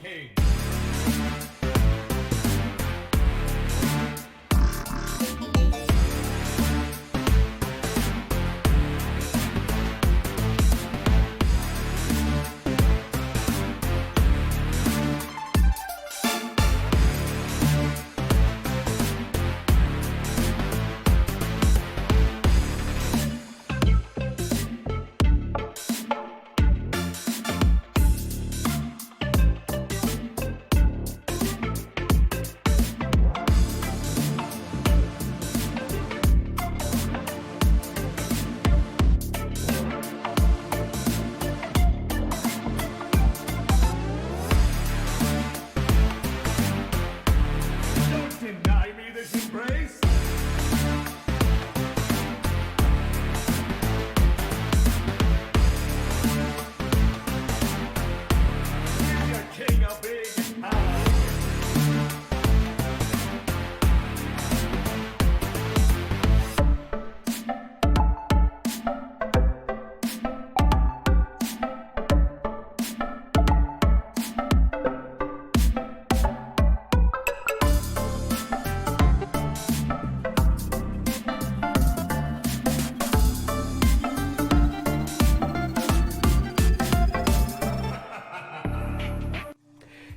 King. Deny me this embrace. Give your king a big house.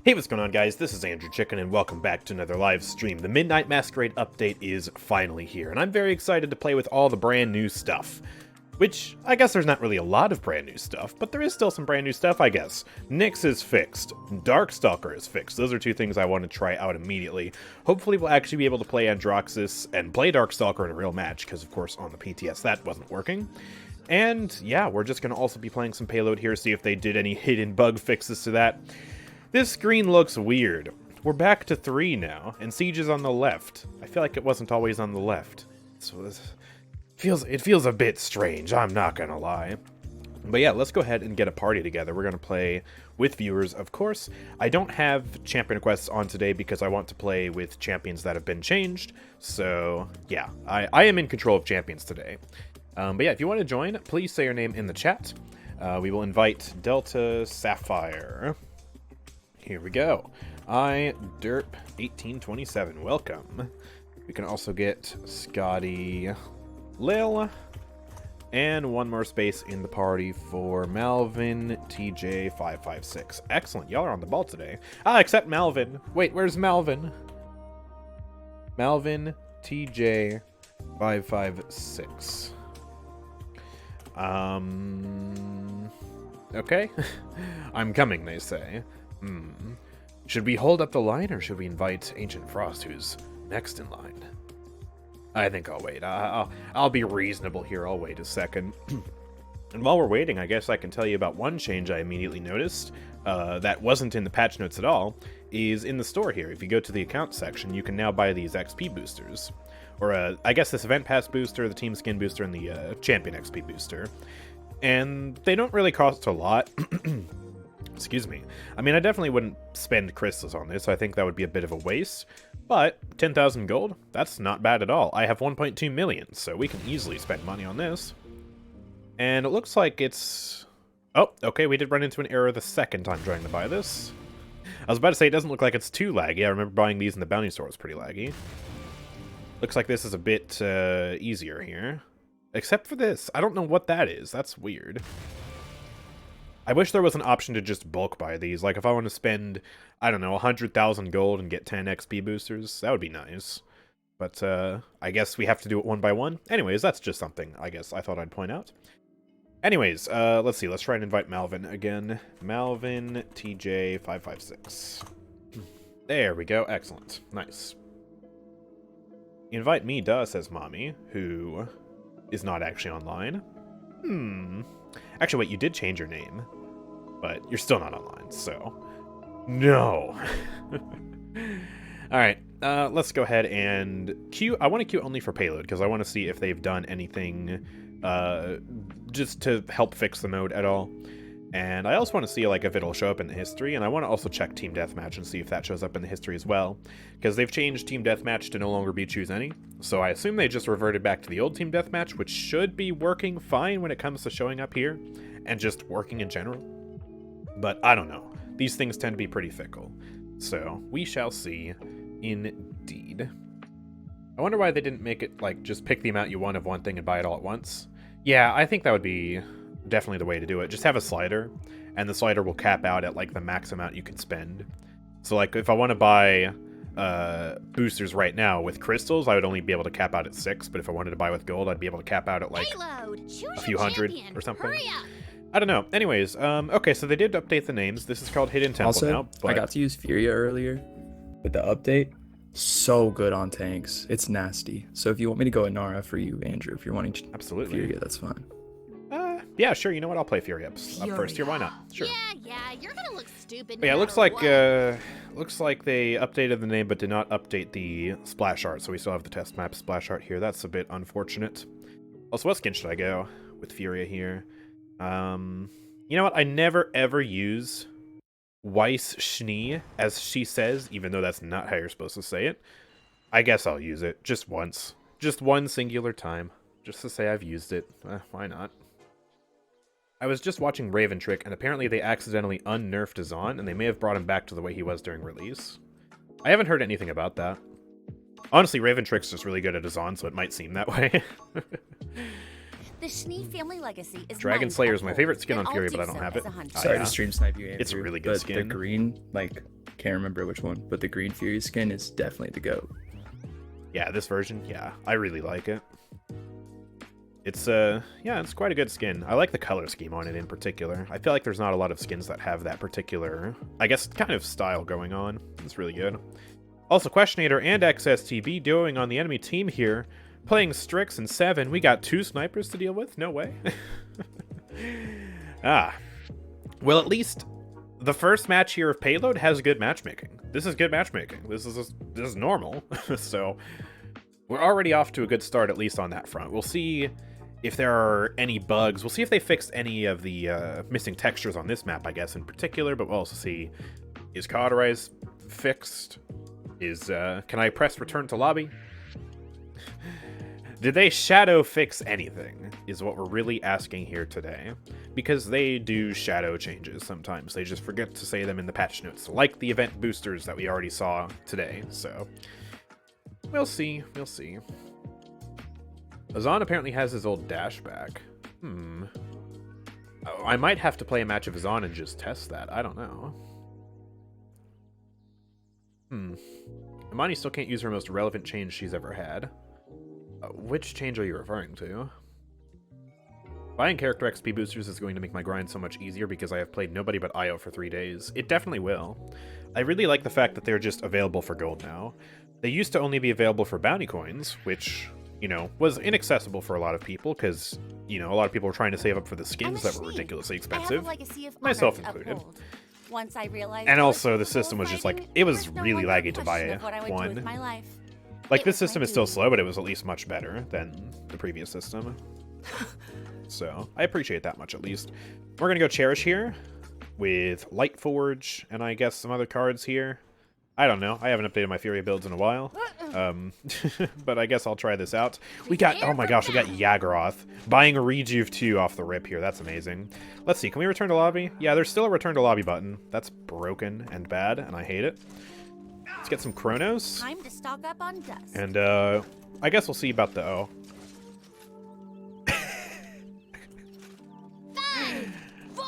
Hey, what's going on, guys? This is AndrewChicken, and welcome back to another live stream. The Midnight Masquerade update is finally here, and I'm very excited to play with all the brand new stuff. Which, I guess there's not really a lot of brand new stuff, but there is still some brand new stuff, I guess. Nyx is fixed. Darkstalker is fixed. Those are two things I want to try out immediately. Hopefully we'll actually be able to play Androxus and play Darkstalker in a real match, because of course on the PTS that wasn't working. And yeah, we're just going to also be playing some Payload here, see if they did any hidden bug fixes to that. This screen looks weird. We're back to 3 now, and Siege is on the left. I feel like it wasn't always on the left. So it feels a bit strange, I'm not gonna lie. But yeah, let's go ahead and get a party together. We're gonna play with viewers, of course. I don't have champion requests on today because I want to play with champions that have been changed. So yeah, I am in control of champions today. But yeah, if you want to join, please say your name in the chat. We will invite Delta Sapphire. Here we go. Derp1827, welcome. We can also get Scotty Lil, and one more space in the party for Malvin TJ556. Excellent, y'all are on the ball today. Except Malvin. Wait, where's Malvin? Malvin TJ556. Okay. I'm coming, they say. Should we hold up the line, or should we invite Ancient Frost, who's next in line? I think I'll wait. I'll be reasonable here. I'll wait a second. And while we're waiting, I guess I can tell you about one change I immediately noticed that wasn't in the patch notes at all, is in the store here. If you go to the account section, you can now buy these XP boosters. Or, I guess this Event Pass booster, the Team Skin booster, and the Champion XP booster. And they don't really cost a lot. Excuse me. I mean, I definitely wouldn't spend crystals on this. I think that would be a bit of a waste. But 10,000 gold, that's not bad at all. I have 1.2 million, so we can easily spend money on this. And it looks like it's... Oh, okay, we did run into an error the second time trying to buy this. I was about to say, it doesn't look like it's too laggy. I remember buying these in the bounty store. It was pretty laggy. Looks like this is a bit easier here. Except for this. I don't know what that is. That's weird. I wish there was an option to just bulk buy these. Like, if I want to spend, I don't know, 100,000 gold and get 10 XP boosters, that would be nice. But, I guess we have to do it one by one. Anyways, that's just something, I guess, I thought I'd point out. Anyways, let's see. Let's try and invite Malvin again. Malvin TJ556. There we go. Excellent. Nice. Invite me, duh, says Mommy, who is not actually online. Actually, wait, you did change your name, but you're still not online, so... No! Alright, let's go ahead and queue. I want to queue only for Payload, because I want to see if they've done anything just to help fix the mode at all. And I also want to see like if it'll show up in the history, and I want to also check Team Deathmatch and see if that shows up in the history as well, because they've changed Team Deathmatch to no longer be choose any. So I assume they just reverted back to the old Team Deathmatch, which should be working fine when it comes to showing up here and just working in general. But I don't know. These things tend to be pretty fickle. So we shall see indeed. I wonder why they didn't make it like just pick the amount you want of one thing and buy it all at once. Yeah, I think that would be definitely the way to do it. Just have a slider, and the slider will cap out at like the max amount you can spend. So like if I want to buy boosters right now with crystals, I would only be able to cap out at 6, but if I wanted to buy with gold, I'd be able to cap out at like a few hundred or something. I don't know. Anyways, okay, so they did update the names. This is called Hidden Temple also, now. But I got to use Furia earlier with the update. So good on tanks. It's nasty. So if you want me to go Inara for you, Andrew, if you're wanting absolutely Furia, that's fine. Yeah, sure. You know what? I'll play Fury up first here. Why not? Sure. Yeah, you're gonna look stupid. But yeah, looks like they updated the name but did not update the splash art. So we still have the test map splash art here. That's a bit unfortunate. Also, what skin should I go with Furia here? You know what? I never ever use Weiss Schnee, as she says, even though that's not how you're supposed to say it. I guess I'll use it just once, just one singular time, just to say I've used it. Why not? I was just watching Raven Trick, and apparently they accidentally unnerfed Azan, and they may have brought him back to the way he was during release. I haven't heard anything about that. Honestly, Raven Trick's just really good at Azan, so it might seem that way. The Schnee family legacy is Dragon Slayer is my favorite skin on Fury, but I don't have it. Sorry to stream snipe you, Andrew. It's a really good but skin. The green, like, can't remember which one, but the green Fury skin is definitely the GOAT. Yeah, this version, yeah, I really like it. It's yeah, it's quite a good skin. I like the color scheme on it in particular. I feel like there's not a lot of skins that have that particular, I guess, kind of style going on. It's really good. Also, Questionator and XSTV duoing on the enemy team here, playing Strix and 7. We got 2 snipers to deal with? No way. Well, at least the first match here of Payload has good matchmaking. This is good matchmaking. This is normal. So we're already off to a good start, at least on that front. We'll see if there are any bugs. We'll see if they fixed any of the missing textures on this map, I guess, in particular. But we'll also see, is Cauterize fixed? Can I press return to lobby? Did they shadow fix anything, is what we're really asking here today. Because they do shadow changes sometimes. They just forget to say them in the patch notes, like the event boosters that we already saw today. So we'll see. We'll see. Azan apparently has his old dash back. Oh, I might have to play a match of Azan and just test that. I don't know. Imani still can't use her most relevant change she's ever had. Which change are you referring to? Buying character XP boosters is going to make my grind so much easier because I have played nobody but Io for 3 days. It definitely will. I really like the fact that they're just available for gold now. They used to only be available for bounty coins, which, you know, was inaccessible for a lot of people because, you know, a lot of people were trying to save up for the skins that were ridiculously expensive, myself included. Once I realized and also the system was just like, it was really laggy to buy one. Like, this system is still slow, but it was at least much better than the previous system. So, I appreciate that much, at least. We're gonna go Cherish here with Lightforge, and I guess some other cards here. I don't know. I haven't updated my Fury builds in a while. But I guess I'll try this out. We got, oh my gosh, we got Yaggroth. Buying a Rejuve 2 off the rip here. That's amazing. Let's see, can we return to lobby? Yeah, there's still a return to lobby button. That's broken and bad, and I hate it. Let's get some Chronos. Time to stock up on dust. And I guess we'll see about the O. 5, 4,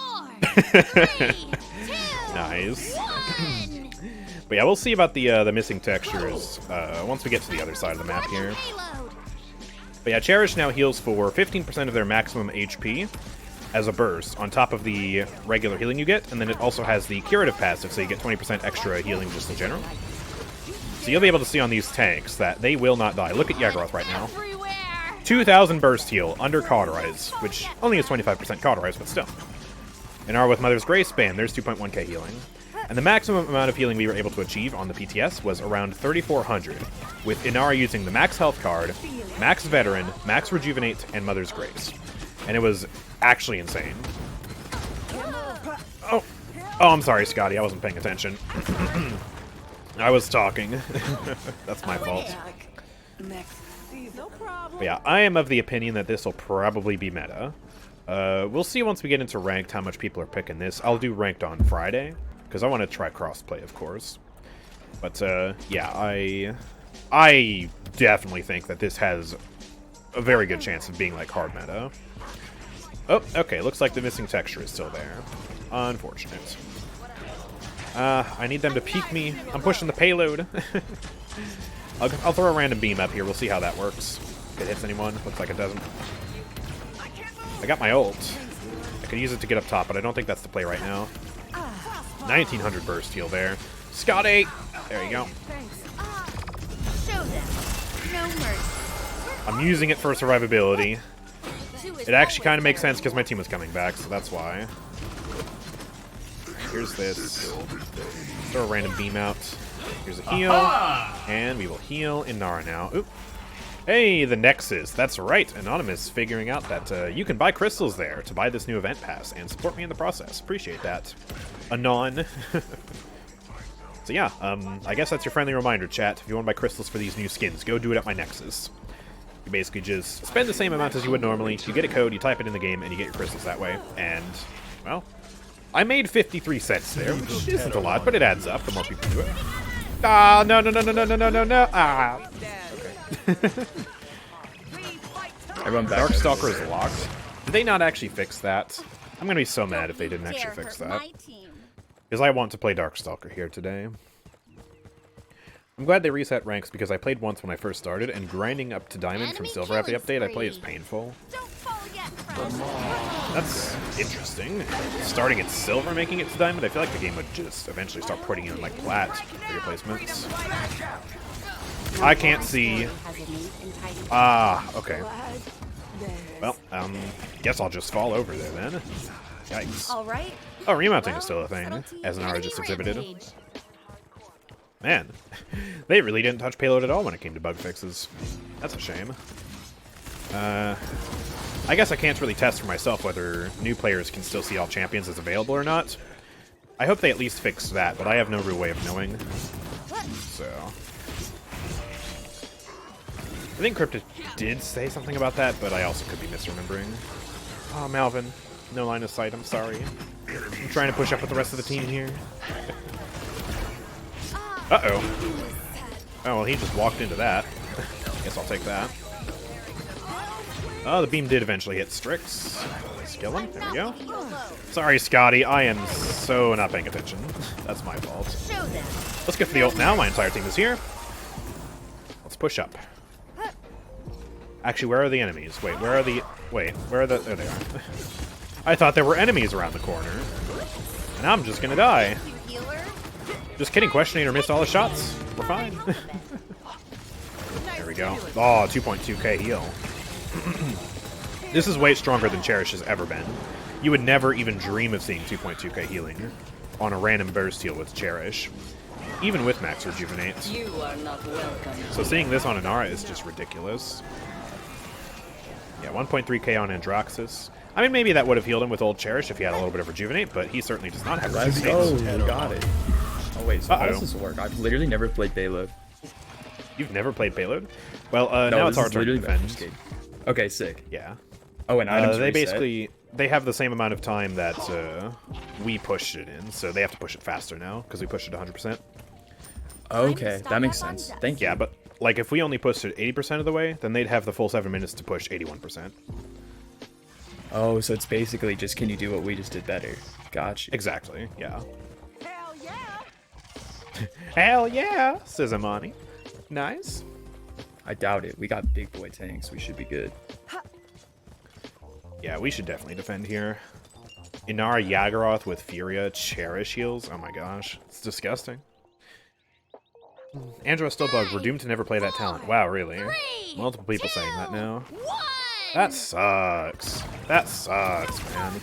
3, 2, nice. 1. But yeah, we'll see about the missing textures once we get to the other side of the map here. But yeah, Cherish now heals for 15% of their maximum HP as a burst, on top of the regular healing you get, and then it also has the curative passive, so you get 20% extra healing just in general. So you'll be able to see on these tanks that they will not die. Look at Yaggroth right now. 2,000 burst heal under Cauterize, which only is 25% Cauterize, but still. Inara with Mother's Grace, bam, there's 2.1k healing. And the maximum amount of healing we were able to achieve on the PTS was around 3,400, with Inara using the max health card, max veteran, max rejuvenate, and Mother's Grace. And it was actually insane. Oh, I'm sorry, Scotty. I wasn't paying attention. I was talking. That's my fault. But yeah, I am of the opinion that this will probably be meta. We'll see once we get into ranked how much people are picking this. I'll do ranked on Friday, because I want to try crossplay, of course. But, yeah, I definitely think that this has a very good chance of being, like, hard meta. Oh, okay, looks like the missing texture is still there. Unfortunate. I need them to peek me. I'm pushing the payload. I'll throw a random beam up here. We'll see how that works. If it hits anyone. Looks like it doesn't. I got my ult. I could use it to get up top, but I don't think that's the play right now. 1900 burst heal there. Scotty! There you go. Show them. No mercy. I'm using it for survivability. It actually kind of makes sense because my team was coming back, so that's why. Here's this. Throw a random beam out. Here's a heal. And we will heal Inara now. Oop. Hey, the Nexus. That's right. Anonymous figuring out that you can buy crystals there to buy this new event pass and support me in the process. Appreciate that. Anon. So yeah, I guess that's your friendly reminder, chat. If you want to buy crystals for these new skins, go do it at my Nexus. You basically just spend the same amount as you would normally. You get a code, you type it in the game, and you get your crystals that way. And, well, I made 53 cents there, which isn't a lot, but it adds up the more people do it. Ah, no. Ah. Okay. I run back. Darkstalker is locked. Did they not actually fix that? I'm going to be so mad if they didn't actually fix that. Because I want to play Darkstalker here today. I'm glad they reset ranks because I played once when I first started, and grinding up to diamond from silver after the update I play is painful. That's interesting. Starting at silver, making it to diamond, I feel like the game would just eventually start putting in like plat for your placements. I can't see. Ah, okay. Well, guess I'll just fall over there then. Yikes. All right. Oh, remounting is still a thing, as Nara just exhibited. Man, they really didn't touch payload at all when it came to bug fixes. That's a shame. I guess I can't really test for myself whether new players can still see all champions as available or not. I hope they at least fix that, but I have no real way of knowing. So... I think Cryptic did say something about that, but I also could be misremembering. Oh, Malvin. No line of sight, I'm sorry. I'm trying to push up with the rest of the team here. Uh-oh. Oh, well, he just walked into that. Guess I'll take that. Oh, the beam did eventually hit Strix. Kill him. There we go. Sorry, Scotty. I am so not paying attention. That's my fault. Let's get for the ult now. My entire team is here. Let's push up. Actually, where are the enemies? Wait, where are the... Wait, where are the... There they are. I thought there were enemies around the corner. And I'm just gonna die. Just kidding, Questionator missed all the shots. We're fine. There we go. Oh, 2.2k heal. This is way stronger than Cherish has ever been. You would never even dream of seeing 2.2k healing on a random burst heal with Cherish. Even with max rejuvenate. So seeing this on Inara is just ridiculous. Yeah, 1.3k on Androxus. I mean, maybe that would have healed him with old Cherish if he had a little bit of rejuvenate, but he certainly does not have rejuvenate. Let's go. We got it. Oh, wait, so how does this work? I've literally never played Payload. You've never played Payload? Well, now it's our turn to defend. Okay, sick. Yeah. Oh, and items they reset? basically... They have the same amount of time that we pushed it in, so they have to push it faster now, because we pushed it 100%. Okay, that makes sense. Thank you. Yeah, but, like, if we only pushed it 80% of the way, then they'd have the full 7 minutes to push 81%. Oh, so it's basically just, can you do what we just did better? Gotcha. Exactly, yeah. Hell yeah! Hell yeah, says Amani. Nice. I doubt it. We got big boy tanks. We should be good. Yeah, we should definitely defend here. Inara Yagharoth with Furia, Cherish heals. Oh my gosh, it's disgusting. Andrew still bugged. We're doomed to never play that talent. Wow, really? Multiple people saying that now. That sucks. That sucks, man.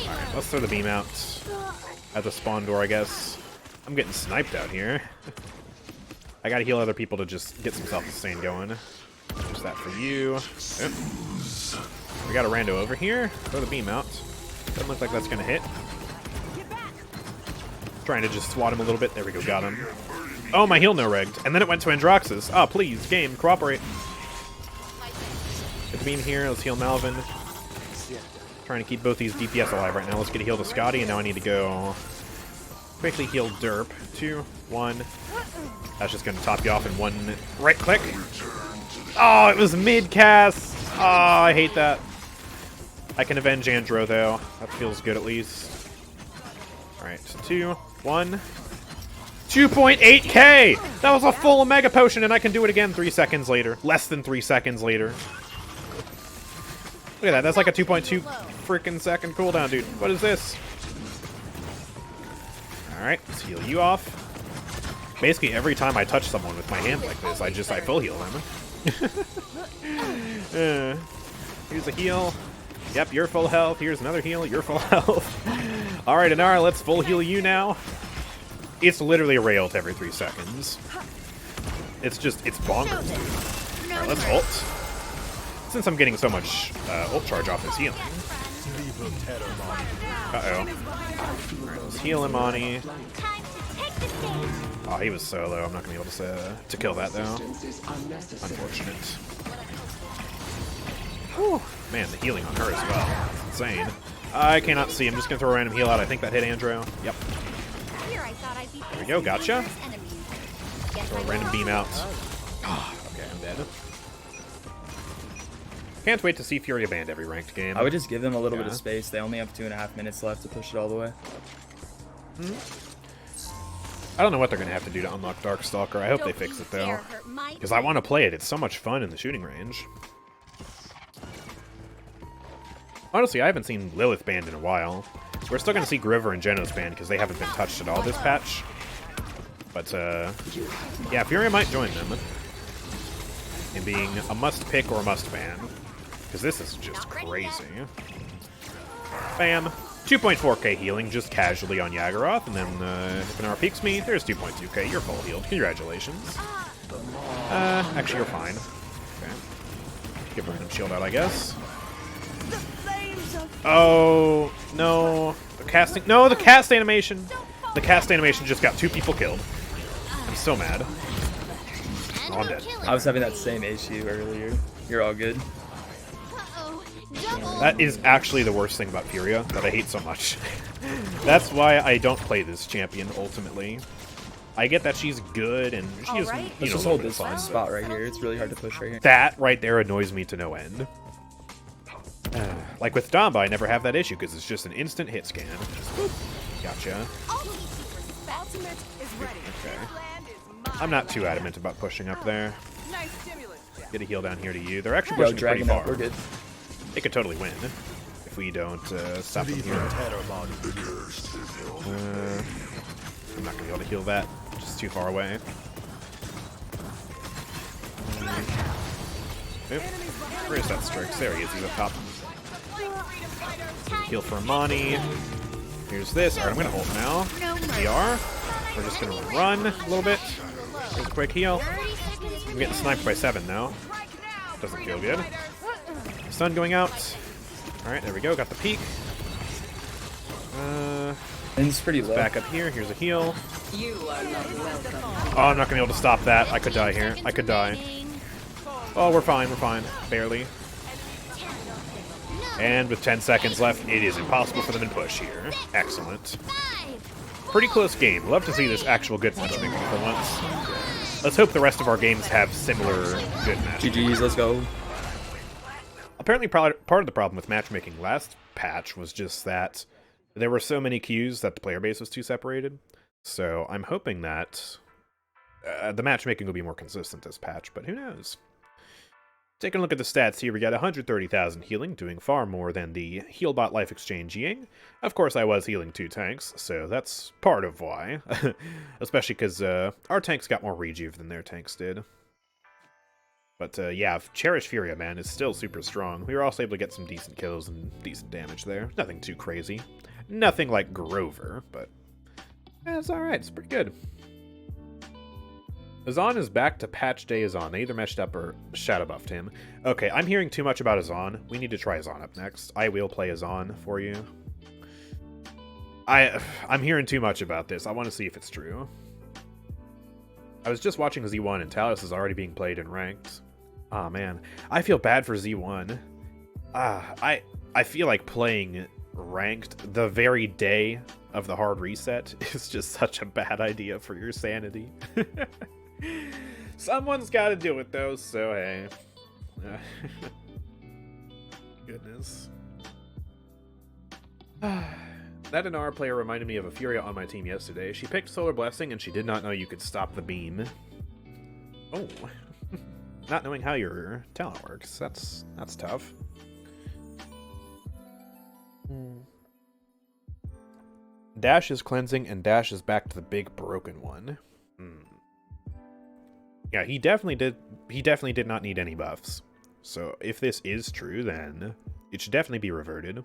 Alright, let's throw the beam out at the spawn door, I guess. I'm getting sniped out here. I gotta heal other people to just get some self-sustain going. There's that for you. Oop. We got a rando over here. Throw the beam out. Doesn't look like that's gonna hit. Trying to just swat him a little bit. There we go, got him. Oh, my heal no-regged. And then it went to Androxus. Ah, please, game, cooperate. Good to be in here. Let's heal Malvin. Trying to keep both these DPS alive right now. Let's get a heal to Scotty, and now I need to go quickly heal Derp. 2, 1. That's just going to top you off in one right click. Oh, it was mid-cast. Oh, I hate that. I can avenge Andro, though. That feels good, at least. Alright, 2, 1. 2.8k! That was a full Omega Potion, and I can do it again 3 seconds later. Less than 3 seconds later. Look at that. That's like a 2.2 freaking second cooldown, dude. What is this? Alright, let's heal you off. Basically, every time I touch someone with my hand like this, I full heal them. Here's a heal. Yep, you're full health. Here's another heal. You're full health. Alright, Inara, let's full heal you now. It's literally a ray ult every 3 seconds. It's bonkers, dude. Alright, let's ult. Since I'm getting so much ult charge off his healing. Uh-oh. Alright, let's heal him, Ani. Oh, he was so low. I'm not going to be able to kill that, though. Unfortunate. Whew. Man, the healing on her as well. It's insane. I cannot see. I'm just going to throw a random heal out. I think that hit Andro. Yep. There we go. Gotcha. Throw a random beam out. Oh, okay, I'm dead. Can't wait to see Furia banned every ranked game. I would just give them a little bit of space. They only have 2.5 minutes left to push it all the way. I don't know what they're going to have to do to unlock Darkstalker. I hope they fix it, though. Because I want to play it. It's so much fun in the shooting range. Honestly, I haven't seen Lilith banned in a while. We're still going to see Grover and Genos banned because they haven't been touched at all this patch. But, yeah, Furia might join them. In being a must-pick or a must-ban. Because this is just crazy. Bam. 2.4k healing just casually on Yaggaroth. And then, if Inara peeks me, there's 2.2k. You're full healed. Congratulations. Actually, you're fine. Okay. Give a random shield out, I guess. Oh, no. The casting... No, the cast animation. The cast animation just got 2 people killed. I'm so mad. Oh, I'm dead. I was having that same issue earlier. You're all good. That is actually the worst thing about Furia that I hate so much. That's why I don't play this champion, ultimately. I get that she's good and she is, Let's just hold this spot right here. It's really hard to push right here. That right there annoys me to no end. Like with Damba, I never have that issue because it's just an instant hit scan. Gotcha. Okay. I'm not too adamant about pushing up there. Get a heal down here to you. They're actually pushing pretty far. We're good. They could totally win if we don't stop them here. I'm not going to be able to heal that. Just too far away. Oop. Where is that Strix? There he is. He's up top. Heal for Amani. Here's this. Alright, I'm going to ult now. VR. We're just going to run a little bit. Here's a quick heal. I'm getting sniped by 7 now. Doesn't feel good. Sun going out. Alright, there we go. Got the peak. It's pretty low. Back up here. Here's a heal. Oh, I'm not going to be able to stop that. I could die here. I could die. Oh, we're fine. We're fine. Barely. And with 10 seconds left, it is impossible for them to push here. Excellent. Pretty close game. Love to see this actual good matchmaking for once. Let's hope the rest of our games have similar good matchmaking. GG's, let's go. Apparently, part of the problem with matchmaking last patch was just that there were so many queues that the player base was too separated. So I'm hoping that the matchmaking will be more consistent this patch, but who knows? Taking a look at the stats here, we got 130,000 healing, doing far more than the Healbot Life Exchange Ying. Of course, I was healing 2 tanks, so that's part of why. Especially because our tanks got more rejuve than their tanks did. But yeah, Cherish Furia, man, is still super strong. We were also able to get some decent kills and decent damage there. Nothing too crazy. Nothing like Grover, but it's alright, it's pretty good. Azan is back to patch day Azan. They either meshed up or shadow buffed him. Okay, I'm hearing too much about Azan. We need to try Azan up next. I will play Azan for you. I'm hearing too much about this. I want to see if it's true. I was just watching Z1 and Talos is already being played in ranked. Oh man, I feel bad for Z1. I feel like playing ranked the very day of the hard reset is just such a bad idea for your sanity. Someone's got to do it though, so hey. Goodness. That Inara player reminded me of a Furia on my team yesterday. She picked Solar Blessing and she did not know you could stop the beam. Oh. Not knowing how your talent works. That's tough. Dash is cleansing and Dash is back to the big broken one. Yeah, he definitely did not need any buffs. So if this is true, then it should definitely be reverted.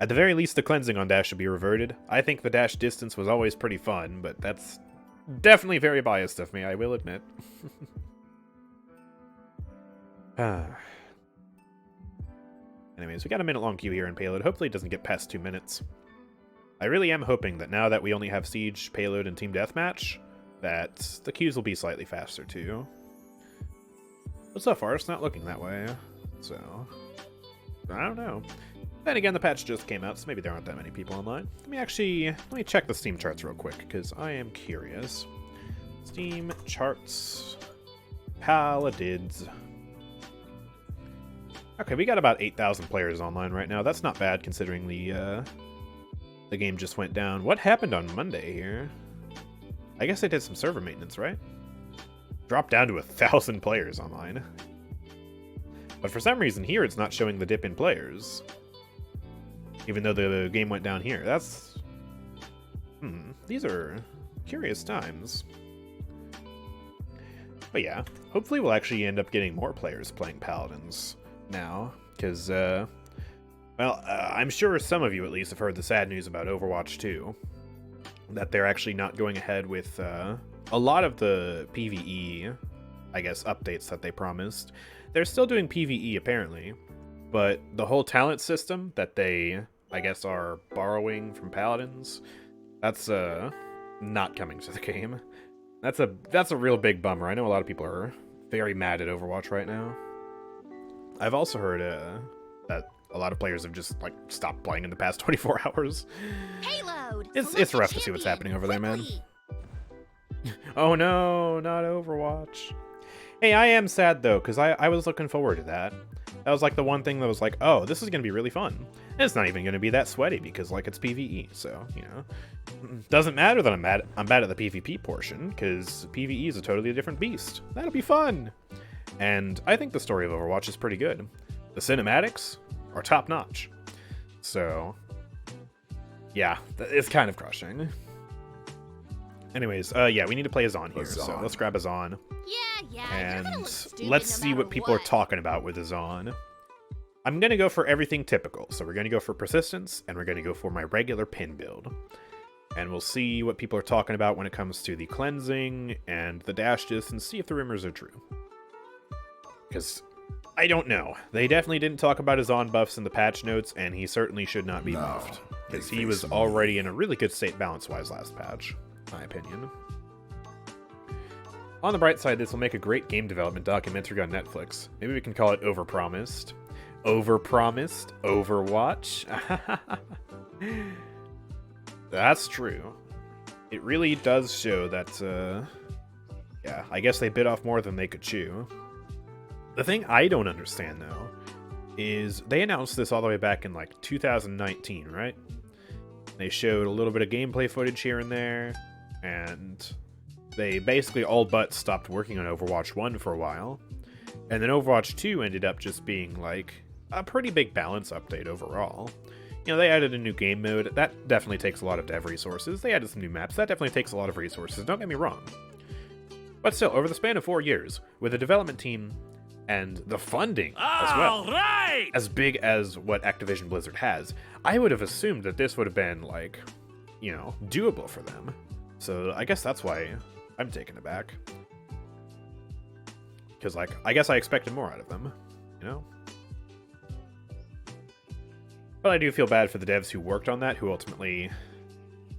At the very least, the cleansing on Dash should be reverted. I think the dash distance was always pretty fun, but that's definitely very biased of me, I will admit. Anyways, we got a minute-long queue here in Payload. Hopefully it doesn't get past 2 minutes. I really am hoping that now that we only have Siege, Payload, and Team Deathmatch, that the queues will be slightly faster too. But so far, it's not looking that way. So, I don't know. Then again, the patch just came out, so maybe there aren't that many people online. Let me check the Steam charts real quick, because I am curious. Steam charts. Paladins. Okay, we got about 8,000 players online right now. That's not bad, considering the game just went down. What happened on Monday here? I guess they did some server maintenance, right? Dropped down to 1,000 players online. But for some reason here, it's not showing the dip in players. Even though the game went down here. That's... These are curious times. But yeah, hopefully we'll actually end up getting more players playing Paladins now. Because, I'm sure some of you at least have heard the sad news about Overwatch 2. That they're actually not going ahead with a lot of the PvE, I guess, updates that they promised. They're still doing PvE, apparently. But the whole talent system that they, I guess, are borrowing from Paladins, that's not coming to the game. That's a real big bummer. I know a lot of people are very mad at Overwatch right now. I've also heard that a lot of players have just like stopped playing in the past 24 hours. Payload. It's rough to see what's happening over there, man. Oh no, not Overwatch. Hey, I am sad though, because I was looking forward to that. That was like the one thing that was like, oh, this is going to be really fun. And it's not even going to be that sweaty because like it's PvE, so, you know. Doesn't matter that I'm bad at the PvP portion, because PvE is a totally different beast. That'll be fun. And I think the story of Overwatch is pretty good. The cinematics are top-notch. So, yeah, it's kind of Anyways, yeah, we need to play Azan here, so let's grab Azan. Yeah, And let's see what people are talking about with Azan. I'm going to go for everything typical. So we're going to go for Persistence, and we're going to go for my regular pin build. And we'll see what people are talking about when it comes to the cleansing and the dashes, and see if the rumors are true. Because I don't know. They definitely didn't talk about Azan buffs in the patch notes, and he certainly should not be buffed. Because he was already in a really good state balance-wise last patch, in my opinion. On the bright side, this will make a great game development documentary on Netflix. Maybe we can call it Overpromised. Overpromised? Overwatch? That's true. It really does show that, yeah, I guess they bit off more than they could chew. The thing I don't understand, though, is they announced this all the way back in, like, 2019, right? They showed a little bit of gameplay footage here and there, and they basically all but stopped working on Overwatch 1 for a while. And then Overwatch 2 ended up just being, like, a pretty big balance update overall. You know, they added a new game mode. That definitely takes a lot of dev resources. They added some new maps. That definitely takes a lot of resources. Don't get me wrong. But still, over the span of 4 years, with a development team and the funding as well, as big as what Activision Blizzard has, I would have assumed that this would have been, like, you know, doable for them. So I guess that's why I'm taken aback. Because, like, I guess I expected more out of them, you know? But I do feel bad for the devs who worked on that, who ultimately,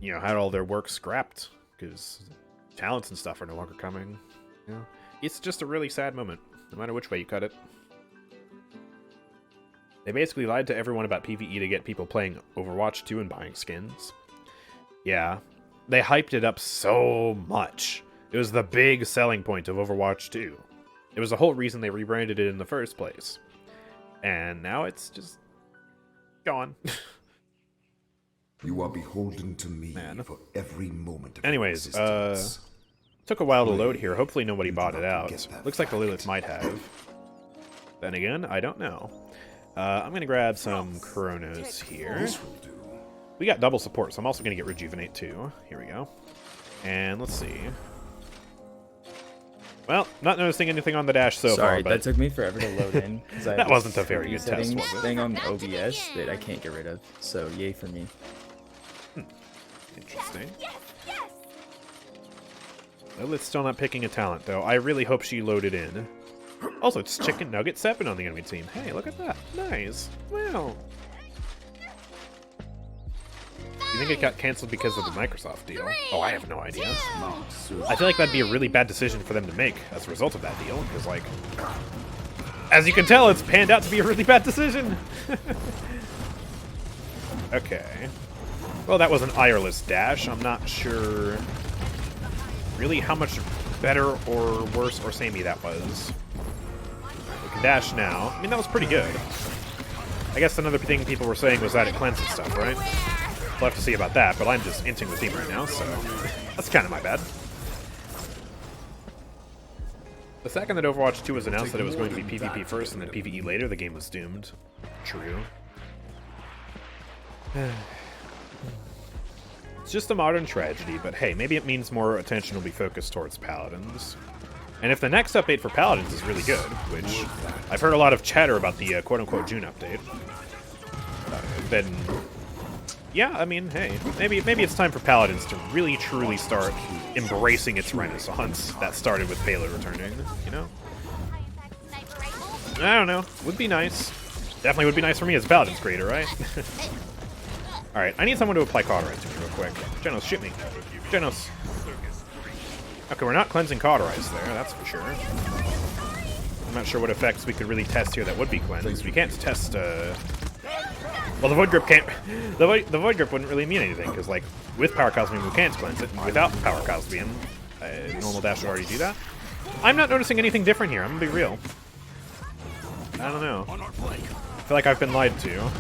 you know, had all their work scrapped because talents and stuff are no longer coming. You know, it's just a really sad moment, no matter which way you cut it. They basically lied to everyone about PvE to get people playing Overwatch 2 and buying skins. Yeah, they hyped it up so much. It was the big selling point of Overwatch 2. It was the whole reason they rebranded it in the first place. And now it's just gone. You are beholden to me Man. for every moment of Anyways, existence. took a while to load here. Hopefully nobody bought it out. forget that Looks like the Lilith might have. Then again, I don't know. I'm gonna grab some Chronos here. This will do. We got double support, so I'm also gonna get Rejuvenate too. Here we go. And let's see. Well, not noticing anything on the dash so Sorry, far, but that took me forever to load in. 'Cause I have That this wasn't a very good test, settings was it? thing on OBS that I can't get rid of. So yay for me. interesting. Yes, yes. Lilith's still not picking a talent, though. I really hope she loaded in. Also, it's Chicken Nugget 7 on the enemy team. Hey, look at that. Nice. Wow. You think it got canceled because of the Microsoft deal? Oh, I have no idea. I feel like that'd be a really bad decision for them to make as a result of that deal, because, like, as you can tell, it's panned out to be a really bad decision. Okay. Well, that was an ireless dash. I'm not sure really how much better or worse or samey that was. We can dash now. I mean, that was pretty good. I guess another thing people were saying was that it cleansed and stuff, right? We'll have to see about that, but I'm just inting the team right now, so that's kind of my bad. The second that Overwatch 2 was announced that it was going to be PvP first and then PvE later, the game was doomed. True. It's just a modern tragedy, but hey, maybe it means more attention will be focused towards Paladins. And if the next update for Paladins is really good, which I've heard a lot of chatter about the quote-unquote June update, then yeah, I mean, hey, maybe it's time for Paladins to really truly start embracing its renaissance that started with Payload returning, you know? I don't know. Would be nice. Definitely would be nice for me as a Paladins creator, right? Alright, I need someone to apply Cauterize to me real quick. Genos, shoot me. Genos. Okay, we're not cleansing Cauterize there, that's for sure. I'm not sure what effects we could really test here that would be cleansed. We can't test, well, the Void Grip can't... The Void Grip wouldn't really mean anything, because, like, with Power Cosmium, we can't cleanse it, and without Power Cosmium, normal dash would already do that. I'm not noticing anything different here, I'm gonna be real. I don't know. I feel like I've been lied to.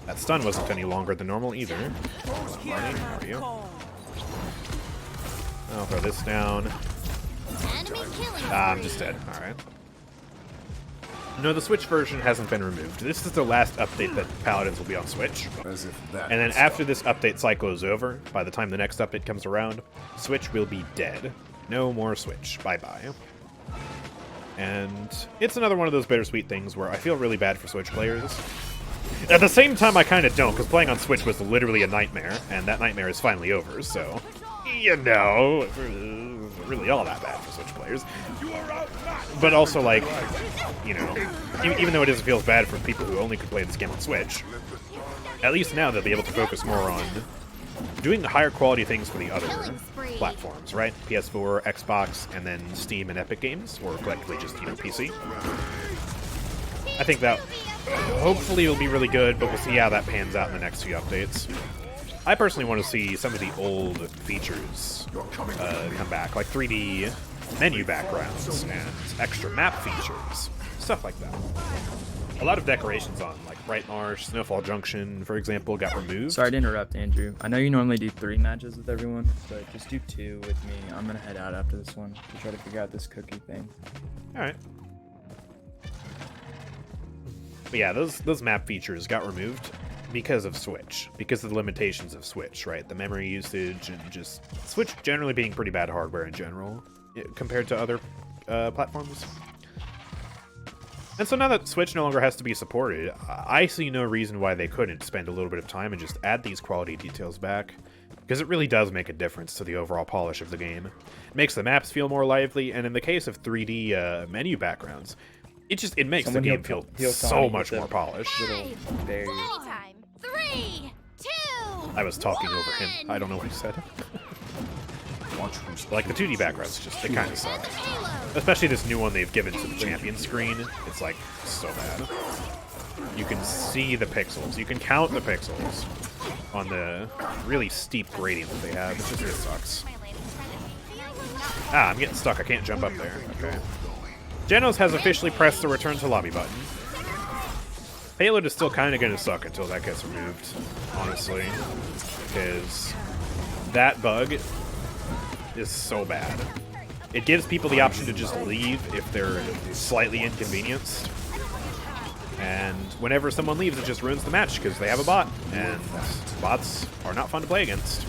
That stun wasn't any longer than normal, either. Marty, how are you? I'll throw this down. Enemy killing I'm just dead. Alright. No, the Switch version hasn't been removed. This is the last update that Paladins will be on Switch. As if that And then would after stop. this update cycle is over, by the time the next update comes around, Switch will be dead. No more Switch. Bye-bye. And it's another one of those bittersweet things where I feel really bad for Switch players. At the same time, I kind of don't, because playing on Switch was literally a nightmare, and that nightmare is finally over, so... You know, it's really all that bad for Switch players. But also, like, you know, even though it feels bad for people who only could play this game on Switch, at least now they'll be able to focus more on doing higher quality things for the other platforms, right? PS4, Xbox, and then Steam and Epic Games, or collectively just, you know, PC. I think that hopefully it'll be really good, but we'll see how that pans out in the next few updates. I personally want to see some of the old features come back, like 3D menu backgrounds and extra map features, stuff like that. A lot of decorations on, like Bright Marsh, Snowfall Junction, for example, got removed. Sorry to interrupt, Andrew. I know you normally do 3 matches with everyone, but just do 2 with me. I'm gonna head out after this one to try to figure out this cookie thing. Alright. But yeah, those map features got removed because of Switch, because of the limitations of Switch, right? The memory usage and just Switch generally being pretty bad hardware in general compared to other platforms. And so now that Switch no longer has to be supported, I see no reason why they couldn't spend a little bit of time and just add these quality details back, because it really does make a difference to the overall polish of the game. It makes the maps feel more lively, and in the case of 3D menu backgrounds, it makes Someone the game heal- feel heal so Connie much with more the polished. little berry. Anytime. 3, 2. I was talking over him. I don't know what he said. Watch who's Like, the 2D backgrounds they kind of suck. Especially this new one they've given to the champion screen. It's, like, so bad. You can see the pixels. You can count the pixels on the really steep gradient that they have. It just really sucks. Ah, I'm getting stuck. I can't jump up there. Okay. Genos has officially pressed the return to lobby button. Payload is still kind of going to suck until that gets removed, honestly. Because that bug is so bad. It gives people the option to just leave if they're slightly inconvenienced. And whenever someone leaves, it just ruins the match because they have a bot. And bots are not fun to play against.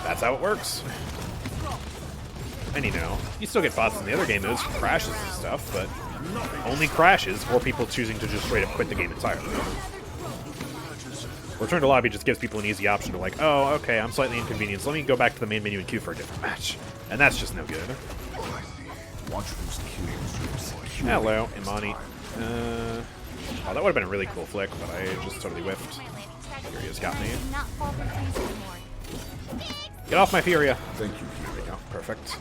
That's how it works. And you know, you still get bots in the other game modes, crashes and stuff, but only crashes or people choosing to just straight up quit the game entirely. Return to lobby just gives people an easy option to like, oh, okay, I'm slightly inconvenienced. Let me go back to the main menu and queue for a different match. And that's just no good. watch who's killing. Hello, Imani. Oh, that would have been a really cool flick, but I just totally whiffed. Furia's got me. Not fall for threes anymore. Get off my Furia. Thank you, There we go. Perfect.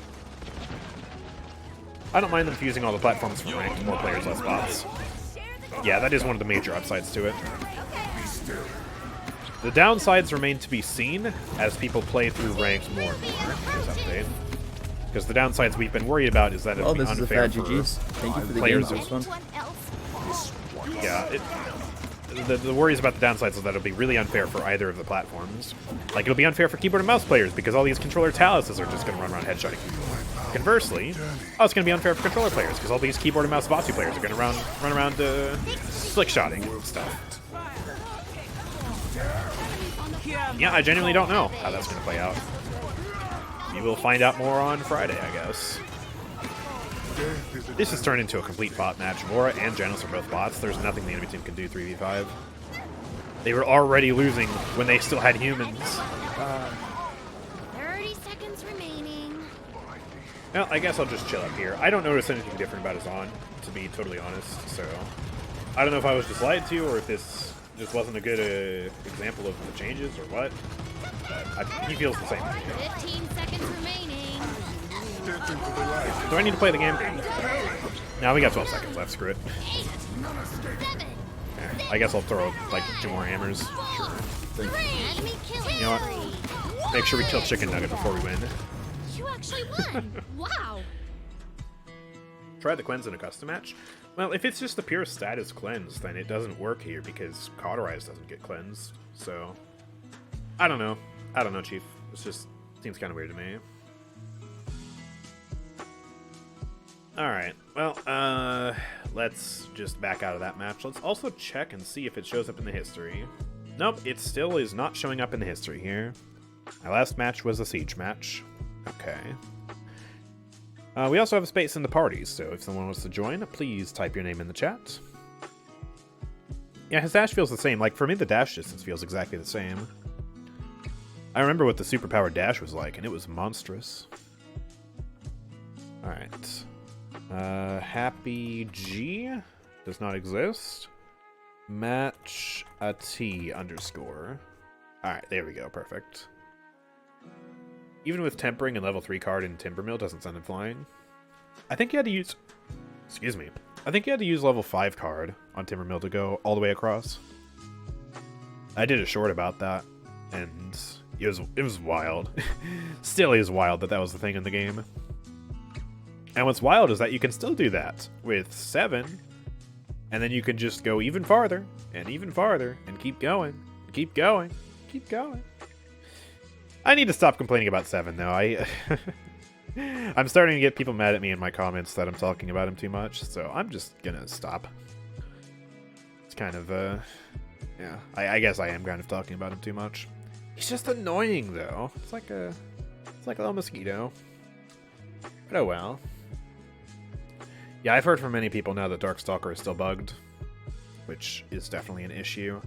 I don't mind them fusing all the platforms for ranked, more players, less bots. Yeah, that is one of the major upsides to it. The downsides remain to be seen as people play through ranked more and more in this update. Because the downsides we've been worried about is that it'll Oh, be this is a unfair fat for GG's. Thank you for the game, players this one. Yeah, the worries about the downsides is that it'll be really unfair for either of the platforms. Like, it'll be unfair for keyboard and mouse players because all these controller taluses are just going to run around headshotting people. Conversely, it's going to be unfair for controller players because all these keyboard and mouse Vasu players are going to run around slick-shotting stuff. Yeah, I genuinely don't know how that's going to play out. We will find out more on Friday, I guess. This has turned into a complete bot match. Vora and Genos are both bots. There's nothing the enemy team can do 3v5. They were already losing when they still had humans. 30 seconds remaining. Well, I guess I'll just chill up here. I don't notice anything different about his on, to be totally honest, so... I don't know if I was just lied to, or if this just wasn't a good example of the changes, or what. But he feels the same. 15 seconds remaining. Do I need to play the game? No, we got 12 seconds left. Screw it. 8, 7, I guess I'll throw, like, 2 more hammers. Sure. 3. Enemy killing. You know what? Make sure we kill Chicken Nugget before we win. You actually won. Wow. Try the cleanse in a custom match? Well, if it's just the pure status cleanse, then it doesn't work here because Cauterize doesn't get cleansed. So, I don't know. I don't know, Chief. It just seems kind of weird to me. Alright, well, let's just back out of that match. Let's also check and see if it shows up in the history. Nope, it still is not showing up in the history here. My last match was a siege match. Okay. We also have a space in the party, so if someone wants to join, please type your name in the chat. Yeah, his dash feels the same. Like, for me, the dash distance feels exactly the same. I remember what the superpowered dash was like, and it was monstrous. Alright. Happy G does not exist. Match a T underscore. Alright, there we go. Perfect. Even with tempering and level 3 card in Timbermill doesn't send it flying. I think you had to use... Excuse me. I think you had to use level 5 card on Timbermill to go all the way across. I did a short about that, and it was wild. Still is wild that was the thing in the game. And what's wild is that you can still do that with 7, and then you can just go even farther, and keep going, and keep going, keep going. I need to stop complaining about 7, though. I'm starting to get people mad at me in my comments that I'm talking about him too much, so I'm just gonna stop. It's kind of, yeah, I guess I am kind of talking about him too much. He's just annoying, though. It's like a little mosquito. But oh well. Yeah, I've heard from many people now that Darkstalker is still bugged, which is definitely an issue.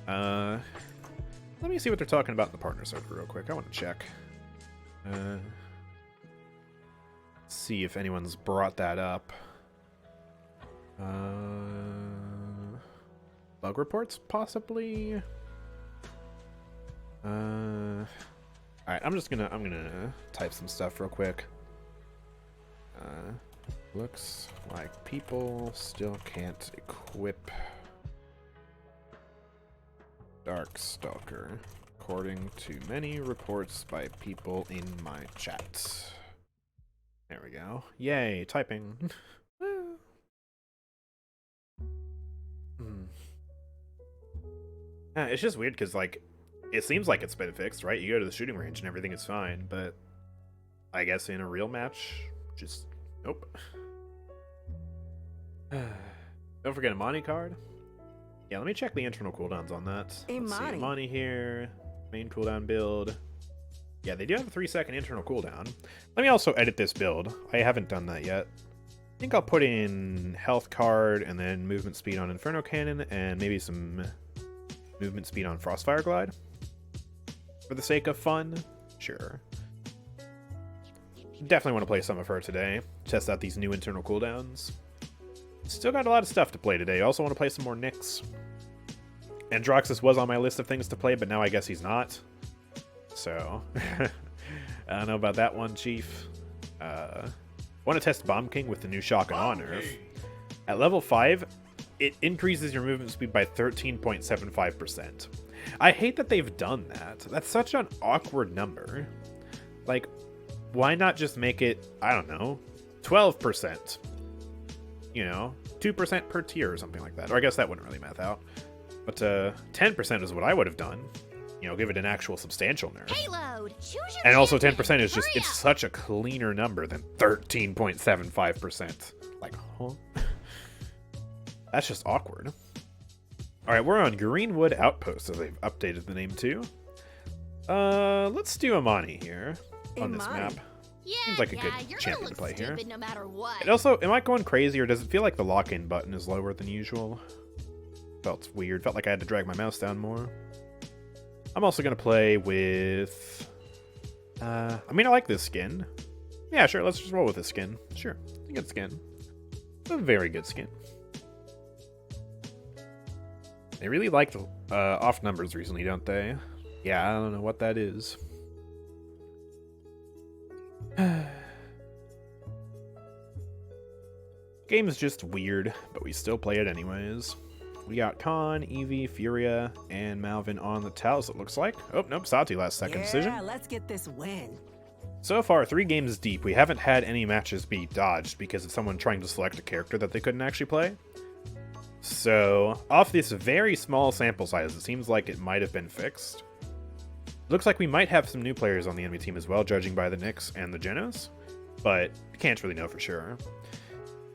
Let me see what they're talking about in the partner server real quick. I want to check. See if anyone's brought that up. bug reports, possibly. All right, I'm gonna type some stuff real quick. Looks like people still can't equip Darkstalker, according to many reports by people in my chat. There we go. Yay, typing. Yeah, it's just weird because, like, it seems like it's been fixed, right? You go to the shooting range and everything is fine, but I guess in a real match, just nope. Don't forget a Monty card. Yeah, let me check the internal cooldowns on that. Let's see, Monty here, main cooldown build. Yeah, they do have a 3-second internal cooldown. Let me also edit this build. I haven't done that yet. I think I'll put in health card and then movement speed on Inferno Cannon and maybe some movement speed on Frostfire Glide. For the sake of fun, sure. Definitely want to play some of her today. Test out these new internal cooldowns. Still got a lot of stuff to play today. Also want to play some more Nyx. Androxus was on my list of things to play, but now I guess he's not. So, I don't know about that one, Chief. Want to test Bomb King with the new Shock and Awe nerf. At level 5, it increases your movement speed by 13.75%. I hate that they've done that. That's such an awkward number. Like, why not just make it, I don't know, 12%? You know, 2% per tier or something like that. Or I guess that wouldn't really math out. But 10% is what I would have done. You know, give it an actual substantial nerf. Payload. And also 10% is just, it's such a cleaner number than 13.75%. Like, huh? That's just awkward. Alright, we're on Greenwood Outpost, as they've updated the name too. Let's do Imani here on this map. Yeah, Seems like a good you're champion to play here. No matter what. And also, am I going crazy, or does it feel like the lock-in button is lower than usual? Felt weird. Felt like I had to drag my mouse down more. I'm also going to play with... I mean, I like this skin. Yeah, sure, let's just roll with this skin. Sure, it's a good skin. It's a very good skin. They really liked off numbers recently, don't they? Yeah, I don't know what that is. Game is just weird, but we still play it anyways. We got Khan, Eevee, Furia, and Malvin on the Taos, it looks like. Oh, nope, Sati last second decision. Yeah, let's get this win. So far, 3 games deep, we haven't had any matches be dodged because of someone trying to select a character that they couldn't actually play. So, off this very small sample size, it seems like it might have been fixed. Looks like we might have some new players on the enemy team as well, judging by the Nyx and the Genos, but can't really know for sure.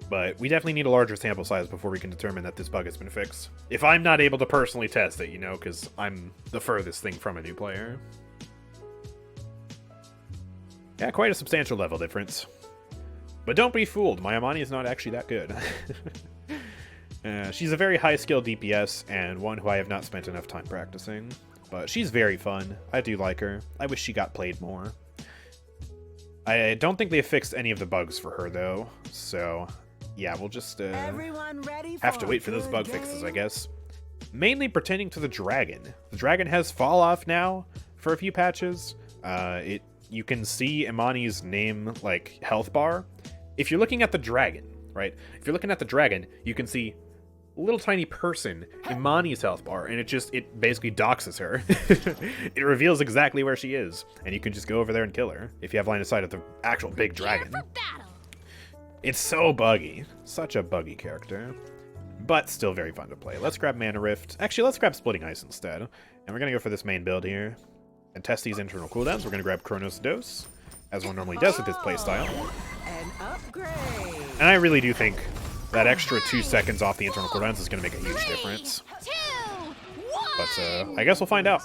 But we definitely need a larger sample size before we can determine that this bug has been fixed. If I'm not able to personally test it, you know, because I'm the furthest thing from a new player. Yeah, quite a substantial level difference. But don't be fooled, my Imani is not actually that good. She's a very high skill DPS and one who I have not spent enough time practicing. But she's very fun. I do like her. I wish she got played more. I don't think they fixed any of the bugs for her though, so yeah, we'll just have to wait for those bug fixes, I guess. Mainly pertaining to the dragon. The dragon has fall off now for a few patches. You can see Imani's name, like, health bar. If you're looking at the dragon, right? If you're looking at the dragon, you can see little tiny person Imani's health bar, and it basically doxes her. It reveals exactly where she is, and you can just go over there and kill her if you have line of sight of the actual big dragon. It's so buggy. Such a buggy character. But still very fun to play. Let's grab Mana Rift. Actually, let's grab Splitting Ice instead. And we're going to go for this main build here and test these internal cooldowns. We're going to grab Chronos Dose, as one normally does with this playstyle. An upgrade. And I really do think that extra 2 seconds off the internal cooldowns is going to make a huge difference. 2, 1. But I guess we'll find out.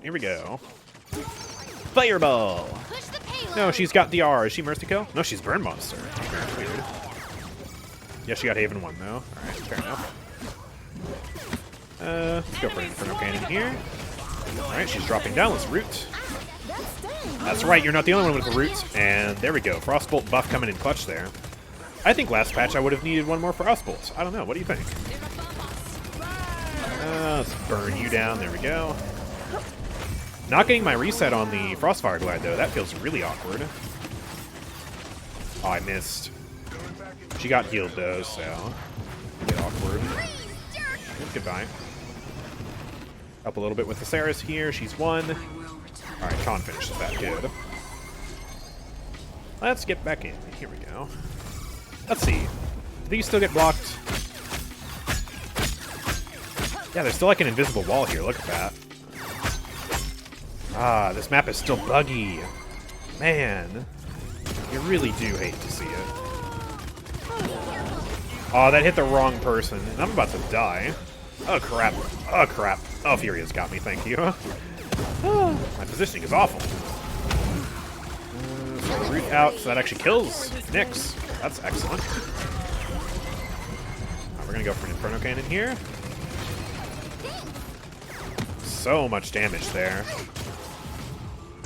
Here we go. Fireball! Push the payload. No, she's got DR. Is she Mercy Kill? No, she's Burn Monster. Okay, that's weird. Yeah, she got Haven 1 though. Alright, fair enough. Let's go for Inferno Cannon here. Alright, she's dropping down. Let's root. That's right, you're not the only one with the root. And there we go. Frostbolt buff coming in clutch there. I think last patch I would have needed one more Frostbolt. I don't know. What do you think? Let's burn you down. There we go. Not getting my reset on the Frostfire Glide, though. That feels really awkward. Oh, I missed. She got healed, though, so... a bit awkward. Goodbye. Up a little bit with the Ceres here. She's one. Alright, Con finishes that. Good. Let's get back in. Here we go. Let's see. Do these still get blocked? Yeah, there's still like an invisible wall here. Look at that. Ah, this map is still buggy. Man. You really do hate to see it. Oh, that hit the wrong person. And I'm about to die. Oh, crap. Oh, crap. Oh, Furia's got me. Thank you. My positioning is awful. So the root out, so that actually kills Nyx. That's excellent. We're going to go for an Inferno Cannon here. So much damage there.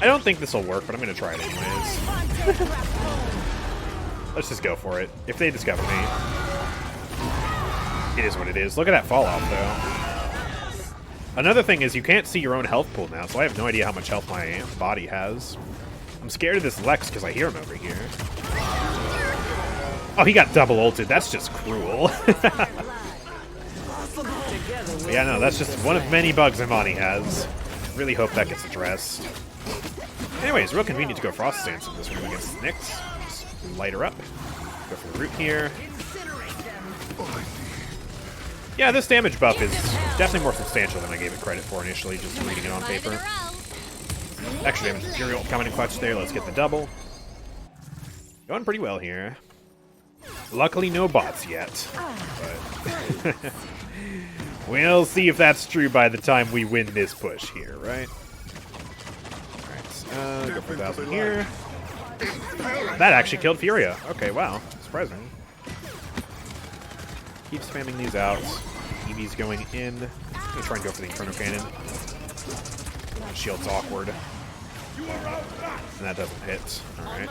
I don't think this will work, but I'm going to try it anyways. Let's just go for it. If they discover me, it is what it is. Look at that fallout, though. Another thing is you can't see your own health pool now, so I have no idea how much health my body has. I'm scared of this Lex because I hear him over here. Oh, he got double ulted. That's just cruel. Yeah, no, that's just one of many bugs Imani has. Really hope that gets addressed. Anyways, real convenient to go Frost Stance in this room against Nyx. Just light her up. Go for the root here. Yeah, this damage buff is definitely more substantial than I gave it credit for initially, just reading it on paper. Extra damage Imperial coming in clutch there. Let's get the double. Going pretty well here. Luckily, no bots yet. But we'll see if that's true by the time we win this push here, right? Alright, go for 1,000 here. That actually killed Furia. Okay, wow. Surprising. Keep spamming these out. Eevee's going in. I'm going to try and go for the Inferno Cannon. Shield's awkward. And that doesn't hit. Alright.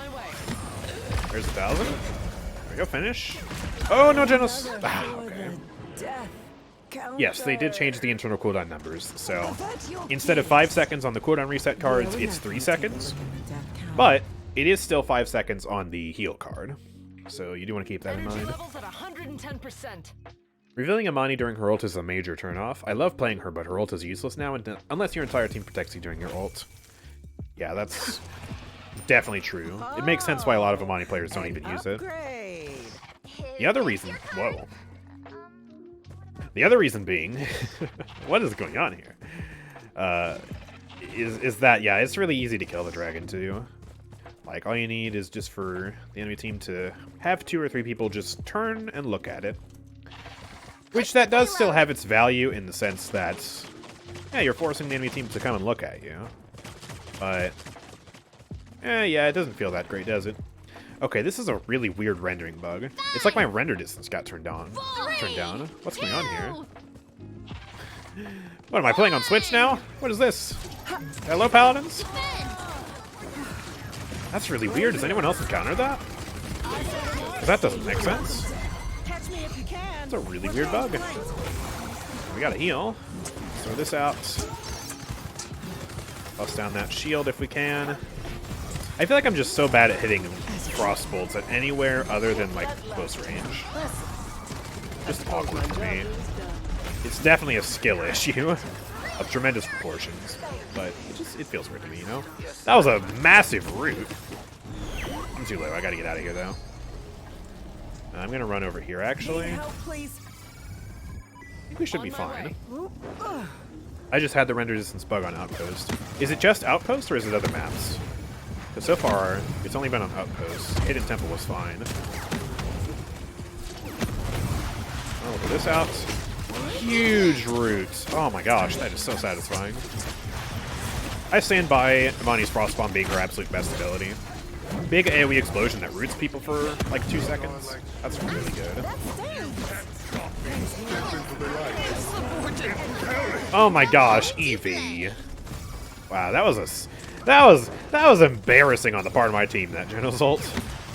There's 1,000. There we go, finish. Oh, no, Genos! Ah, okay. Yes, they did change the internal cooldown numbers, so instead of 5 seconds on the cooldown reset cards, it's 3 seconds. But it is still 5 seconds on the heal card. So you do want to keep that in mind. Revealing Imani during her ult is a major turnoff. I love playing her, but her ult is useless now unless your entire team protects you during your ult. Yeah, that's definitely true. It makes sense why a lot of Imani players don't even use it. The other reason... Whoa. The other reason being... what is going on here? Is that, yeah, it's really easy to kill the dragon, too. Like, all you need is just for the enemy team to have 2 or 3 people just turn and look at it. Which that does still have its value in the sense that, yeah, you're forcing the enemy team to come and look at you. But, yeah, it doesn't feel that great, does it? Okay, this is a really weird rendering bug. It's like my render distance got turned down. What's going on here? What, am I playing on Switch now? What is this? Hello, Paladins? That's really weird. Does anyone else encounter that? Because that doesn't make sense. It's a really weird bug. We gotta heal. Throw this out. Bust down that shield if we can. I feel like I'm just so bad at hitting frost bolts at anywhere other than, like, close range. Just awkward for me. It's definitely a skill issue of tremendous proportions, but it feels weird to me, you know? That was a massive root. I'm too low. I gotta get out of here, though. I'm gonna run over here, actually. I think we should be fine. I just had the render distance bug on Outpost. Is it just Outpost, or is it other maps? Because so far, it's only been on Outpost. Hidden Temple was fine. Oh, look at this out. Huge root. Oh my gosh, that is so satisfying. I stand by Imani's Frost Bomb being her absolute best ability. Big AoE explosion that roots people for like 2 seconds. That's really good. Oh my gosh, Eevee. Wow, that was embarrassing on the part of my team, that Genos ult.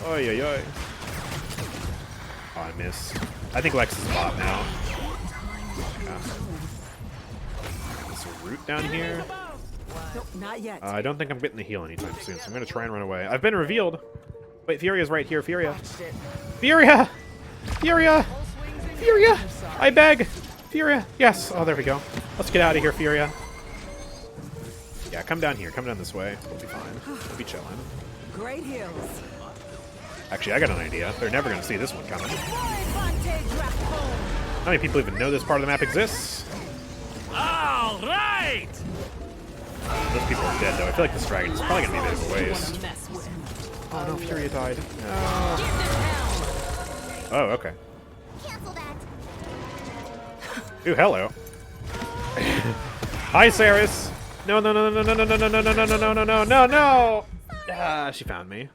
Oy oy oy. Oh, I missed. I think Lex is a bot now. Yeah. this root down here. Nope, not yet. I don't think I'm getting the heal anytime soon, so I'm going to try and run away. I've been revealed. Wait, Furia's right here. Furia. Furia! Furia! Furia! I beg! Furia! Yes! Oh, there we go. Let's get out of here, Furia. Yeah, come down here. Come down this way. We'll be fine. We'll be chilling. Great heals. Actually, I got an idea. They're never going to see this one coming. How many people even know this part of the map exists? All right. Those people are dead, though. I feel like this dragon is probably going to be a bit of a waste. Oh, no. Furia died. No. Oh, okay. Cancel that. Ooh, hello. Hi, Saris. No, no, no, no, no, no, no, no, no, no, no, no, no, no, no, no, no. Ah, she found me.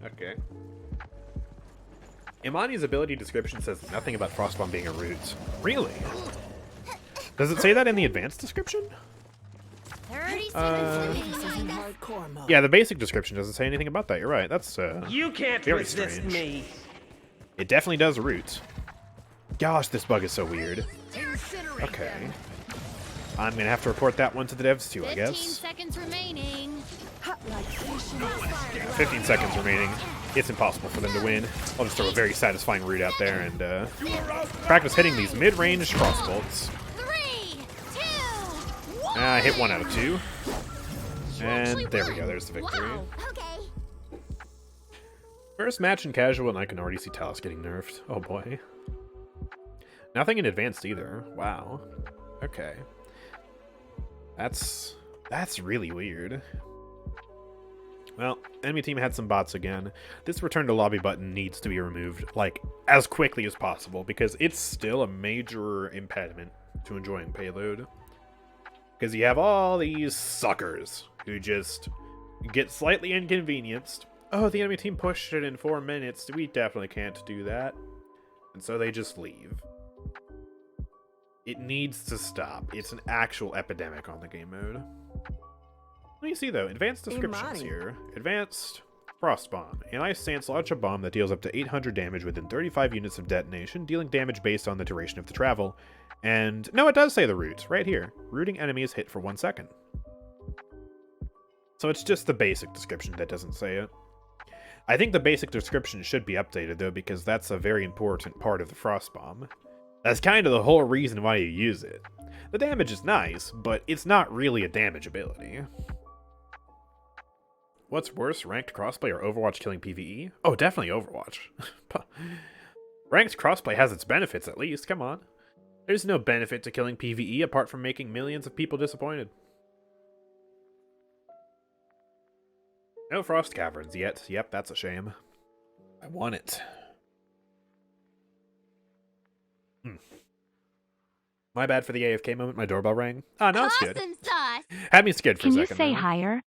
Okay. Imani's ability description says nothing about Frostbomb being a root. Really? Does it say that in the advanced description? 30 seconds remaining. Hardcore mode. Yeah, the basic description doesn't say anything about that. You're right. That's You can't very resist strange. me. It definitely does root. Gosh, this bug is so weird. Okay. I'm gonna have to report that one to the devs too, I 15 guess. seconds remaining. Hot like fish in the fire. 15 seconds remaining. It's impossible for them to win. I'll just throw a very satisfying root out there and practice hitting these mid-range crossbolts. 3, 2, 1. I hit 1 out of 2. And there we go, there's the victory. Wow. Okay. First match in casual, and I can already see Talos getting nerfed. Oh boy. Nothing in advanced either. Wow. Okay. That's really weird. Well, enemy team had some bots again. This return to lobby button needs to be removed, like, as quickly as possible, because it's still a major impediment to enjoying payload. Because you have all these suckers who just get slightly inconvenienced. Oh, the enemy team pushed it in 4 minutes. We definitely can't do that. And so they just leave. It needs to stop. It's an actual epidemic on the game mode. Let me see, though. Advanced descriptions Imani. here. Advanced Frost Bomb. An ice stance launch a bomb that deals up to 800 damage within 35 units of detonation, dealing damage based on the duration of the travel. And, no, it does say the root, right here. Rooting enemies hit for 1 second. So it's just the basic description that doesn't say it. I think the basic description should be updated, though, because that's a very important part of the Frost Bomb. That's kind of the whole reason why you use it. The damage is nice, but it's not really a damage ability. What's worse, ranked crossplay or Overwatch killing PvE? Oh, definitely Overwatch. Ranked crossplay has its benefits, at least. Come on. There's no benefit to killing PvE apart from making millions of people disappointed. No Frost Caverns yet. Yep, that's a shame. I want it. My bad for the AFK moment. My doorbell rang. Ah, no, it's good. Awesome sauce. Had me scared for a Can you second. say though. higher?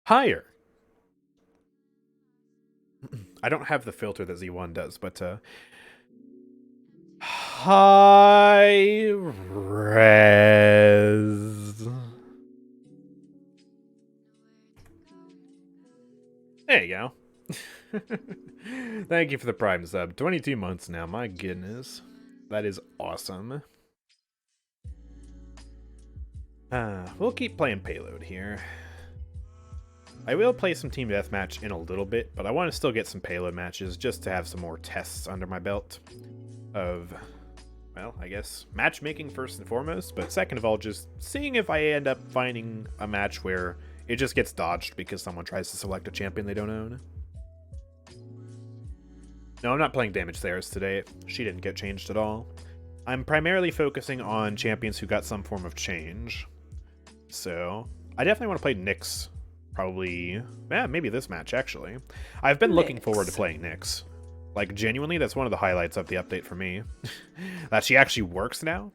Higher. I don't have the filter that Z1 does, but high res. There you go. Thank you for the Prime sub. 22 months now. My goodness. That is awesome. We'll keep playing Payload here. I will play some Team Deathmatch in a little bit, but I want to still get some Payload matches just to have some more tests under my belt of, well, I guess matchmaking first and foremost, but second of all, just seeing if I end up finding a match where it just gets dodged because someone tries to select a champion they don't own. No, I'm not playing Damage Theris today. She didn't get changed at all. I'm primarily focusing on champions who got some form of change. So, I definitely want to play Nyx. Probably, yeah, maybe this match, actually. I've been looking forward to playing Nyx. Like, genuinely, that's one of the highlights of the update for me. That she actually works now.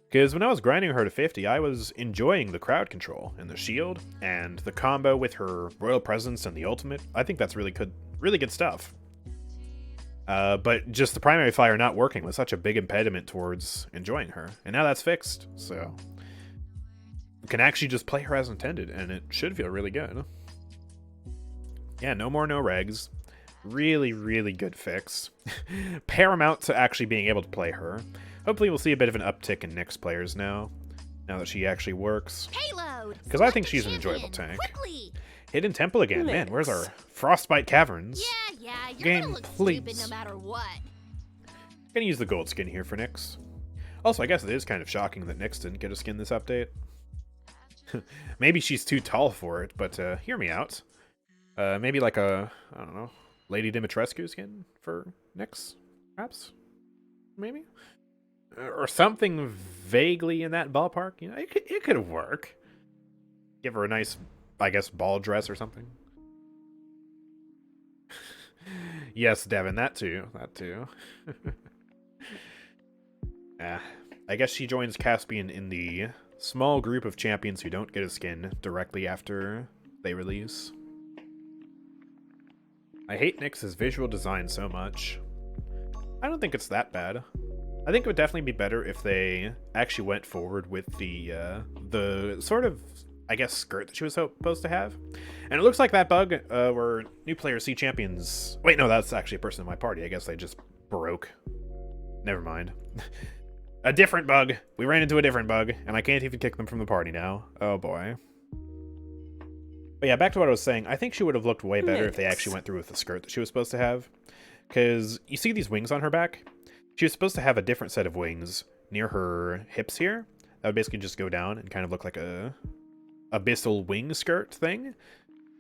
Because when I was grinding her to 50, I was enjoying the crowd control and the shield and the combo with her Royal Presence and the ultimate. I think that's really good stuff. But just the primary fire not working was such a big impediment towards enjoying her. And now that's fixed, so you can actually just play her as intended, and it should feel really good. Yeah, no more no regs. Really, really good fix. Paramount to actually being able to play her. Hopefully we'll see a bit of an uptick in Nyx players now that she actually works. Payload. 'Cause I think Select a she's an enjoyable champion, tank. Quickly. Hidden Temple again. Man, where's Nyx. our Frostbite Caverns? Yeah, you're Game, gonna look please. stupid no matter what. Gonna use the gold skin here for Nyx. Also, I guess it is kind of shocking that Nyx didn't get a skin this update. Maybe she's too tall for it, but hear me out. Maybe like a, I don't know, Lady Dimitrescu skin for Nyx, perhaps? Maybe? Or something vaguely in that ballpark. You know, it could work. Give her a nice, I guess, ball dress or something. Yes, Devin, that too. That too. I guess she joins Caspian in the small group of champions who don't get a skin directly after they release. I hate Nyx's visual design so much. I don't think it's that bad. I think it would definitely be better if they actually went forward with the sort of, I guess, skirt that she was supposed to have. And it looks like that bug where new players see champions... Wait, no, that's actually a person in my party. I guess they just broke. Never mind. A different bug. We ran into a different bug, and I can't even kick them from the party now. Oh, boy. But yeah, back to what I was saying. I think she would have looked way better if they actually went through with the skirt that she was supposed to have. Because you see these wings on her back? She was supposed to have a different set of wings near her hips here. That would basically just go down and kind of look like a abyssal wing skirt thing.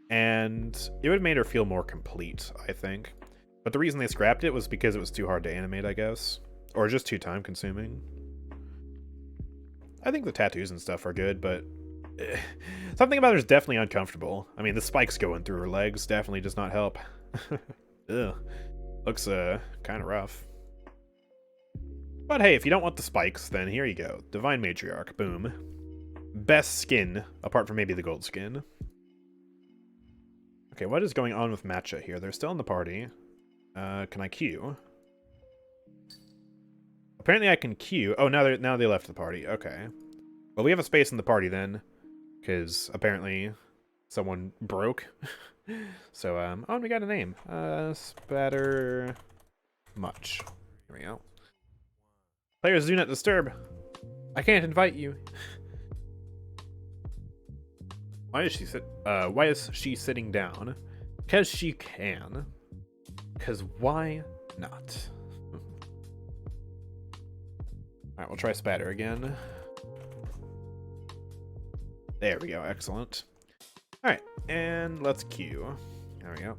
And it would have made her feel more complete, I think. But the reason they scrapped it was because it was too hard to animate, I guess. Or just too time consuming. I think the tattoos and stuff are good, but something about her is definitely uncomfortable. I mean, the spikes going through her legs definitely does not help. Ugh. Looks kind of rough. But hey, if you don't want the spikes, then here you go. Divine Matriarch. Boom. Best skin, apart from maybe the gold skin. Okay, what is going on with Matcha here? They're still in the party. Can I queue? Apparently I can queue. Oh, now they left the party. Okay. Well, we have a space in the party then, because apparently someone broke. So, oh, and we got a name. Spatter Much. Here we go. Players do not disturb. I can't invite you. Why is she sitting down? Because she can. Because why not? Alright, we'll try Spatter again. There we go, excellent. Alright, and let's queue. There we go.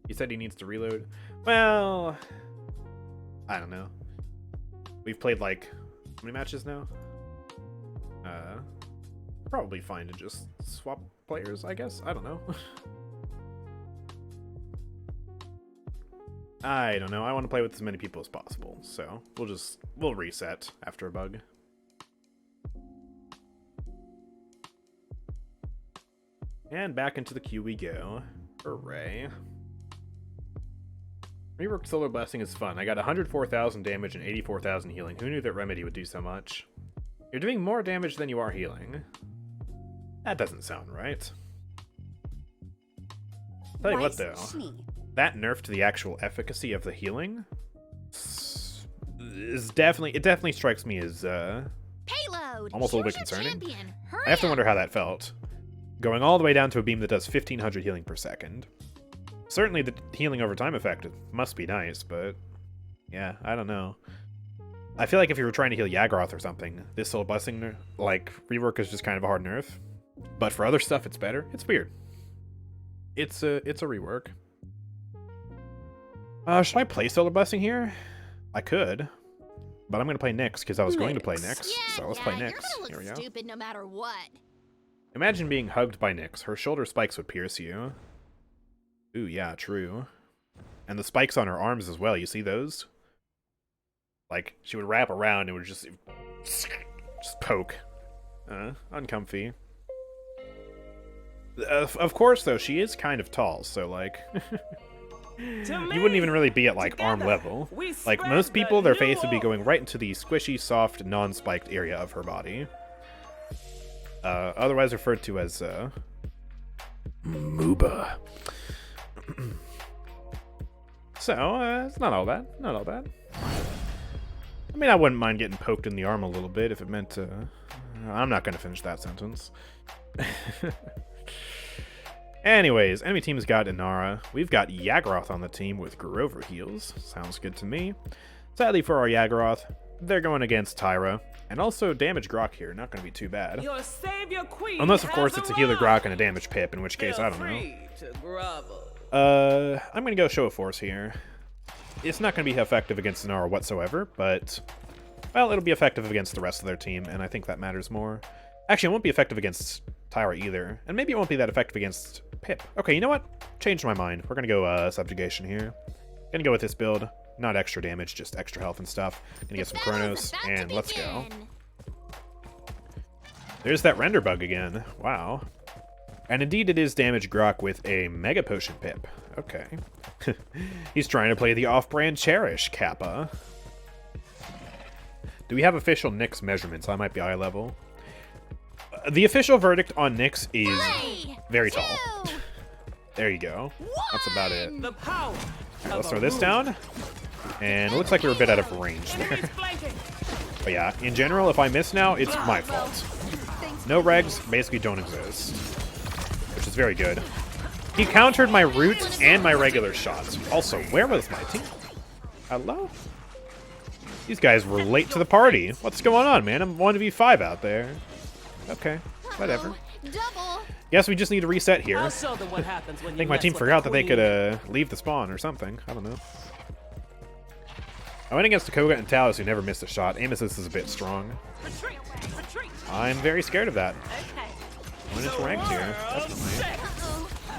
He said he needs to reload. Well, I don't know. We've played like, how many matches now? Probably fine to just swap players, I guess. I don't know. I don't know. I want to play with as many people as possible, so we'll reset after a bug. And back into the queue we go. Hooray. Reworked Solar Blessing is fun. I got 104,000 damage and 84,000 healing. Who knew that Remedy would do so much? You're doing more damage than you are healing. That doesn't sound right. Tell you what though, that nerf to the actual efficacy of the healing is definitely strikes me as Payload. almost a little bit Choose your concerning. champion. Hurry I have to up. wonder how that felt. Going all the way down to a beam that does 1500 healing per second. Certainly the healing over time effect must be nice, but yeah, I don't know. I feel like if you were trying to heal Yaggroth or something, this Soul Blessing, like, rework is just kind of a hard nerf. But for other stuff, it's better. It's weird. It's a rework. Should I play Solar Blessing here? I could. But I'm going to play Nyx, because I was going to play Nyx. Yeah, So let's play you're Nyx. gonna look Here we go. stupid no matter what. Imagine being hugged by Nyx. Her shoulder spikes would pierce you. Ooh, yeah, true. And the spikes on her arms as well. You see those? Like, she would wrap around and would just poke. Uncomfy. Of course, though, she is kind of tall, so, like... you wouldn't even really be at, like, arm level. Like, most people, their face would be going right into the squishy, soft, non-spiked area of her body. Otherwise referred to as, Mooba. So, it's not all bad. Not all bad. I mean, I wouldn't mind getting poked in the arm a little bit if it meant to... I'm not going to finish that sentence. Anyways, enemy team's got Inara. We've got Yaggroth on the team with Grover heals. Sounds good to me. Sadly for our Yaggroth, they're going against Tyra. And also damage Grok here, not going to be too bad. Your savior queen Unless, of course, has it's a healer arrived. Grok and a damage Pip, in which case, I don't know. Free to grovel. I'm going to go Show of Force here. It's not going to be effective against Inara whatsoever, but... Well, it'll be effective against the rest of their team, and I think that matters more. Actually, it won't be effective against Tyra either. And maybe it won't be that effective against Pip. Okay, you know what? Changed my mind. We're going to go Subjugation here. Gonna go with this build. Not extra damage, just extra health and stuff. Gonna get some Chronos, and let's go. There's that render bug again. Wow. And indeed it is damage Grok with a Mega Potion Pip. Okay. He's trying to play the off-brand Cherish, Kappa. Do we have official Nyx measurements? I might be eye level. The official verdict on Nyx is very tall. There you go. That's about it. The power. Let's throw this down. And it looks like we're a bit out of range there. But yeah, in general, if I miss now, it's my fault. No regs basically don't exist, which is very good. He countered my root and my regular shots. Also, where was my team? Hello? These guys were late to the party. What's going on, man? I'm 1v5 out there. Okay, whatever. Guess we just need to reset here. I'll show them what happens when I think my team forgot that they could leave the spawn or something. I don't know. I went against Koga and Talos, who never missed a shot. Aim assist is a bit strong. Retreat. Retreat. I'm very scared of that. Okay. Going into ranked here, definitely.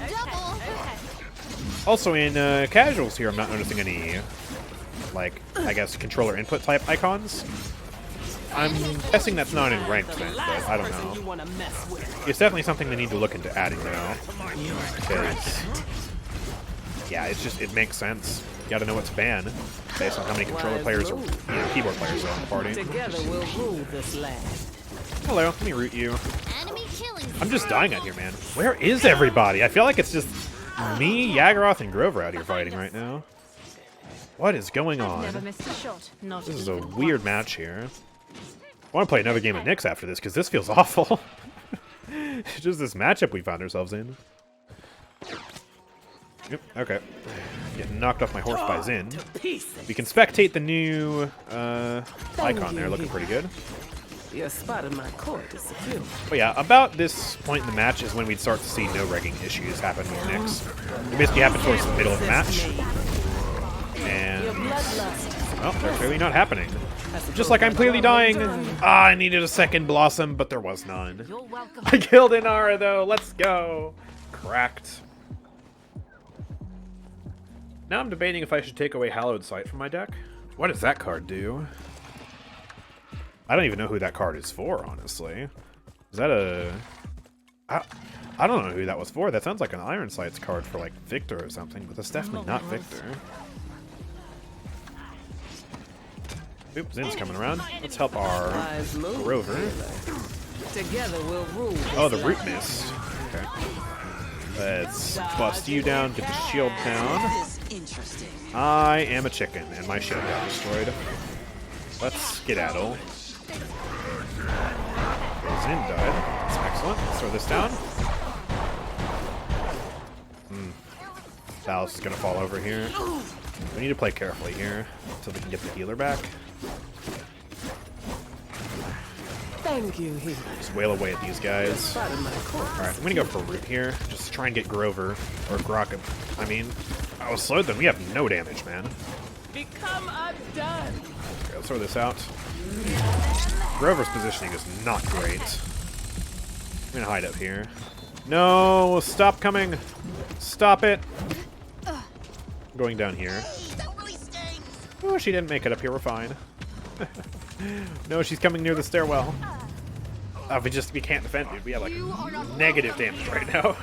Double. Also in casuals here, I'm not noticing any, like, I guess controller input type icons. I'm guessing that's not in ranked then, but I don't know. You wanna mess with. It's definitely something they need to look into adding now. Because, yeah, it's just, it makes sense. You gotta know what to ban based on how many controller players or keyboard players are in the party. Together we'll rule this land. Hello, let me root you. Enemy killing. I'm just dying out here, man. Where is everybody? I feel like it's just me, Yaggroth, and Grover out here fighting right now. What is going on? Never missed a shot. Not This is a weird match here. I want to play another game of Nyx after this, because this feels awful. Just this matchup we found ourselves in. Yep, okay. Getting knocked off my horse by Zin. We can spectate the new icon there, looking pretty good. Your spot in my court is secure. But yeah, about this point in the match is when we'd start to see no regging issues happen with Nyx. They basically happen towards the middle of the match. And, well, they're clearly not happening. Just like I'm clearly dying. Ah, I needed a second Blossom, but there was none. You're welcome. I killed Inara, though. Let's go. Cracked. Now I'm debating if I should take away Hallowed Sight from my deck. What does that card do? I don't even know who that card is for, honestly. Is that a... I don't know who that was for. That sounds like an Iron Sights card for, like, Victor or something, but that's definitely not Victor. Oops, Zin's coming around. Let's help our Grover. Together we'll rule. Oh, the root missed. Okay. Let's bust you down, get the shield down. I am a chicken, and my shield got destroyed. Let's skedaddle. Zin died. That's excellent. Let's throw this down. Talos is going to fall over here. We need to play carefully here until we can get the healer back. Thank you, healer. Just wail away at these guys. Spot in my court. Alright, I'm going to go for root here. Just try and get Grover. Or Grok. I mean, I was slowed then. We have no damage, man. Become undone. Okay, let's throw this out. Grover's positioning is not great. I'm gonna hide up here. No! Stop coming! Stop it! I'm going down here. Oh, she didn't make it up here. We're fine. No, she's coming near the stairwell. We can't defend, dude. We have, like, negative damage right now.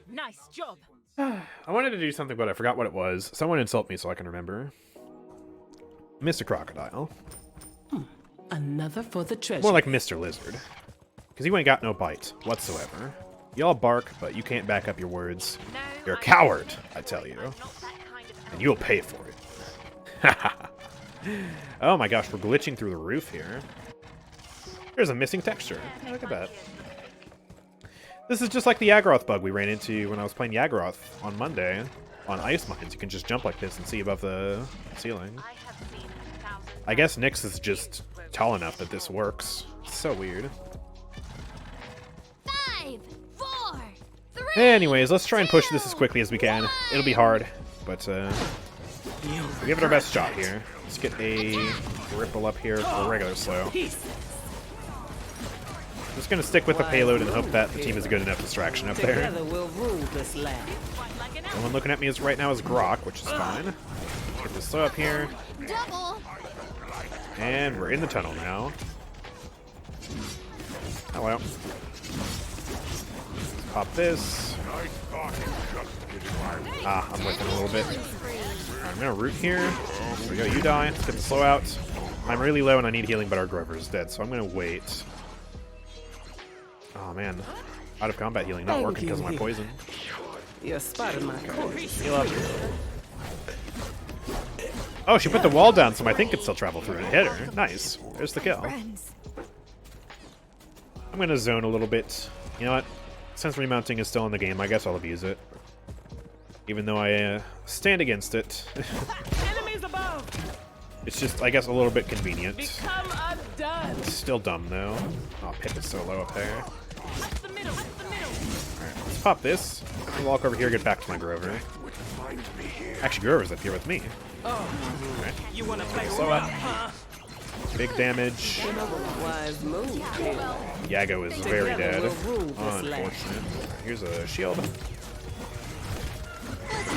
Nice job. I wanted to do something, but I forgot what it was. Someone insult me so I can remember. Mr. Crocodile. Another for the treasure. More like Mr. Lizard. Because you ain't got no bite whatsoever. Y'all bark, but you can't back up your words. You're a coward, I tell you. And you'll pay for it. Oh my gosh, we're glitching through the roof here. There's a missing texture. Look at that. This is just like the Yaggroth bug we ran into when I was playing Yaggroth on Monday on Ice Mines. You can just jump like this and see above the ceiling. I guess Nyx is just tall enough that this works. It's so weird. 5, 4, 3. Anyways, let's try and push this as quickly as we can. It'll be hard, but we'll give it our best shot here. Let's get a ripple up here for regular slow. Just gonna stick with the payload and hope that the team is a good enough distraction up there. Together we'll rule this land. The one looking at me is right now is Grok, which is fine. Get this slow up here. Double. And we're in the tunnel now. Oh well. Let's pop this. Ah, I'm whipping a little bit. Alright, I'm gonna root here. There we go, you die. Let's get the slow out. I'm really low and I need healing, but our Grover is dead, so I'm gonna wait. Oh man. Out of combat healing not working because of my poison. You're spotted my course. Heal up. Oh, she put the wall down, so my thing could still travel through and hit her. Nice. There's the kill. I'm gonna zone a little bit. You know what? Since remounting is still in the game, I guess I'll abuse it. Even though I stand against it. Enemies above. It's just, I guess, a little bit convenient. Become undone. It's still dumb, though. Oh, Pip is so low up there. Up the middle. Up the middle. Alright, let's pop this. I'll walk over here, get back to my Grover. Actually, Grover's up here with me. Alright. You wanna play Slow up. huh? Big damage. Wise move. Kid. Yago is very dead. Together we'll rule this land. Unfortunate. Here's a shield.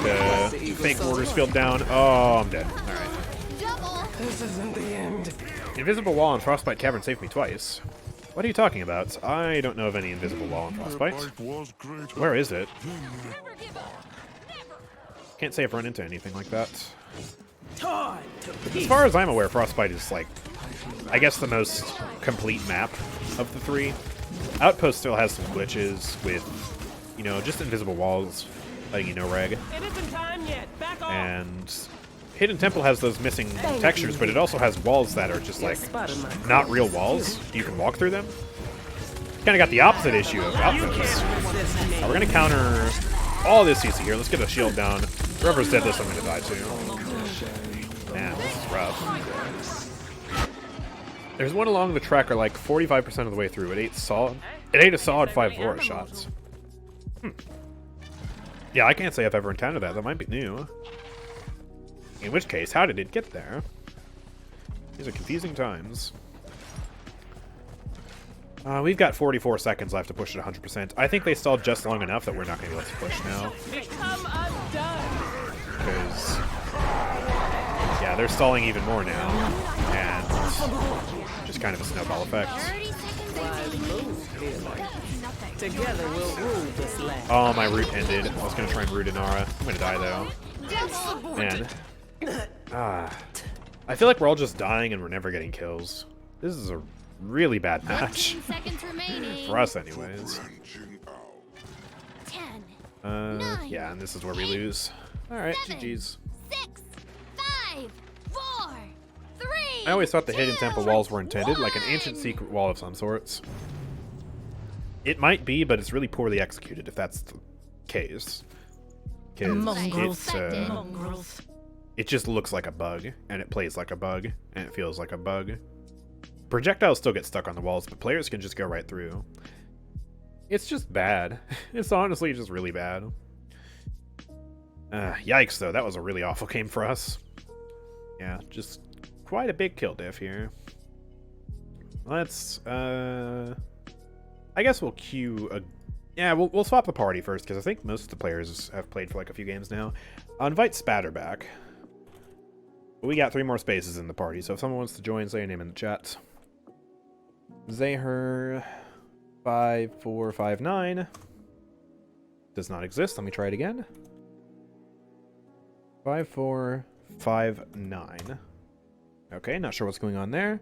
The fake orders field down. Oh, I'm dead. Alright. Double. This isn't the end. Invisible wall and Frostbite Cavern saved me twice. What are you talking about? I don't know of any invisible wall and Frostbite. Where is it? Never give up. Never. Can't say I've run into anything like that. Torn to As pieces. far as I'm aware, Frostbite is like, I guess, the most complete map of the three. Outpost still has some glitches with, you know, just invisible walls, letting you know reg. It isn't time yet. Back off. And Hidden Temple has those missing textures, but it also has walls that are just like Spotted my course. not real walls. You can walk through them. Kind of got the opposite issue of Outpost. We're gonna counter all this CC here. Let's get a shield down. Whoever's dead this, I'm gonna die too. Man, this is rough. There's one along the track, like 45% of the way through. It ate a solid 5 Vora shots. Yeah, I can't say I've ever encountered that. That might be new. In which case, how did it get there? These are confusing times. We've got 44 seconds left to push it 100%. I think they stalled just long enough that we're not going to be able to push now. Become undone. Because, yeah, they're stalling even more now. And just kind of a snowball effect. 30 seconds Wise move. Kid. nothing. Together we'll rule this land. Oh, my root ended. I was going to try and root Inara. I'm going to die, though. Double. Man. I feel like we're all just dying and we're never getting kills. This is a really bad match. 15 seconds remaining. For us, anyways. 10, Yeah, and this is where we lose. Alright, 7, GG's. 6, 5, 4, 3. I always thought the Hidden 2, Temple walls were intended, like an ancient 1. secret wall of some sorts. It might be, but it's really poorly executed if that's the case. Because it just looks like a bug, and it plays like a bug, and it feels like a bug. Projectiles still get stuck on the walls, but players can just go right through. It's just bad. It's honestly just really bad. Yikes, though. That was a really awful game for us. Yeah, just quite a big kill diff here. Let's, I guess we'll queue a... Yeah, we'll swap the party first, because I think most of the players have played for like a few games now. I'll invite Spatter back. But we got 3 more spaces in the party, so if someone wants to join, say your name in the chat. Zaher5459 does not exist. Let me try it again. 5459. Okay, not sure what's going on there.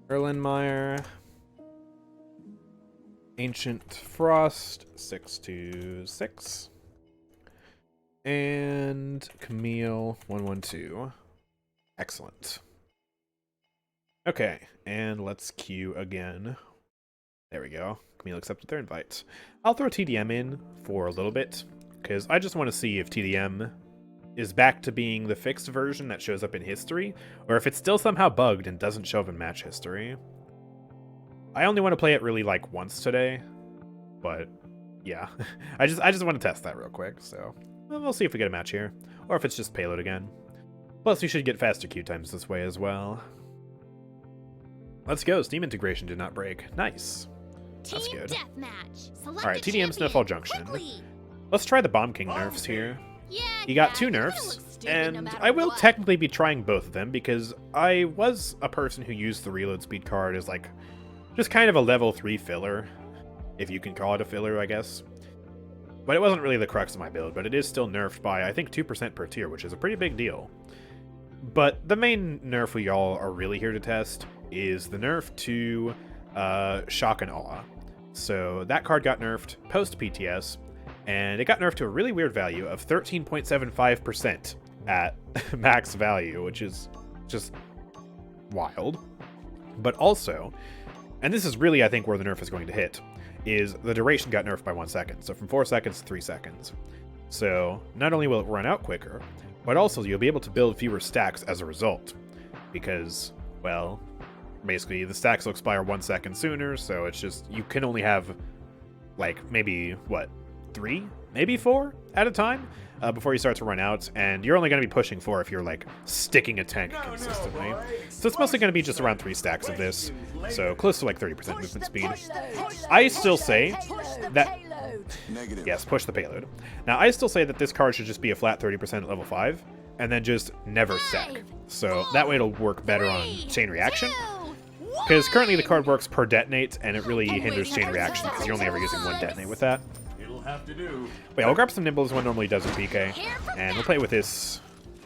Erlenmeyer. Ancient Frost 626. And Camille 112. Excellent. Okay, and let's queue again. There we go. Camille accepted their invite. I'll throw TDM in for a little bit, because I just want to see if TDM is back to being the fixed version that shows up in history, or if it's still somehow bugged and doesn't show up in match history. I only want to play it really like once today, but yeah, I just want to test that real quick, so we'll see if we get a match here, or if it's just payload again. Plus, we should get faster queue times this way as well. Let's go. Steam integration did not break. Nice. That's Team good. deathmatch. Alright, TDM Snowfall Junction. Let's try the Bomb King nerfs here. Yeah, You got Dad, 2 you're gonna nerfs, look stupid no and matter I will what. technically be trying both of them because I was a person who used the reload speed card as like just kind of a level 3 filler, if you can call it a filler, I guess. But it wasn't really the crux of my build, but it is still nerfed by, I think, 2% per tier, which is a pretty big deal. But the main nerf we all are really here to test is the nerf to Shock and Awe. So that card got nerfed post-PTS, and it got nerfed to a really weird value of 13.75% at max value, which is just wild. But also, and this is really, I think, where the nerf is going to hit, is the duration got nerfed by 1 second. So from 4 seconds to 3 seconds. So not only will it run out quicker, but also you'll be able to build fewer stacks as a result. Because, well, basically the stacks will expire 1 second sooner, so it's just, you can only have, like, maybe, what, 3? Maybe 4 at a time before you start to run out, and you're only going to be pushing 4 if you're, like, sticking a tank consistently. So it's mostly going to be just around 3 stacks of this, so close to, like, 30% movement speed. I still say that... Yes, push the payload. Now, I still say that this card should just be a flat 30% at level 5, and then just never stack. So that way it'll work better on chain reaction. Because currently the card works per detonate, and it really hinders chain reaction because you're only ever using 1 detonate with that. It'll have to do. Wait, I'll grab some Nimble as one normally does in PK, and we'll play with this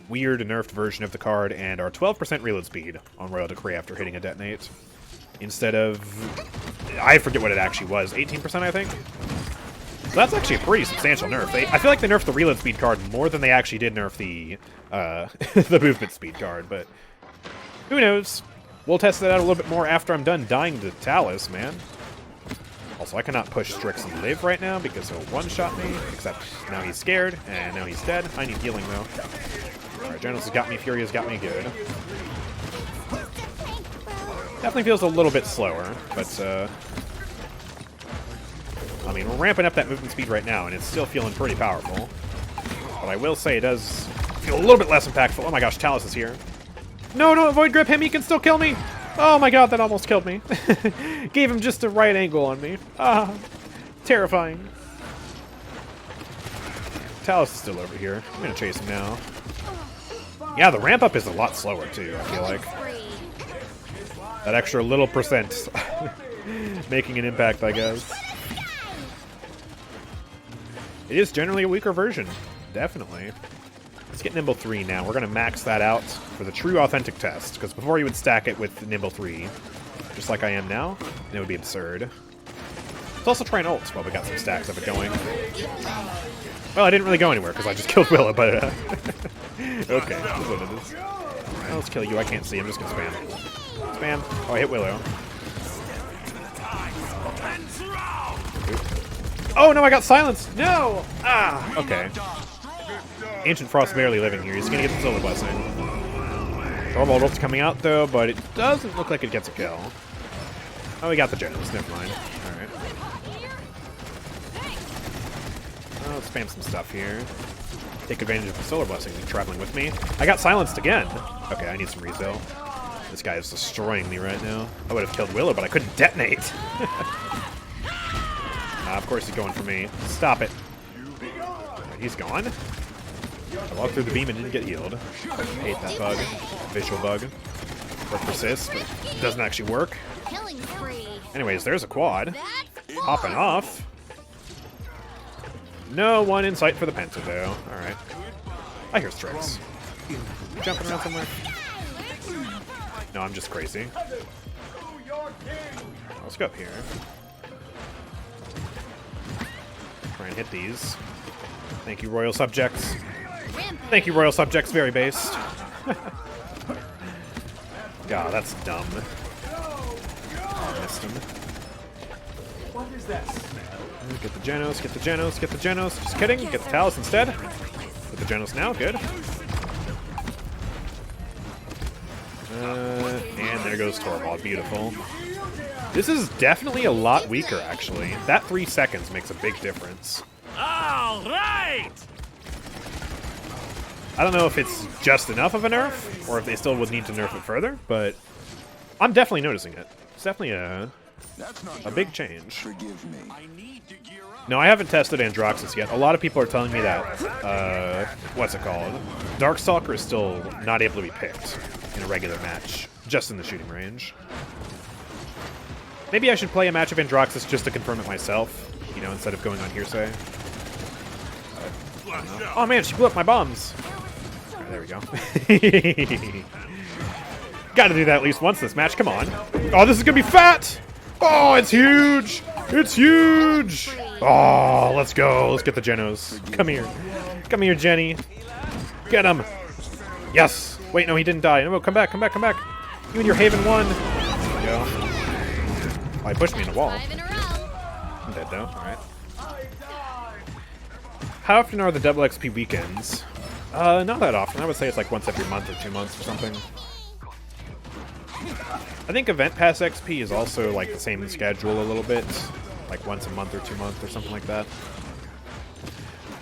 weird nerfed version of the card and our 12% reload speed on Royal Decree after hitting a detonate. Instead of... I forget what it actually was, 18% I think? So that's actually a pretty substantial nerf. I feel like they nerfed the reload speed card more than they actually did nerf the the movement speed card, but who knows? We'll test that out a little bit more after I'm done dying to Talus, man. Also, I cannot push Strix and live right now because he'll one-shot me, except now he's scared, and now he's dead. I need healing, though. Alright, Genesis has got me, Fury has got me good. Definitely feels a little bit slower, but, I mean, we're ramping up that movement speed right now, and it's still feeling pretty powerful. But I will say it does feel a little bit less impactful. Oh my gosh, Talus is here. No, no, avoid grip him, he can still kill me! Oh my god, that almost killed me. Gave him just the right angle on me. Ah, terrifying. Talus is still over here. I'm gonna chase him now. Yeah, the ramp up is a lot slower too, I feel like. That extra little percent making an impact, I guess. It is generally a weaker version, definitely. Let's get Nimble 3 now. We're going to max that out for the true authentic test, because before you would stack it with Nimble 3, just like I am now, and it would be absurd. Let's also try an ult while we got some stacks of it going. Well, I didn't really go anywhere, because I just killed Willow, but okay, that's what it is. Well, let's kill you. I can't see. I'm just going to spam. Spam. Oh, I hit Willow. Oh, no, I got silenced. No! Ah, okay. Ancient Frost barely living here. He's going to get the Solar Blessing. Thorvald ult's coming out, though, but it doesn't look like it gets a kill. Oh, we got the Genesis. Never mind. Alright. Oh, let's spam some stuff here. Take advantage of the Solar Blessing traveling with me. I got silenced again. Okay, I need some refill. This guy is destroying me right now. I would have killed Willow, but I couldn't detonate. Of course he's going for me. Stop it. Right, he's gone. I walked through the beam and didn't get healed. I hate that bug. Visual bug. Or persist, but it doesn't actually work. Anyways, there's a quad. Popping off. No one in sight for the Penta, though. Alright. I hear Strix. Jumping around somewhere. No, I'm just crazy. Let's go up here. Try and hit these. Thank you, Royal Subjects. Thank you, Royal Subjects. Very based. God, that's dumb. I missed him. What is that smell? Get the Genos, get the Genos, get the Genos. Just kidding, get the Talus instead. Get the Genos now, good. And there goes Torvald, beautiful. This is definitely a lot weaker, actually. That 3 seconds makes a big difference. All right! I don't know if it's just enough of a nerf, or if they still would need to nerf it further, but I'm definitely noticing it. It's definitely a big change. No, I haven't tested Androxus yet. A lot of people are telling me that, what's it called? Darkstalker is still not able to be picked in a regular match, just in the shooting range. Maybe I should play a match of Androxus just to confirm it myself, you know, instead of going on hearsay. Oh man, she blew up my bombs! Alright, there we go. Gotta do that at least once this match, come on. Oh, this is gonna be fat! Oh, it's huge! It's huge! Oh, let's go. Let's get the Genos. Come here. Come here, Jenny. Get him. Yes. Wait, no, he didn't die. No, come back, come back, come back. You and your Haven won. There we go. Oh, he pushed me in the wall. I'm dead, though. Alright. How often are the double XP weekends? Not that often. I would say it's like once every month or 2 months or something. I think Event Pass XP is also like the same schedule a little bit. Like once a month or 2 months or something like that.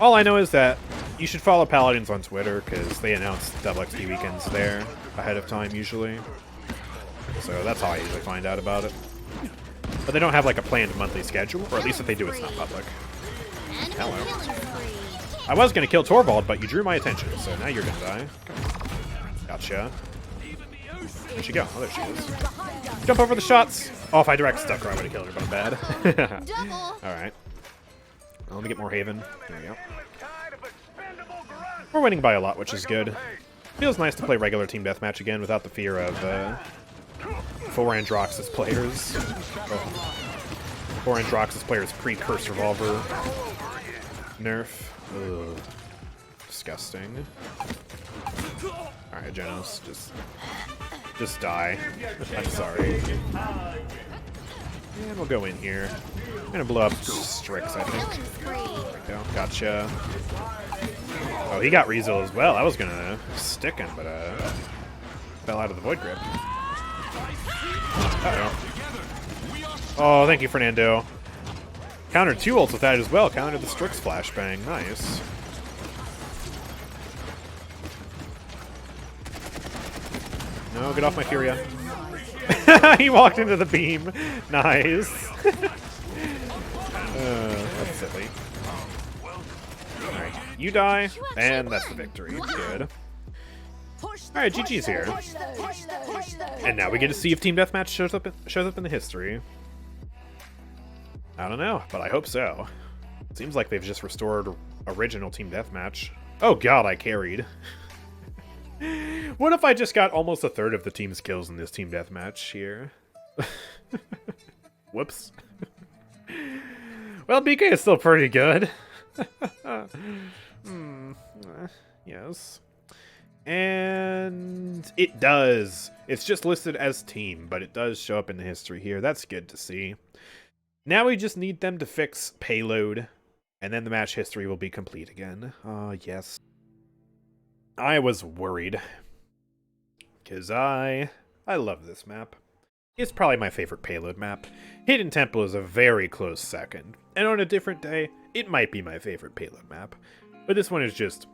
All I know is that you should follow Paladins on Twitter because they announce double XP weekends there ahead of time usually. So that's how I usually find out about it. But they don't have like a planned monthly schedule, or at least if they do, it's not public. Hello. I was going to kill Torvald, but you drew my attention, so now you're going to die. Gotcha. Where'd she go? Oh, there she is. Jump over the shots! Oh, if I direct stuck her, I would have killed her, but I'm bad. Alright. Well, let me get more Haven. There we go. We're winning by a lot, which is good. Feels nice to play regular team deathmatch again without the fear of 4 Androxus players. Oh. 4 Androxus players pre-Curse Revolver nerf. Ugh. Disgusting. Alright, Genos, just die. I'm sorry. And we'll go in here. I'm gonna blow up Strix, I think. There we go. Gotcha. Oh, he got Rezo as well. I was gonna stick him, but fell out of the Void Grip. Uh-oh. Oh, thank you, Fernando. Countered 2 ults with that as well. Countered the Strix flashbang. Nice. No, get off my Furia. He walked into the beam. Nice. That's silly. Alright, you die, and that's the victory. Good. Alright, GG's here. And now we get to see if Team Deathmatch shows up in the history. I don't know, but I hope so. Seems like they've just restored original Team Deathmatch. Oh god, I carried. What if I just got almost a third of the team's kills in this Team Deathmatch here? Whoops. Well, BK is still pretty good. Yes. And it does. It's just listed as team, but it does show up in the history here. That's good to see. Now we just need them to fix payload, and then the match history will be complete again. Yes. I was worried. Because I love this map. It's probably my favorite payload map. Hidden Temple is a very close second. And on a different day, it might be my favorite payload map. But this one is just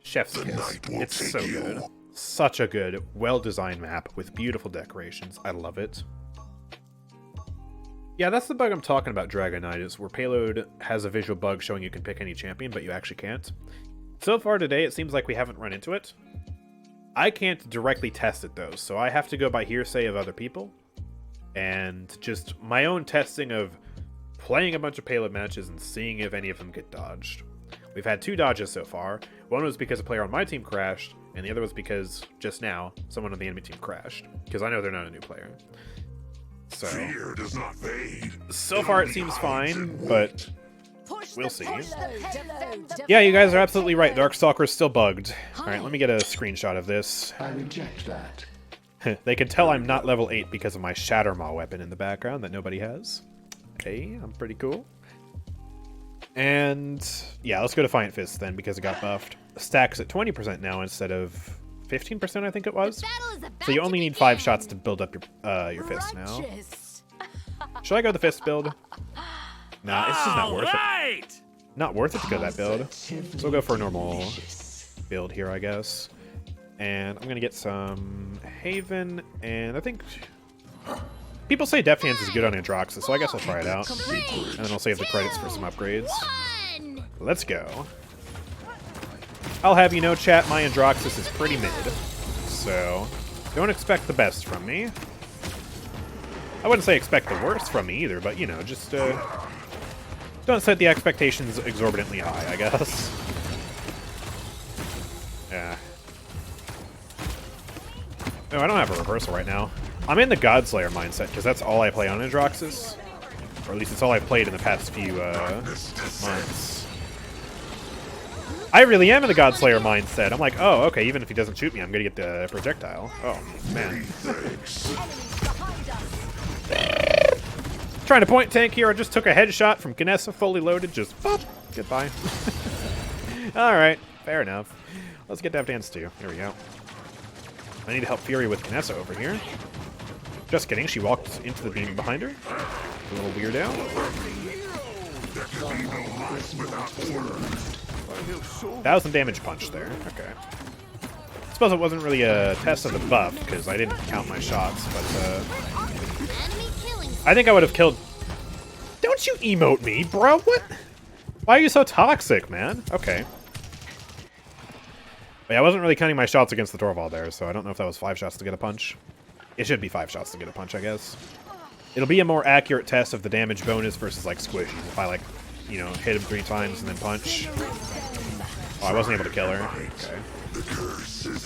chef's kiss. It's so good. Such a good, well-designed map with beautiful decorations. I love it. Yeah, that's the bug I'm talking about, Dragonitis, where payload has a visual bug showing you can pick any champion, but you actually can't. So far today, it seems like we haven't run into it. I can't directly test it, though, so I have to go by hearsay of other people. And just my own testing of playing a bunch of payload matches and seeing if any of them get dodged. We've had 2 dodges so far. One was because a player on my team crashed, and the other was because, just now, someone on the enemy team crashed. Because I know they're not a new player. So, Fear does not fade. So far it seems fine, but we'll see. Yeah, you guys are absolutely right. Darkstalker is still bugged. Alright, let me get a screenshot of this. I reject that. They can tell I'm not level 8 because of my Shatter Maw weapon in the background that nobody has. Hey, I'm pretty cool. And yeah, let's go Defiant Fist then because it got buffed. Stacks at 20% now instead of 15%, I think it was. So you only need 5 shots to build up your fist now. Should I go the fist build? Nah, it's just not worth it. Not worth it to go that build. So we'll go for a normal build here, I guess. And I'm gonna get some Haven, and I think people say Deft Hands is good on Androxus, so I guess I'll try it out. And then I'll save the credits for some upgrades. Let's go. I'll have you know, chat, my Androxus is pretty mid, so don't expect the best from me. I wouldn't say expect the worst from me either, but you know, just don't set the expectations exorbitantly high, I guess. Yeah. No, I don't have a reversal right now. I'm in the Godslayer mindset, because that's all I play on Androxus. Or at least it's all I've played in the past few months. I really am in the Godslayer mindset. I'm like, oh, okay, even if he doesn't shoot me, I'm going to get the projectile. Oh, man. Trying to point tank here. I just took a headshot from Kinessa, fully loaded. Just, pop, goodbye. Alright, fair enough. Let's get Deft Hands too. Here we go. I need to help Fury with Kinessa over here. Just kidding, she walked into the beam behind her. A little weirdo. 1,000 damage punch there. Okay. I suppose it wasn't really a test of the buff, because I didn't count my shots, but I think I would have killed... Don't you emote me, bro! What? Why are you so toxic, man? Okay. But yeah, I wasn't really counting my shots against the Torvald there, so I don't know if that was 5 shots to get a punch. It should be 5 shots to get a punch, I guess. It'll be a more accurate test of the damage bonus versus, like, squishies. If I, like, you know, hit him 3 times and then punch. Oh, I wasn't able to kill her. Okay.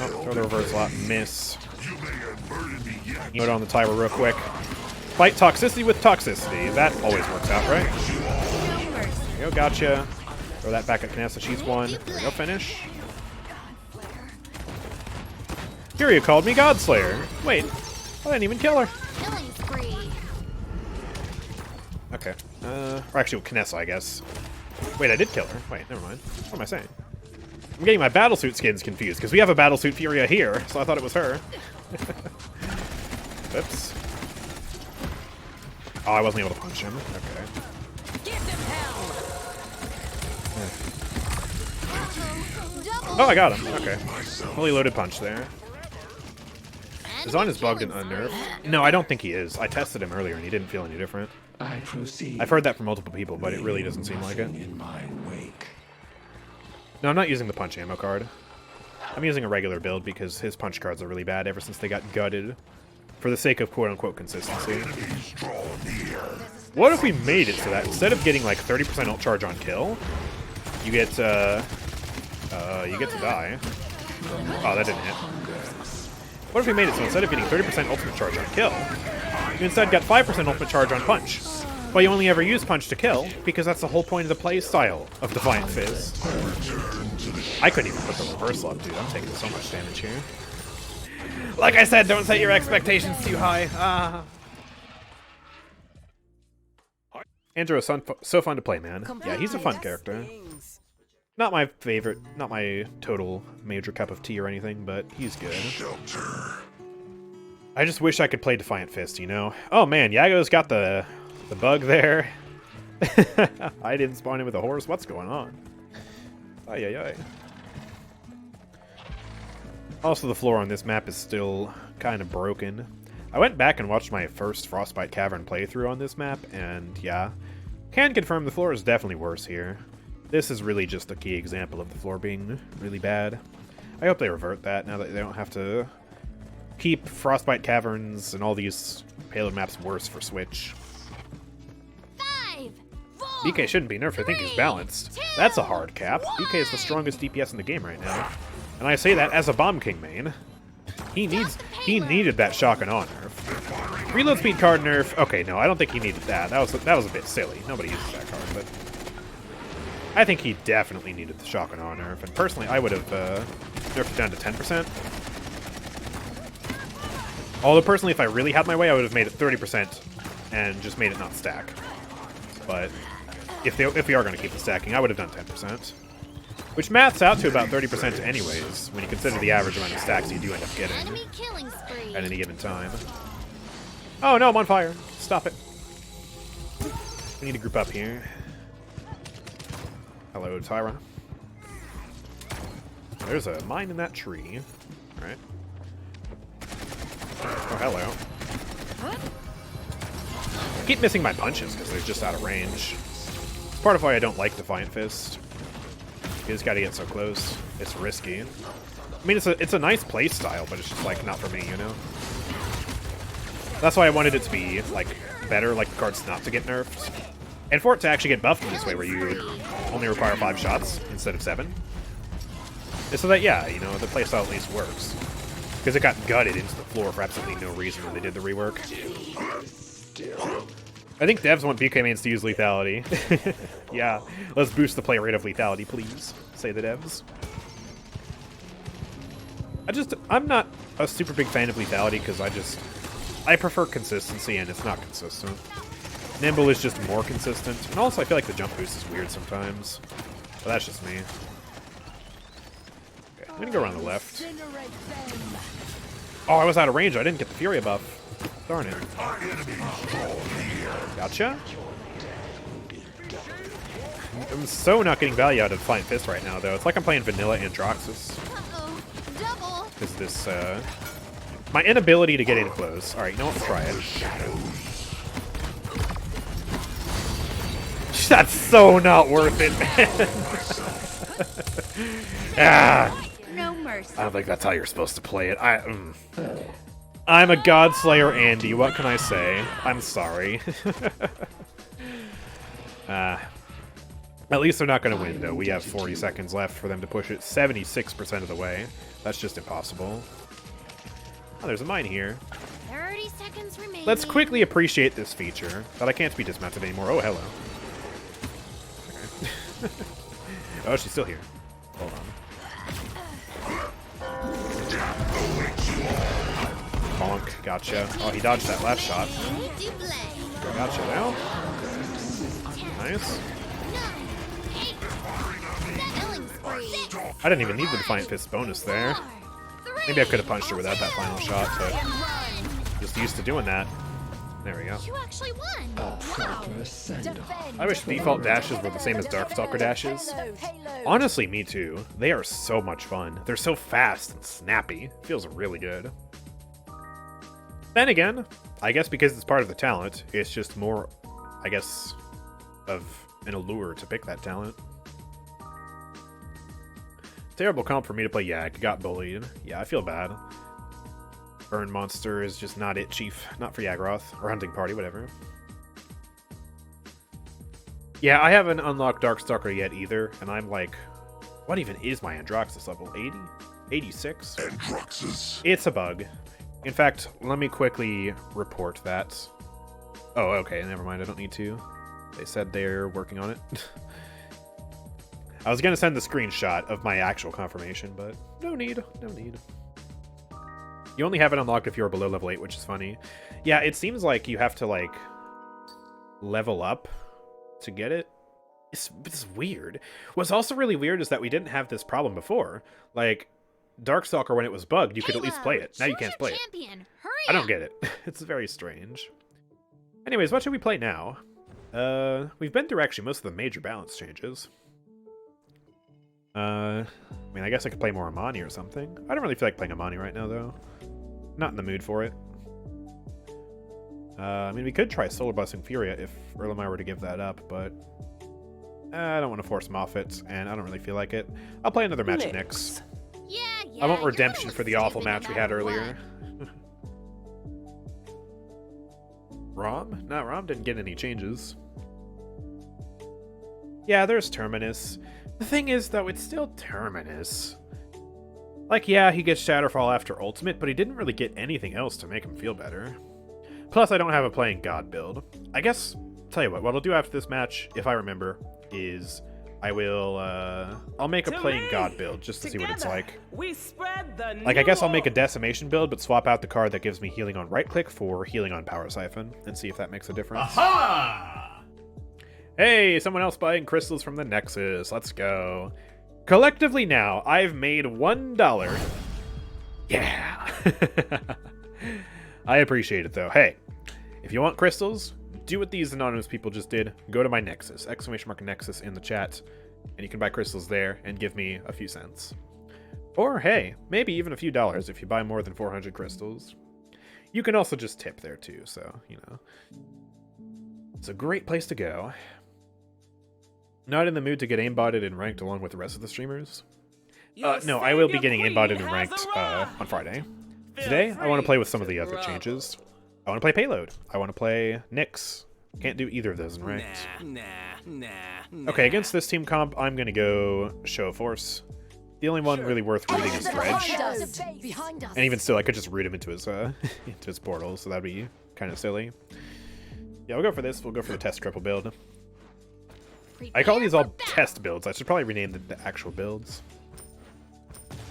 Oh, throw the reverse lot. Miss. Note on the timer real quick. Fight toxicity with toxicity. That always works out, right? There we go, gotcha. Throw that back at Kinessa. She's one. There we go, finish. Furia called me Godslayer. Wait, I didn't even kill her. Killing spree. Okay. Or actually, Kinessa, I guess. Wait, I did kill her. Wait, never mind. What am I saying? I'm getting my battlesuit skins confused, because we have a battlesuit Furia here, so I thought it was her. Oops. Oh, I wasn't able to punch him. Okay. Oh, I got him. Okay. Fully loaded punch there. Zon is bugged and unnerved. No, I don't think he is. I tested him earlier and he didn't feel any different. I've heard that from multiple people, but it really doesn't seem like it. No, I'm not using the punch ammo card. I'm using a regular build because his punch cards are really bad ever since they got gutted. For the sake of quote-unquote consistency. What if we made it so that instead of getting like 30% ult charge on kill, you get to die. Oh, that didn't hit. What if we made it so instead of getting 30% ultimate charge on kill, you instead got 5% ultimate charge on punch? But you only ever use punch to kill, because that's the whole point of the play style of Defiant Fizz. I couldn't even put the reversal up, dude. I'm taking so much damage here. Like I said, don't set your expectations too high. Andrew is so fun to play, man. Yeah, he's a fun character. Not my favorite, not my total major cup of tea or anything, but he's good. I just wish I could play Defiant Fist, you know? Oh man, Yago's got the bug there. I didn't spawn in with a horse. What's going on? Ay, ay, ay. Also, the floor on this map is still kind of broken. I went back and watched my first Frostbite Cavern playthrough on this map, and yeah, can confirm the floor is definitely worse here. This is really just a key example of the floor being really bad. I hope they revert that now that they don't have to keep Frostbite Caverns and all these payload maps worse for Switch. 5, 4, DK shouldn't be nerfed, I think he's balanced. That's a hard cap. DK is the strongest DPS in the game right now. And I say that as a Bomb King main. He needed that shock and awe nerf. Reload speed card nerf. Okay, no, I don't think he needed that. That was a bit silly. Nobody uses that card, but I think he definitely needed the shock and awe nerf. And personally, I would have nerfed it down to 10%. Although, personally, if I really had my way, I would have made it 30% and just made it not stack. But if we are going to keep the stacking, I would have done 10%. Which maths out to about 30% anyways, when you consider the average amount of stacks you do end up getting Enemy killing spree. at any given time. Oh no, I'm on fire. Stop it. We need to group up here. Hello, Tyra. There's a mine in that tree. Alright. Oh, hello. I keep missing my punches because they're just out of range. It's part of why I don't like Defiant Fist. You just gotta get so close. It's risky. I mean, it's a nice play style, but it's just, like, not for me, you know? That's why I wanted it to be, like, better, like the cards not to get nerfed. And for it to actually get buffed in this way, where you only require 5 shots instead of 7. So that, yeah, you know, the playstyle at least works. Because it got gutted into the floor for absolutely no reason when they did the rework. I think devs want BK mains to use lethality. Yeah, let's boost the play rate of lethality, please, say the devs. I'm not a super big fan of lethality because I prefer consistency, and it's not consistent. Nimble is just more consistent, and also I feel like the jump boost is weird sometimes. But that's just me. Okay, I'm gonna go around the left. Oh, I was out of range. I didn't get the Fury buff. Darn it. Gotcha. I'm so not getting value out of Defiant Fist right now, though. It's like I'm playing vanilla Androxus. Uh-oh. Double. Is this, my inability to get in close. Alright, you know what? Let's try it. That's so not worth it, man. Ah. No mercy. I don't think that's how you're supposed to play it. I'm a Godslayer Andy. What can I say? I'm sorry. At least they're not going to win, though. We have 40 seconds left for them to push it 76% of the way. That's just impossible. Oh, there's a mine here. 30 seconds remaining. Let's quickly appreciate this feature, that I can't be dismounted anymore. Oh, hello. Okay. Oh, she's still here. Hold on. Bonk, gotcha. Oh, he dodged that last shot. Gotcha now. Nice. I didn't even need the Defiant Fist bonus there. Maybe I could have punched her without that final shot, but just used to doing that. There we go. You actually won. I wish default dashes were the same as Darkstalker dashes. Honestly, me too. They are so much fun. They're so fast and snappy. Feels really good. Then again, I guess because it's part of the talent, it's just more, I guess, of an allure to pick that talent. Terrible comp for me to play Yag. Got bullied. Yeah, I feel bad. Burn Monster is just not it, Chief. Not for Yagroth. Or Hunting Party, whatever. Yeah, I haven't unlocked Darkstalker yet either, and I'm like, what even is my Androxus level? 80? 86? Androxus. It's a bug. In fact, let me quickly report that. Oh, okay, never mind, I don't need to. They said they're working on it. I was gonna send the screenshot of my actual confirmation, but no need, no need. You only have it unlocked if you're below level 8, which is funny. Yeah, it seems like you have to, like, level up to get it. It's weird. What's also really weird is that we didn't have this problem before. Like, Darkstalker, when it was bugged, you could at least play it. Now you can't play it. Hurry I don't up. get it. It's very strange. Anyways, what should we play now? We've been through actually most of the major balance changes. I mean, I guess I could play more Amani or something. I don't really feel like playing Amani right now, though. Not in the mood for it. I mean, we could try Solar Blessing Furia if Erlenmeyer were to give that up, but I don't want to force Moffat, and I don't really feel like it. I'll play another match next. Yeah, I want you're redemption almost for the awful sleeping match no we had matter earlier. what. Rom? No, Rom didn't get any changes. Yeah, there's Terminus. The thing is, though, it's still Terminus. Like, yeah, he gets Shatterfall after Ultimate, but he didn't really get anything else to make him feel better. Plus, I don't have a playing God build. I guess, tell you what I'll do after this match, if I remember, is I will, I'll make a playing God build just to see what it's like. We spread the Like, I guess I'll make a Decimation build, but swap out the card that gives me healing on right-click for healing on Power Siphon, and see if that makes a difference. Aha! Hey, someone else buying crystals from the Nexus. Let's go. Collectively now, I've made $1. Yeah. I appreciate it, though. Hey, if you want crystals, do what these anonymous people just did. Go to my Nexus, !Nexus in the chat, and you can buy crystals there and give me a few cents. Or, hey, maybe even a few dollars if you buy more than 400 crystals. You can also just tip there, too, so, you know. It's a great place to go. Not in the mood to get aimbotted and ranked along with the rest of the streamers? No, I will be getting aimbotted and ranked on Friday. Today, I want to play with some of the other changes. I want to play Payload. I want to play Nyx. Can't do either of those in ranked. Okay, against this team comp, I'm going to go Show of Force. The only one really worth rooting is Dredge. And even still, I could just root him into his into his portal, so that'd be kind of silly. Yeah, we'll go for this. We'll go for the test triple build. I call these all test builds. I should probably rename the actual builds,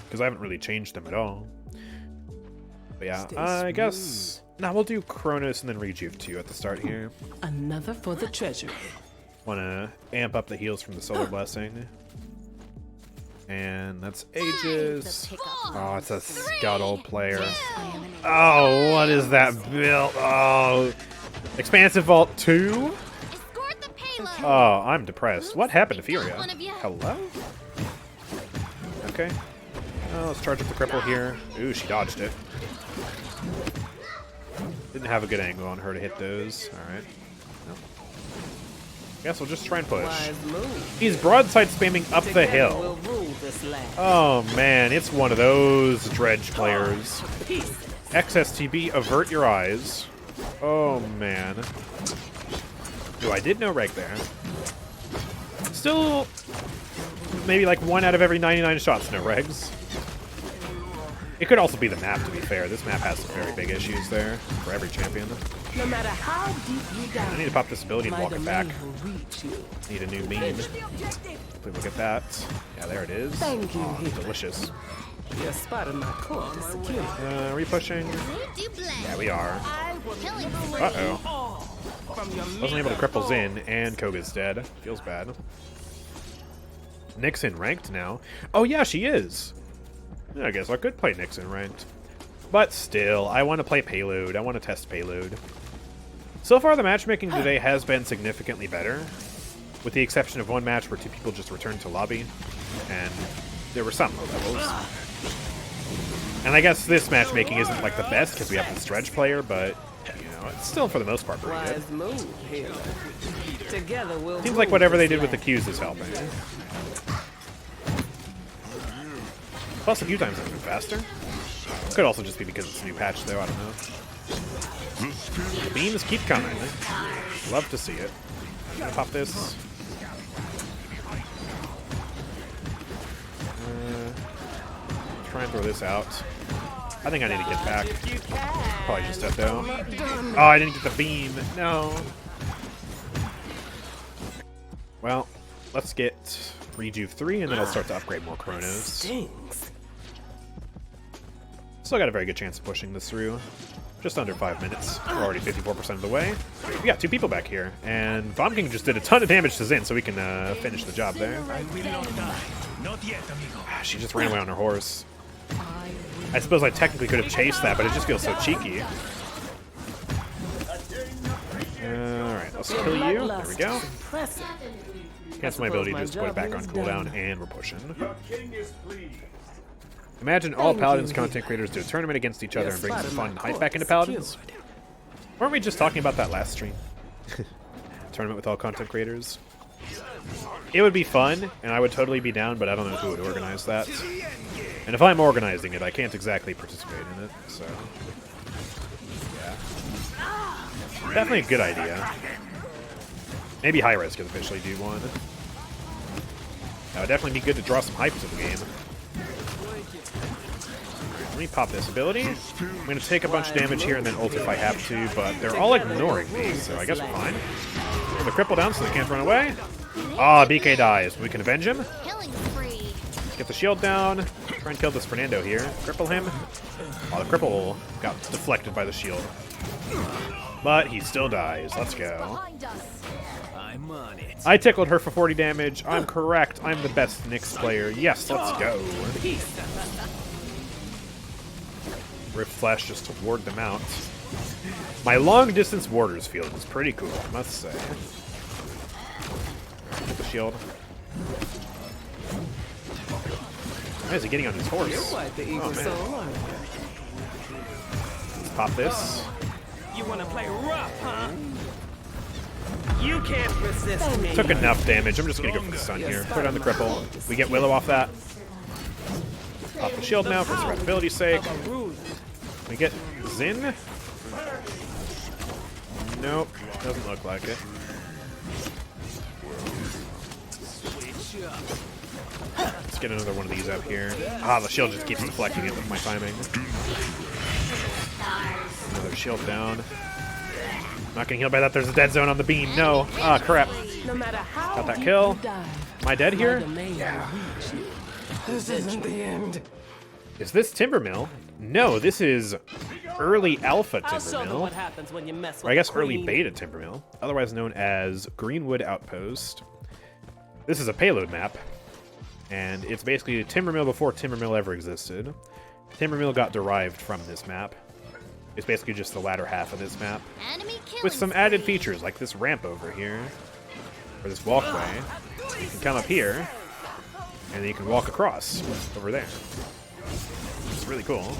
because I haven't really changed them at all. But yeah, I guess... Nah, we'll do Kronos and then Rejuve 2 at the start here. Another for the treasury. Want to amp up the heals from the Solar Blessing. And that's Aegis. Oh, it's a Scuttle player. Oh, what is that build? Oh, Expansive Vault 2? Oh, I'm depressed. What happened to Furia? Hello? Okay. Oh, let's charge up the cripple here. Ooh, she dodged it. Didn't have a good angle on her to hit those. Alright. Nope. Guess we'll just try and push. He's broadside spamming up the hill. Oh man, it's one of those Dredge players. XSTB, avert your eyes. Oh man. Ooh, I did no reg there. Still, maybe like 1 out of every 99 shots, no regs. It could also be the map, to be fair. This map has some very big issues there for every champion. No matter how deep you dive, I need to pop this ability and walk it back. Need a new meme. Hopefully we'll get that. Yeah, there it is. Thank you. Oh, delicious. You're spotting my core to secure. Are we pushing? Yeah, we are. Uh-oh. Wasn't able to cripple Zin, and Koga's dead. Feels bad. Nyx in ranked now. Oh yeah, she is. Yeah, I guess I could play Nyx in ranked. But still, I want to play Payload. I want to test Payload. So far, the matchmaking today has been significantly better, with the exception of one match where 2 people just returned to lobby, and there were some low levels. And I guess this matchmaking isn't like the best because we have this Dredge player, but you know, it's still for the most part pretty good. Seems like whatever they did with the Qs is helping. Plus, a few times it's been faster. Could also just be because it's a new patch, though. I don't know. The beams keep coming. Love to see it. I'm gonna pop this. Try and throw this out. I think I need to get back. Probably just dead, though. Oh, I didn't get the beam. No. Well, let's get Rejuve 3, and then I'll start to upgrade more Chronos. Still got a very good chance of pushing this through. Just under 5 minutes. We're already 54% of the way. We got 2 people back here, and Bomb King just did a ton of damage to Zin, so we can finish the job there. She just ran away on her horse. I suppose I technically could have chased that, but it just feels so cheeky. Alright, let's kill you. There we go. Cancel my ability to just put it back on cooldown, and we're pushing. Imagine all Paladins content creators do a tournament against each other and bring some fun and hype back into Paladins. Weren't we just talking about that last stream? Tournament with all content creators. It would be fun, and I would totally be down, but I don't know who would organize that. And if I'm organizing it, I can't exactly participate in it, so... yeah. Definitely a good idea. Maybe High-Res could officially do one. That would definitely be good to draw some hype to the game. Let me pop this ability. I'm going to take a bunch of damage here and then ult if I have to, but they're all ignoring me, so I guess we're fine. Get the cripple down so they can't run away. Ah, BK dies. We can avenge him. Killing spree. Get the shield down. Try and kill this Fernando here. Cripple him. Oh, the cripple got deflected by the shield. But he still dies. Let's go. Behind us. I'm on it. I tickled her for 40 damage. I'm correct. I'm the best Nyx player. Yes, let's go. Rift Flash just to ward them out. My long-distance warders field is pretty cool, I must say. Get the shield. Why is he getting on his horse? You're quite the eagle Oh, man. soul, aren't Let's pop this. you? You wanna play rough, huh? You can't resist me. Took enough damage. I'm just gonna go for the stun here. Put on the cripple. We get Willow off that. Pop the shield now for survivability's sake. We get Zin. Nope, doesn't look like it. Let's get another one of these up here. Ah, the shield just keeps deflecting it with my timing. Another shield down. Not getting healed by that. There's a dead zone on the beam. No. Ah, crap. No matter how Got that deep kill. you dive, Am I dead here? yeah. This isn't the end. Is this Timbermill? No, this is early alpha I'll show them what Timbermill. happens when you mess Or with I guess the early queen. beta Timbermill, otherwise known as Greenwood Outpost. This is a payload map, and it's basically Timbermill before Timbermill ever existed. Timbermill got derived from this map. It's basically just the latter half of this map, Enemy killing with some added features like this ramp over here, or this walkway. You can come up here, and then you can walk across over there. It's really cool.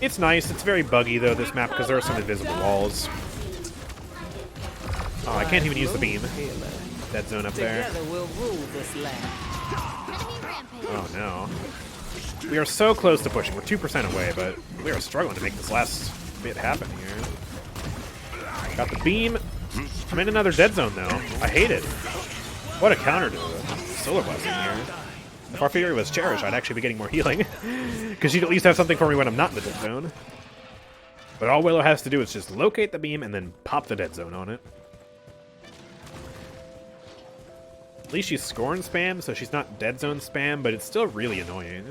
It's nice. It's very buggy, though, this map, because there are some invisible walls. Oh, I can't even use the beam. Dead zone up there. Together we'll rule this land. Enemy rampage. Oh, no. We are so close to pushing. We're 2% away, but we are struggling to make this last bit happen here. Got the beam. I'm in another dead zone, though. I hate it. What a counter to the Solar Blessing here. If our Fury was cherished, I'd actually be getting more healing. Because you'd at least have something for me when I'm not in the dead zone. But all Willow has to do is just locate the beam and then pop the dead zone on it. At least she's scorn spam, so she's not dead zone spam, but it's still really annoying.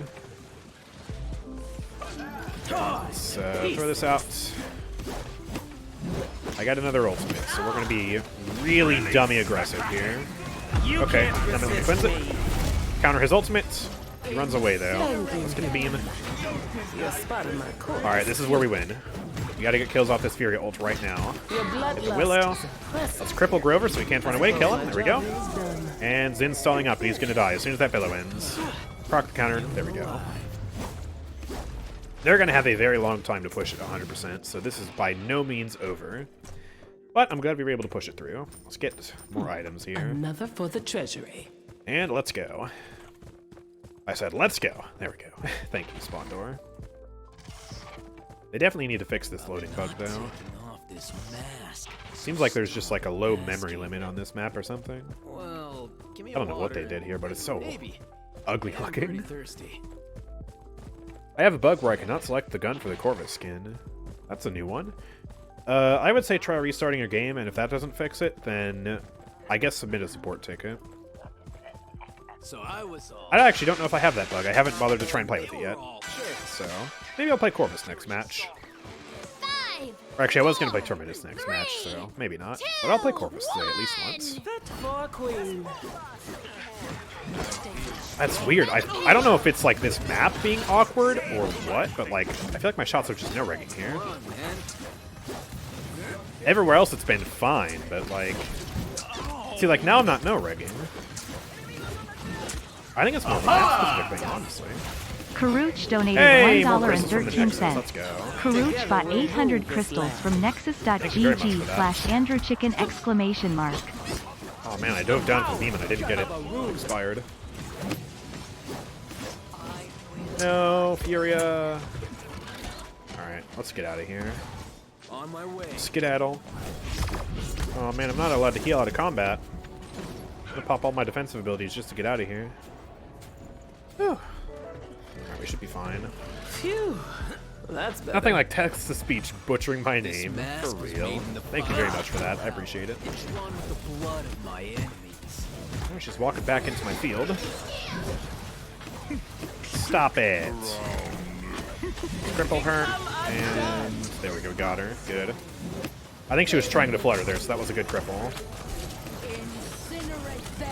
Let's throw this out. I got another ultimate, so we're going to be really dummy aggressive here. You Okay, can't I'm gonna resist cleanse it. me. Counter his ultimate. He runs away, though. Let's get the beam. You're spotting my course. Alright, this is where we win. We gotta get kills off this Fury ult right now. Your Get the bloodlust Willow. is impressive. Let's cripple Grover so he can't run away. Kill him. There we go. My job is done. And Zin's stalling up, but he's gonna die as soon as that billow ends. Proc the counter. There we go. They're gonna have a very long time to push it 100%, so this is by no means over. But I'm glad we were able to push it through. Let's get more items here. Another for the treasury. And let's go. I said, let's go. There we go. Thank you, Spawn Door. They definitely need to fix this loading bug, though. Off this mask. Seems like there's just like a low memory limit on this map or something. Well, give me I don't know what they did here, but it's so Maybe. ugly I'm pretty looking. thirsty. I have a bug where I cannot select the gun for the Corvus skin. That's a new one. I would say try restarting your game, and if that doesn't fix it, then I guess submit a support ticket. So I was all. I actually don't know if I have that bug. I haven't bothered to try and play with it yet. all sure. So maybe I'll play Corvus next match. 5, Or actually, I was going to play Terminus next match, so maybe not. But I'll play Corvus today at least once. Fit for a queen. That's weird. I don't know if it's like this map being awkward or what, but like I feel like my shots are just no-regging here. Come on, man. Everywhere else it's been fine, but like... See, like now I'm not no-regging. I think it's more of a map-specific thing, honestly. Karuch donated Hey, more crystals from the Nexus. $1.13. Let's go. Karuch bought 800 crystals from Thank you very much for that. nexus.gg/AndrewChicken!! Oh man, I dove down for the beam and I didn't get it. It expired. No, Furia. Alright, let's get out of here. On my way. Skedaddle. Oh man, I'm not allowed to heal out of combat. I'm gonna pop all my defensive abilities just to get out of here. Whew. Alright, we should be fine. Phew. That's better. Nothing like text-to-speech butchering my name. For mask was real. made in the Thank you very much for that. I appreciate it. It's run with the blood of my enemies. Oh, she's walking back into my field. Stop it. Cripple her. And there we go. Got her. Good. I think she was trying to flutter there, so that was a good cripple.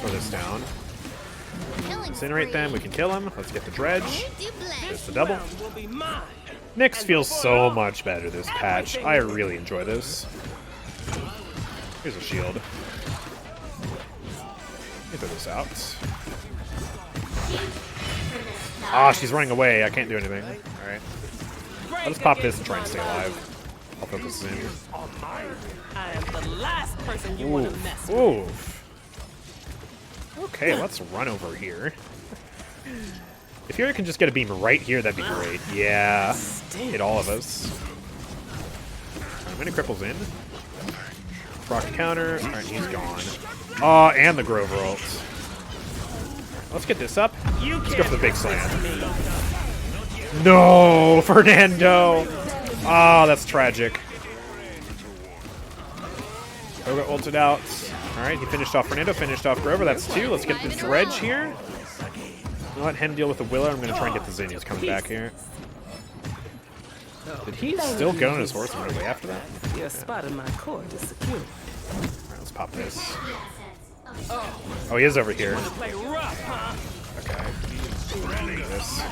Throw this down. Incinerate them. We can kill him. Let's get the dredge. There's the double. Will be mine. Nyx feels so much better this patch. I really enjoy this. Here's a shield. Let me throw this out. Ah, she's running away. I can't do anything. Alright. I'll just pop this and try and stay alive. I'll focus in. I am the last person you want to mess with. Oof. Okay, let's run over here. If you can just get a beam right here, that'd be great. Yeah. Hit all of us. I'm gonna cripples in. Proc counter. Alright, he's gone. Oh, and the Grover ult. Let's get this up. Let's go for the big slam. No, Fernando. Oh, that's tragic. Grover ulted out. Alright, he finished off Fernando, finished off Grover. That's 2. Let's get the dredge here. I'll let him deal with the Willow. I'm going to try and get the Zin. He's coming back here. Did he still go on his horse and run away after that? Your spot in my court is secure. Alright, let's pop this. Oh, he is over here. Play rough, huh? Okay. Do this.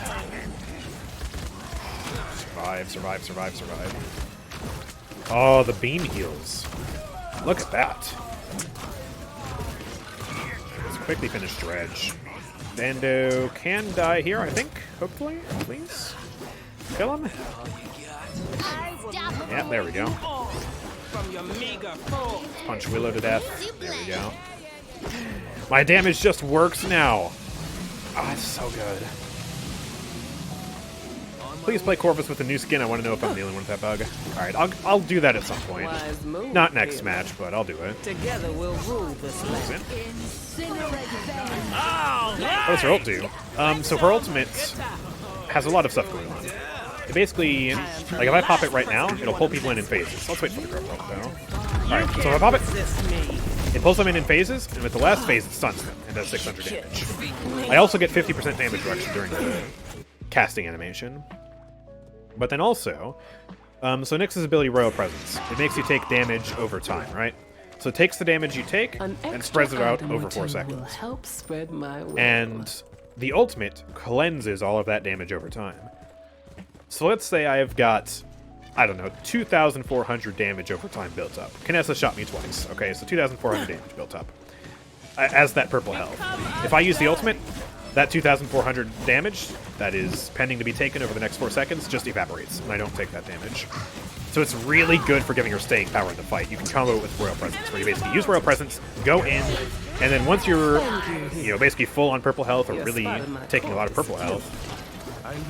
Survive, survive, survive, survive. Oh, the beam heals. Look at that. Let's quickly finish dredge. Dando can die here, I think. Hopefully, please. Kill him. Yeah, there we go. From your meager foe. Punch Willow to death. There we go. My damage just works now. Ah, it's so good. Please play Corvus with a new skin. I want to know if I'm the only one with that bug. Alright, I'll do that at some point. Wise move, Not next kid. match, but I'll do it. Together we'll rule this land. What does her ult do? So her ultimate has a lot of stuff going on. It basically, like if I pop it right now, it'll pull people in phases. Let's wait for the growth ult though. Alright, so if I pop it, it pulls them in phases, and with the last phase it stuns them and does 600 damage. I also get 50% damage reduction during the casting animation. But then also, so Nyx's ability Royal Presence, it makes you take damage over time, right? So it takes the damage you take and spreads it out over 4 seconds. Help spread my will. And the ultimate cleanses all of that damage over time. So let's say I've got, I don't know, 2,400 damage over time built up. Kinessa shot me twice. Okay, so 2,400 damage built up as that purple health. If I use the ultimate, that 2,400 damage that is pending to be taken over the next 4 seconds just evaporates, and I don't take that damage. So it's really good for giving her staying power in the fight. You can combo it with Royal Presence, where you basically use Royal Presence, go in, and then once you're, basically full on purple health or really taking a lot of purple health,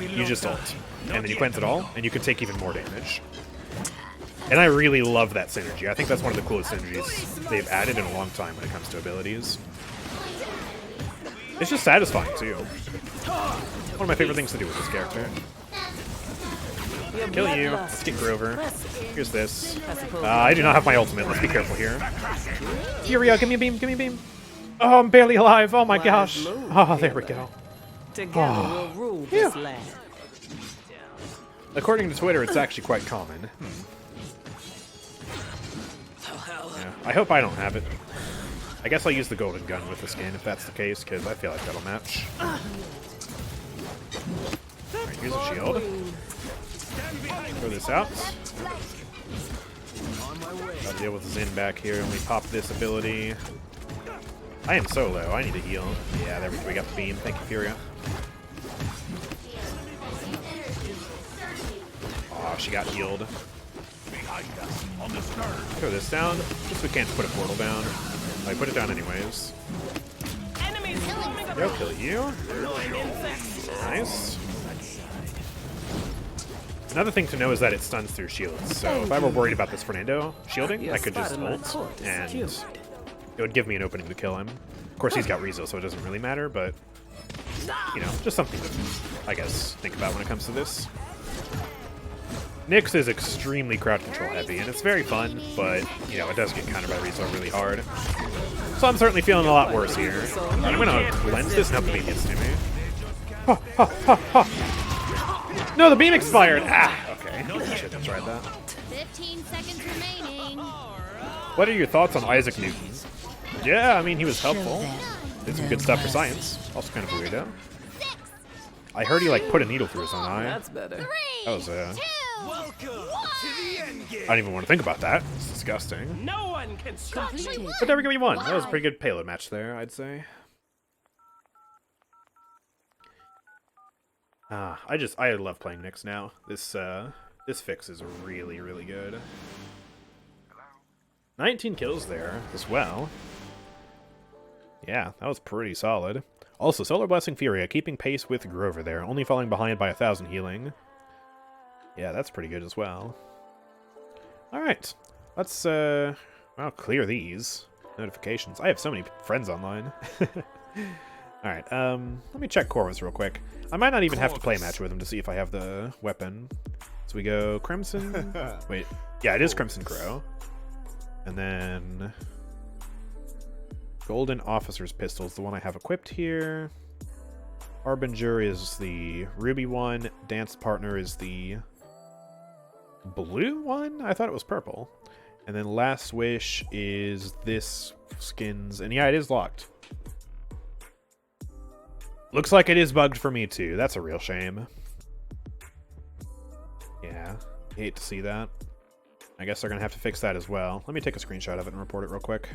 you just ult, and then you cleanse it all, and you can take even more damage. And I really love that synergy. I think that's one of the coolest synergies they've added in a long time when it comes to abilities. It's just satisfying, too. One of my favorite things to do with this character. Kill you. Let's get Grover. Here's this. I do not have my ultimate. Let's be careful here. Furia, give me a beam, give me a beam. Oh, I'm barely alive. Oh my gosh. Oh, there we go. Together we'll rule this land. According to Twitter, it's actually quite common. Yeah, I hope I don't have it. I guess I'll use the golden gun with the skin if that's the case, because I feel like that'll match. Alright, here's a shield. Throw this out. Gotta deal with Zin back here, and we pop this ability. I am so low, I need to heal. Yeah, there we go, we got the beam. Thank you, Furia. Oh, she got healed. Throw this down, just so we can't put a portal down. I put it down anyways. Yo, kill you. Nice. Another thing to know is that it stuns through shields, so if I were worried about this Fernando shielding, I could just ult, and it would give me an opening to kill him. Of course, he's got Rezo, so it doesn't really matter, but, just something to, I guess, think about when it comes to this. Nyx is extremely crowd control heavy, and it's very fun, but, you know, it does get countered by Rizzo really hard. So I'm certainly feeling a lot worse here. I'm gonna cleanse this, and the beam gets to me. Ha, ha, ha, ha. No, the beam expired! Ah, okay. Shit, that's right, that. 15 seconds remaining. What are your thoughts on Isaac Newton? Yeah, I mean, he was helpful. Did some good stuff for science. Also kind of weirdo. I heard he, like, put a needle through his own eye. That's better. That was, Welcome to the end game. I don't even want to think about that. It's disgusting. No one can stop me. But there we go, we won. That was a pretty good payload match there, I'd say. I love playing Nyx now. This fix is really, really good. 19 kills there as well. Yeah, that was pretty solid. Also, Solar Blessing Furia keeping pace with Grover there, only falling behind by 1,000 healing. Yeah, that's pretty good as well. Alright, let's clear these notifications. I have so many friends online. Alright, let me check Corvus real quick. I might not even have to play a match with him to see if I have the weapon. So we go Crimson. Wait, yeah, it is Crimson Crow. And then Golden Officer's Pistol is the one I have equipped here. Harbinger is the ruby one. Dance Partner is the blue one? I thought it was purple. And then Last Wish is this skins. And yeah, it is locked. Looks like it is bugged for me too. That's a real shame. Yeah, hate to see that. I guess they're going to have to fix that as well. Let me take a screenshot of it and report it real quick.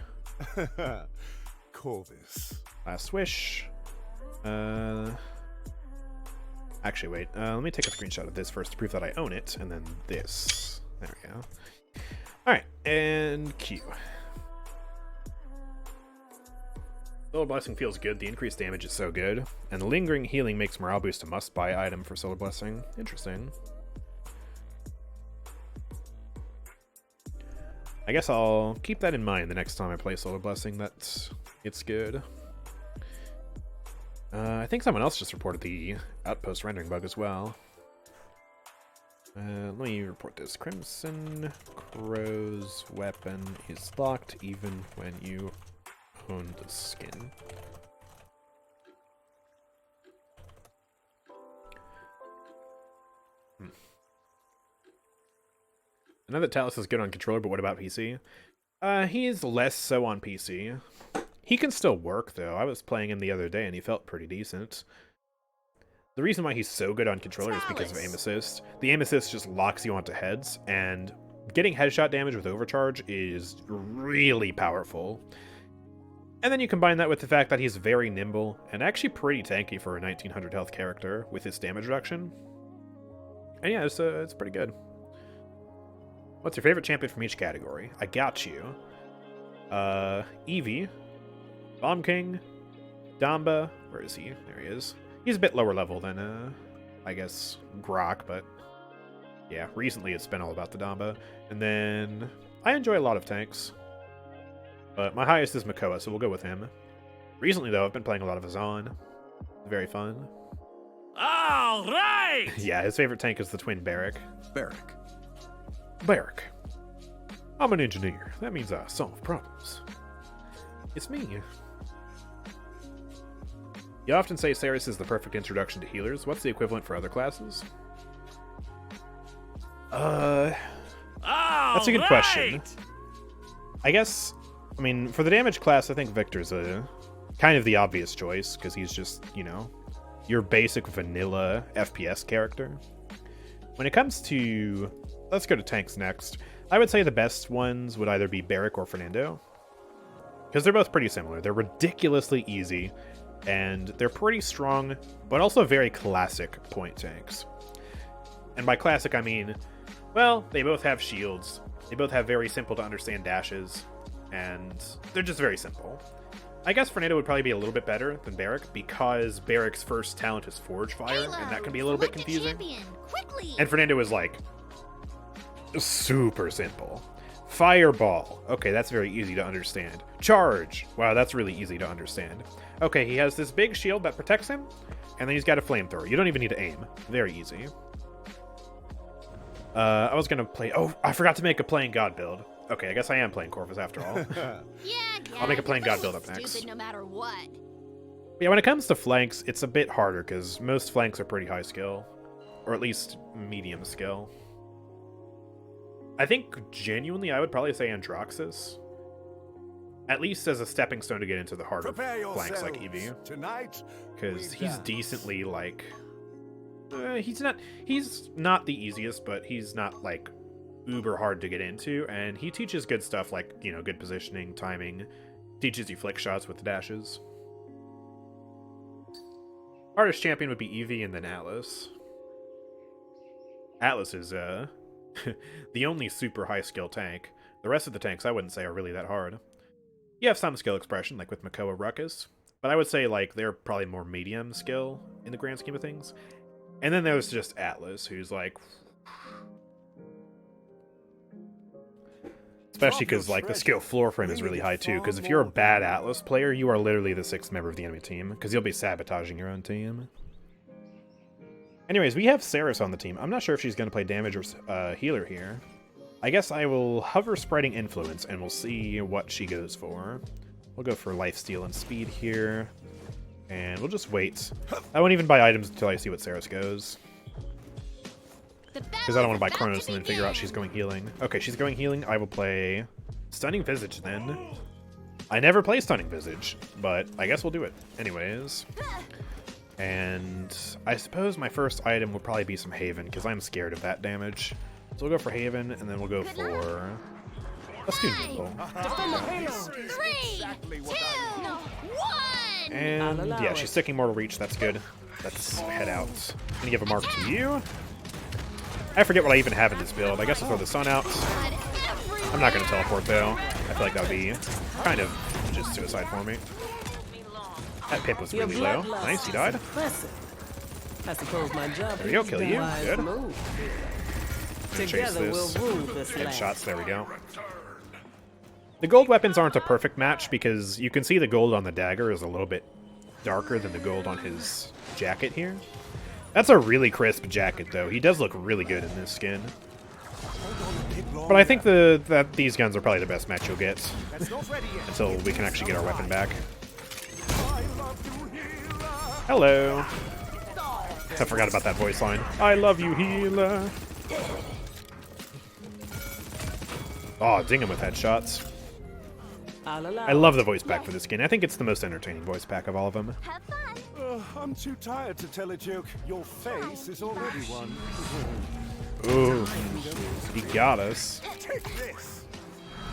Corvus. Last Wish. Actually, wait. Let me take a screenshot of this first to prove that I own it, and then this. There we go. Alright, and Q. Solar Blessing feels good. The increased damage is so good. And the Lingering Healing makes Morale Boost a must-buy item for Solar Blessing. Interesting. I guess I'll keep that in mind the next time I play Solar Blessing. It's good. I think someone else just reported the Outpost rendering bug as well. Let me report this. Crimson Crow's weapon is locked even when you own the skin. I know that Talus is good on controller, but what about PC? He is less so on PC. He can still work, though. I was playing him the other day, and he felt pretty decent. The reason why he's so good on controller is because of aim assist. The aim assist just locks you onto heads, and getting headshot damage with overcharge is really powerful. And then you combine that with the fact that he's very nimble, and actually pretty tanky for a 1900 health character with his damage reduction. And yeah, it's pretty good. What's your favorite champion from each category? I got you. Eevee. Bomb King. Damba. Where is he? There he is. He's a bit lower level than, I guess, Grok, but yeah, recently it's been all about the Damba. And then I enjoy a lot of tanks, but my highest is Makoa, so we'll go with him. Recently, though, I've been playing a lot of Azan. Very fun. All right! Yeah, his favorite tank is the Twin Barrack. Barrack. Barrack. I'm an engineer. That means I solve problems. It's me. You often say Ceres is the perfect introduction to healers. What's the equivalent for other classes? That's a good question. I guess, I mean, for the damage class, I think Victor's a kind of the obvious choice, because he's just, you know, your basic vanilla FPS character. When it comes to... Let's go to tanks next. I would say the best ones would either be Barrack or Fernando, because they're both pretty similar. They're ridiculously easy, and they're pretty strong, but also very classic point tanks. And by classic, I mean, well, they both have shields, they both have very simple to understand dashes, and they're just very simple. I guess Fernando would probably be a little bit better than Barrack, because Barrack's first talent is Forge Fire, and that can be a little bit confusing. And Fernando is like super simple. Fireball. Okay, that's very easy to understand. Charge. Wow, that's really easy to understand. Okay, he has this big shield that protects him, and then he's got a flamethrower. You don't even need to aim. Very easy. I was gonna play. Oh, I forgot to make a playing god build. Okay, I guess I am playing Corvus after all. Yeah, I'll make a plain god build up stupid next. no matter what. Yeah, when it comes to flanks, it's a bit harder because most flanks are pretty high skill, or at least medium skill. I think genuinely, I would probably say Androxus, at least as a stepping stone to get into the harder flanks like Eevee, Tonight, because we he's dance. decently like. He's not the easiest, but he's not like uber hard to get into, and he teaches good stuff like, you know, good positioning, timing, teaches you flick shots with the dashes. Hardest champion would be Eevee and then Atlas. Atlas is the only super high skill tank. The rest of the tanks I wouldn't say are really that hard. You have some skill expression like with Makoa Ruckus, but I would say like they're probably more medium skill in the grand scheme of things. And then there's just Atlas, who's like... Especially because like the skill floor for him is really high too, because if you're a bad Atlas player, you are literally the 6th member of the enemy team, because you'll be sabotaging your own team. Anyways, we have Saris on the team. I'm not sure if she's going to play damage or healer here. I guess I will hover Spreading Influence, and we'll see what she goes for. We'll go for Lifesteal and Speed here. And we'll just wait. I won't even buy items until I see what Saris goes. Because I don't want to buy Chronos and then figure out she's going healing. Okay, she's going healing. I will play Stunning Visage then. I never play Stunning Visage, but I guess we'll do it anyways. And I suppose my first item will probably be some Haven, because I'm scared of that damage. So we'll go for Haven, and then we'll go for a Student Missile. 3, 2, 1. And yeah, she's sticking Mortal Reach. That's good. Let's head out. I'm gonna give a mark to you. I forget what I even have in this build. I guess I'll throw the sun out. I'm not gonna teleport though. I feel like that would be kind of just suicide for me. That pip was really low. Nice, he died. I suppose my job There we go, kill you. Good. Move. Gonna chase Together we'll this. rule this land. Headshots, there we go. The gold weapons aren't a perfect match because you can see the gold on the dagger is a little bit darker than the gold on his jacket here. That's a really crisp jacket though. He does look really good in this skin. But I think that these guns are probably the best match you'll get until we can actually get our weapon back. Hello. I forgot about that voice line. I love you, healer. Oh, ding him with headshots. I love the voice pack for this skin. I think it's the most entertaining voice pack of all of them. Have fun. I'm too tired to tell a joke. Your face is already one. Ooh, he got us. Take this.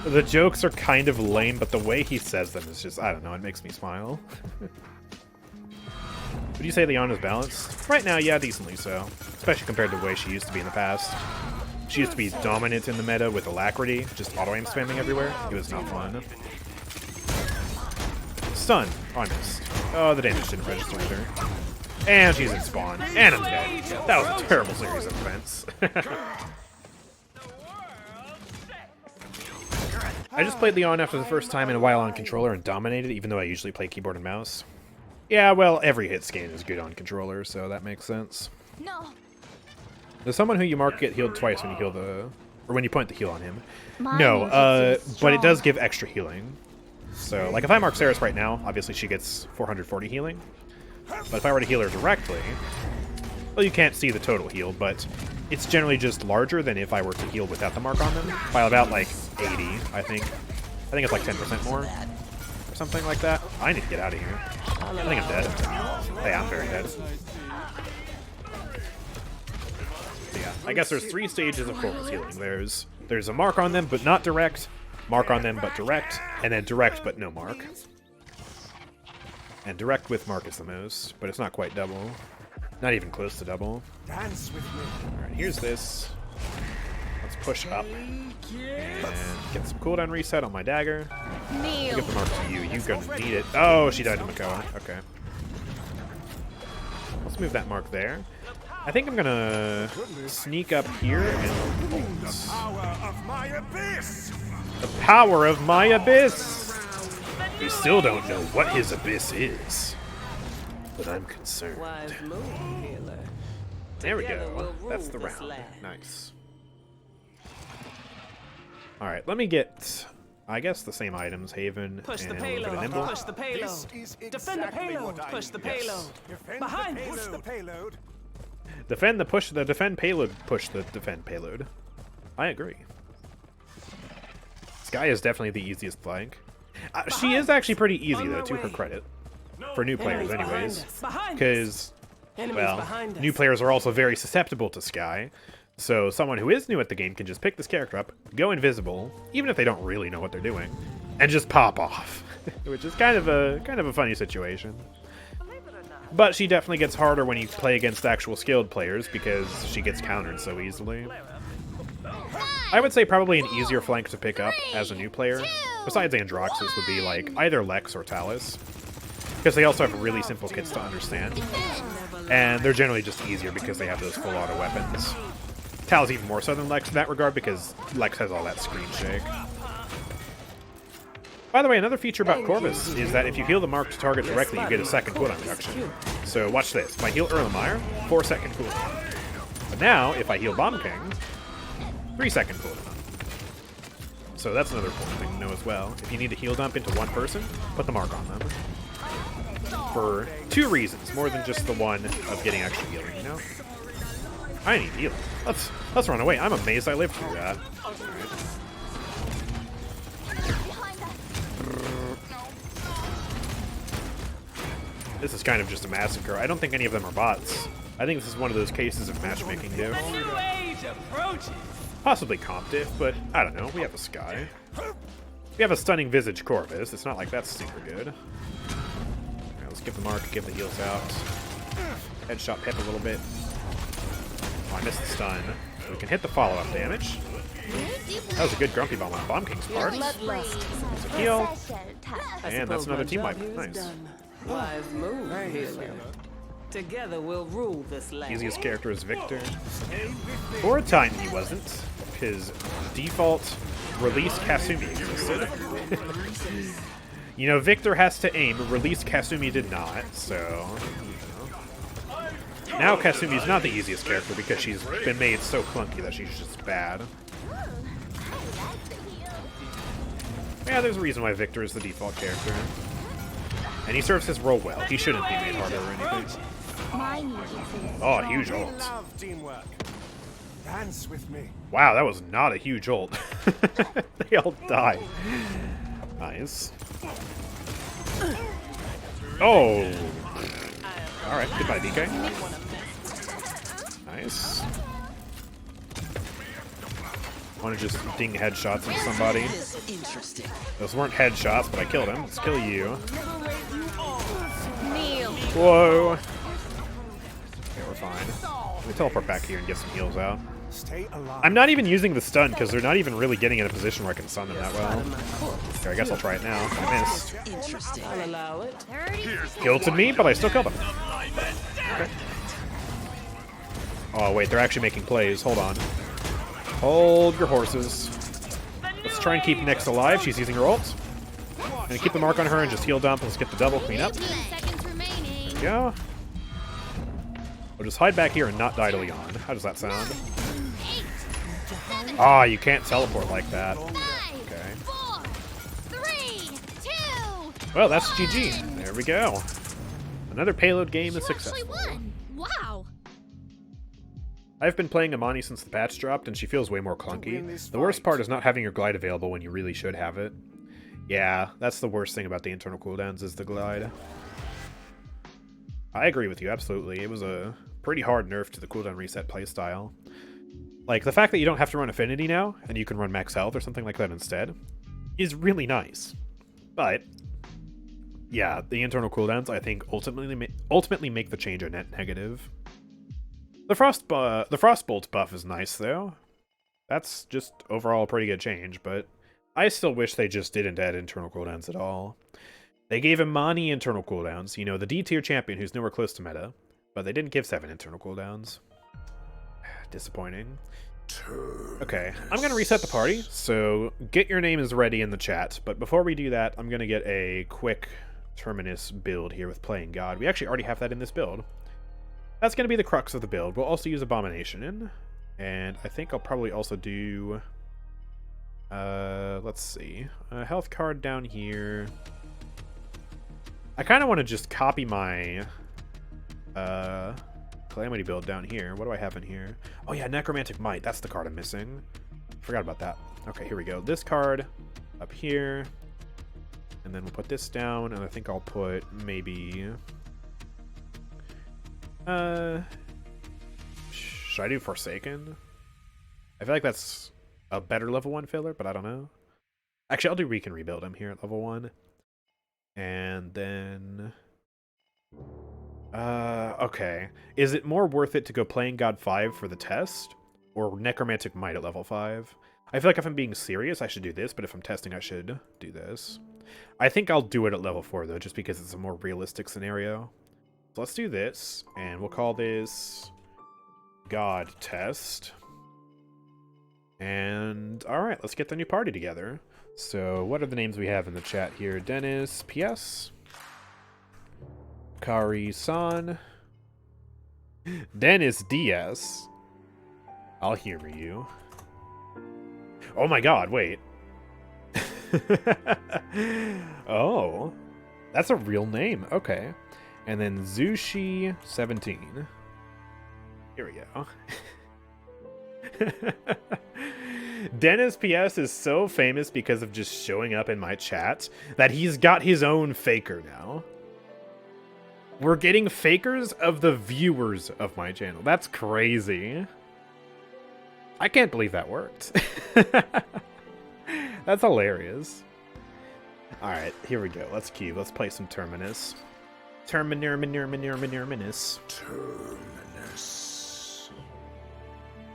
The jokes are kind of lame, but the way he says them is just, I don't know, it makes me smile. Would you say Leona's balanced? Right now, yeah, decently so. Especially compared to the way she used to be in the past. She used to be dominant in the meta with Alacrity, just auto-aim spamming everywhere. It was not fun. Stun. Oh, I missed. Oh, the damage didn't register either. And she's in spawn. And I'm dead. That was a terrible series of events. I just played Leon after the first time in a while on controller and dominated, even though I usually play keyboard and mouse. Yeah, well, every hit scan is good on controller, so that makes sense. No. Does someone who you mark get healed twice when you heal the... or when you point the heal on him? My No, ninjutsu is but it does strong. give extra healing. So, like, if I mark Saris right now, obviously she gets 440 healing. But if I were to heal her directly... well, you can't see the total heal, but it's generally just larger than if I were to heal without the mark on them. By about, like, 80, I think. I think it's like 10% more. Or something like that. I need to get out of here. I think I'm dead. Yeah, I'm very dead. Yeah, I guess there's 3 stages of Corvus healing. There's a mark on them, but not direct. Mark on them, but direct. And then direct, but no mark. And direct with mark is the most, but it's not quite double. Not even close to double. Dance with me. Alright, here's this. Let's push up. And get some cooldown reset on my dagger. I'll give the mark to you. You're gonna need it. Oh, she died to Makoa. Okay. Let's move that mark there. I think I'm gonna sneak up here and ult. Power of my abyss. The power of my abyss! We still don't know what his abyss is. But I'm concerned. Wise move, healer. There we Together go. we'll That's the rule this round. land. Nice. Alright, let me get, I guess, the same items. Haven Push the and a little bit of payload. nimble. Push the payload. This is Defend the exactly payload. what I Push the need. payload. Defend Behind the us. push the payload. Defend the push the defend payload, push the defend payload. I agree. Sky is definitely the easiest flank. She is actually pretty easy, On though, my to her way. credit. For new players, Enemies behind anyways. us. Behind us. Because, Enemies well, behind us. new players are also very susceptible to Sky. So someone who is new at the game can just pick this character up, go invisible, even if they don't really know what they're doing, and just pop off. Which is kind of a funny situation. But she definitely gets harder when you play against actual skilled players because she gets countered so easily. I would say probably an easier flank to pick up as a new player, besides Androxus, would be like either Lex or Talus. Because they also have really simple kits to understand. And they're generally just easier because they have those full auto weapons. Tal's even more so than Lex in that regard because Lex has all that screen shake. By the way, another feature about Corvus is that if you heal the marked target directly, you get a second cooldown reduction. So watch this. If I heal Erlenmeyer, 4-second cooldown. But now, if I heal Bomb King, 3-second cooldown. So that's another important thing to know as well. If you need to heal dump into one person, put the mark on them. For 2 reasons, more than just the one of getting extra healing, you know? I need healing. Let's run away. I'm amazed I lived through that. This is kind of just a massacre. I don't think any of them are bots. I think this is one of those cases of matchmaking diff. New age approaches. Possibly comp diff, but I don't know. We have a Sky. We have a stunning visage Corvus. It's not like that's super good. Alright, let's give the mark, give the heals out. Headshot Pip a little bit. Oh, I missed the stun. So we can hit the follow-up damage. That was a good Grumpy Bomb on Bomb King's part. There's a heal. And that's another team wipe. Nice. Wise move, healer. Together we'll rule this land. Easiest character is Victor. For a time he wasn't. His default release Kasumi existed. You know, Victor has to aim, release Kasumi did not, so... You know. Now Kasumi's not the easiest character because she's been made so clunky that she's just bad. Yeah, there's a reason why Victor is the default character. And he serves his role well. He shouldn't be made harder or anything. Oh, huge ult. Love teamwork. Dance with me. Wow, that was not a huge ult. They all died. Nice. Oh! Alright, goodbye, DK. Nice. Want to just ding headshots into somebody. Those weren't headshots, but I killed him. Let's kill you. Whoa! Okay, we're fine. Let me teleport back here and get some heals out. Stay alive. I'm not even using the stun because they're not even really getting in a position where I can stun them that well. Okay, I guess I'll try it now. I missed. I'll allow it. Guilted me, but I still killed them. Okay. Oh, wait, they're actually making plays. Hold on. Hold your horses. Let's try and keep Nyx alive. She's using her ult. And keep the mark on her and just heal dump. Let's get the double clean up. There we go. We'll just hide back here and not die to Leon. How does that sound? Ah, you can't teleport like that. Okay. Well, that's GG. There we go. Another payload game is successful. Wow. I've been playing Amani since the patch dropped, and she feels way more clunky. The worst part is not having your glide available when you really should have it. Yeah, that's the worst thing about the internal cooldowns is the glide. I agree with you, absolutely. It was a pretty hard nerf to the cooldown reset playstyle. Like, the fact that you don't have to run Affinity now, and you can run Max Health or something like that instead, is really nice. But, yeah, the internal cooldowns, I think, ultimately make the change a net negative. The Frostbolt buff is nice, though. That's just overall a pretty good change, but I still wish they just didn't add internal cooldowns at all. They gave Imani internal cooldowns, you know, the D-tier champion who's nowhere close to meta, but they didn't give 7 internal cooldowns. Disappointing. Okay, I'm going to reset the party, so get your names ready in the chat, but before we do that, I'm going to get a quick Terminus build here with Playing God. We actually already have that in this build. That's going to be the crux of the build. We'll also use Abomination in, and I think I'll probably also do... Let's see. Health card down here. I kind of want to just copy my Calamity build down here. What do I have in here? Oh yeah, Necromantic Might. That's the card I'm missing. Forgot about that. Okay, here we go. This card up here. And then we'll put this down, and I think I'll put maybe... should I do Forsaken? I feel like that's a better level 1 filler, but I don't know. Actually, I'll do Recon Rebuild. I'm here at level 1. And then... okay. Is it more worth it to go Playing God 5 for the test? Or Necromantic Might at level 5? I feel like if I'm being serious, I should do this, but if I'm testing, I should do this. I think I'll do it at level 4, though, just because it's a more realistic scenario. So let's do this, and we'll call this God Test. And, alright, let's get the new party together. So, what are the names we have in the chat here? Dennis, PS. Kari-san. Dennis DS. I'll humor you. Oh my god, wait. Oh. That's a real name. Okay. And then Zushi17. Here we go. Dennis PS is so famous because of just showing up in my chat that he's got his own faker now. We're getting fakers of the viewers of my channel. That's crazy. I can't believe that worked. That's hilarious. Alright, here we go. Let's queue. Let's play some Terminus. Terminus.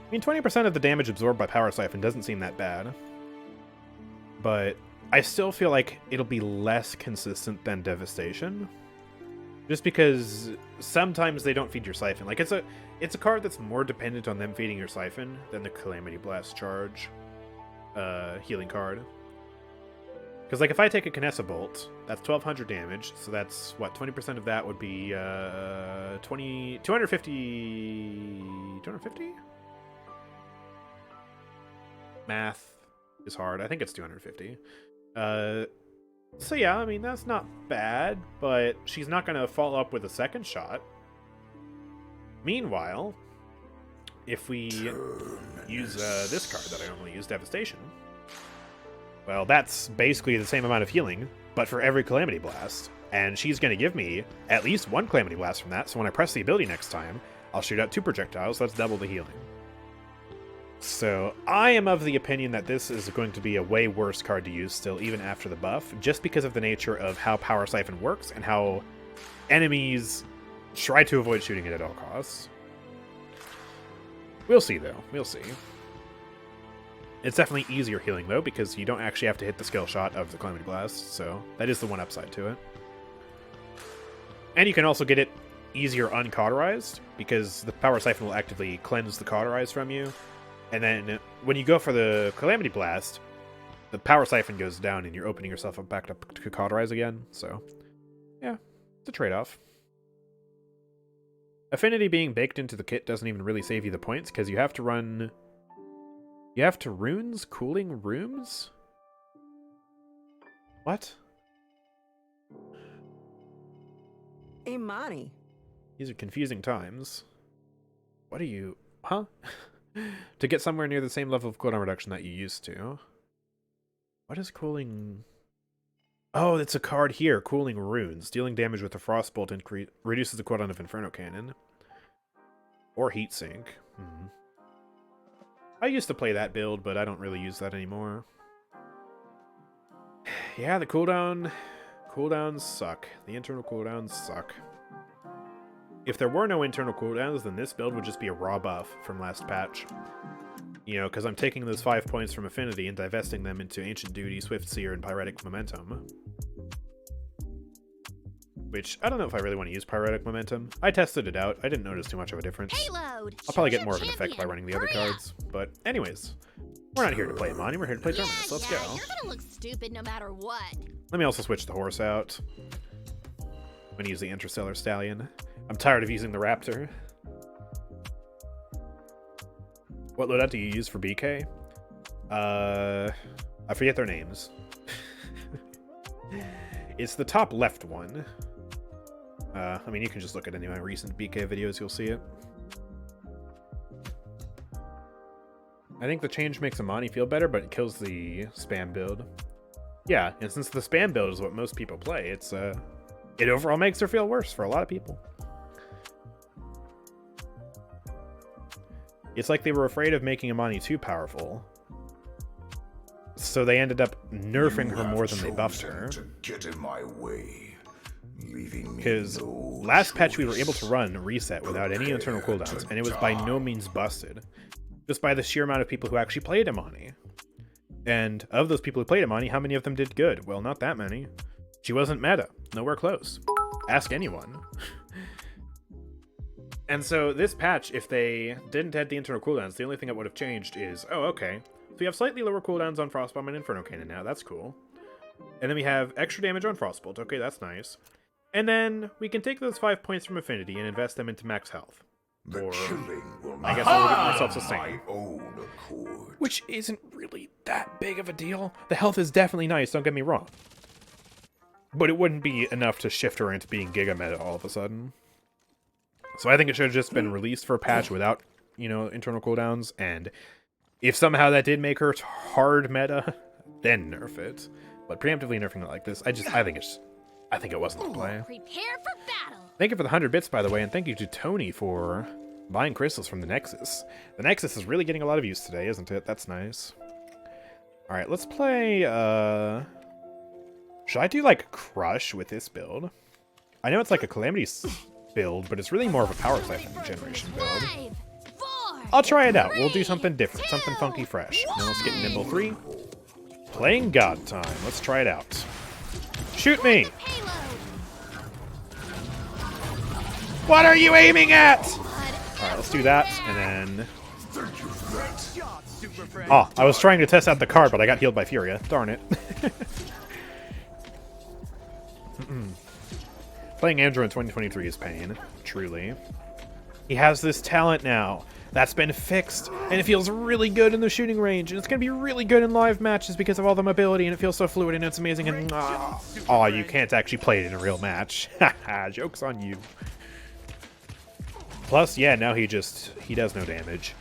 I mean, 20% of the damage absorbed by Power Siphon doesn't seem that bad. But I still feel like it'll be less consistent than Devastation. Just because sometimes they don't feed your Siphon. Like, it's a card that's more dependent on them feeding your Siphon than the Calamity Blast charge healing card. Because, like, if I take a Kinessa Bolt, that's 1200 damage, so that's, what, 20% of that would be 250... 250? Math is hard. I think it's 250. So yeah, I mean, that's not bad, but she's not going to follow up with a second shot. Meanwhile, if we use this card that I normally use, Devastation, well, that's basically the same amount of healing, but for every Calamity Blast. And she's going to give me at least one Calamity Blast from that, so when I press the ability next time, I'll shoot out 2 projectiles, so that's double the healing. So, I am of the opinion that this is going to be a way worse card to use still, even after the buff, just because of the nature of how Power Siphon works and how enemies try to avoid shooting it at all costs. We'll see, though. We'll see. It's definitely easier healing, though, because you don't actually have to hit the skill shot of the Calamity Blast, so that is the one upside to it. And you can also get it easier uncauterized, because the Power Siphon will actively cleanse the cauterize from you. And then when you go for the Calamity Blast, the Power Siphon goes down and you're opening yourself up back up to cauterize again. So, yeah, it's a trade-off. Affinity being baked into the kit doesn't even really save you the points, because you have to run... You have to runes cooling rooms? What? Imani. These are confusing times. What are you... Huh? To get somewhere near the same level of cooldown reduction that you used to. What is cooling... Oh, it's a card here. Cooling Runes. Dealing damage with a Frostbolt reduces the cooldown of Inferno Cannon. Or Heatsink. I used to play that build, but I don't really use that anymore. Yeah, the cooldowns suck. The internal cooldowns suck. If there were no internal cooldowns, then this build would just be a raw buff from last patch. You know, because I'm taking those 5 points from Affinity and divesting them into Ancient Duty, Swift Seer, and Pyretic Momentum. Which, I don't know if I really want to use Pyretic Momentum. I tested it out. I didn't notice too much of a difference. Payload. I'll probably get more of an effect by running the other cards. But anyways, we're not here to play Imani, we're here to play Terminus. Let's go. You're gonna look stupid no matter what. Let me also switch the horse out. I'm going to use the Interstellar Stallion. I'm tired of using the Raptor. What loadout do you use for BK? I forget their names. It's the top left one. I mean, you can just look at any of my recent BK videos, you'll see it. I think the change makes Amani feel better, but it kills the spam build. Yeah, and since the spam build is what most people play, it overall makes her feel worse for a lot of people. It's like they were afraid of making Amani too powerful, so they ended up nerfing her more than they buffed her. Get in my way, leaving me Because no last patch we were choice. able to run reset without any internal cooldowns, and it was by no means busted. Just by the sheer amount of people who actually played Amani. And of those people who played Amani, how many of them did good? Well, not that many. She wasn't meta. Nowhere close. Ask anyone. And so this patch, if they didn't add the internal cooldowns, the only thing that would have changed is, oh, okay. So we have slightly lower cooldowns on Frostbomb and Inferno Cannon now. That's cool. And then we have extra damage on Frostbolt. Okay, that's nice. And then we can take those 5 points from Affinity and invest them into max health. The Or killing will I guess not a little bit more be self-sustaining. my own accord. Which isn't really that big of a deal. The health is definitely nice, don't get me wrong. But it wouldn't be enough to shift her into being Giga Meta all of a sudden. So I think it should have just been released for a patch without, you know, internal cooldowns. And if somehow that did make her hard meta, then nerf it. But preemptively nerfing it like this, I think it wasn't the play. Prepare for battle. Thank you for the 100 bits, by the way, and thank you to Tony for buying crystals from the Nexus. The Nexus is really getting a lot of use today, isn't it? That's nice. Alright, let's play, should I do, like, Crush with this build? I know it's like a Calamity build, but it's really more of a Power Siphon generation build. 5, 4. I'll try it out. We'll do something different, something funky fresh. Now let's get Nimble 3. Playing God time. Let's try it out. Shoot me! Payload. What are you aiming at? Alright, let's do that, and then... Oh, I was trying to test out the card, but I got healed by Furia. Darn it. Playing Andrew in 2023 is pain. Truly. He has this talent now. That's been fixed, and it feels really good in the shooting range, and it's going to be really good in live matches because of all the mobility, and it feels so fluid, and it's amazing, and... Oh, you can't actually play it in a real match. Haha, joke's on you. Plus, yeah, now he does no damage.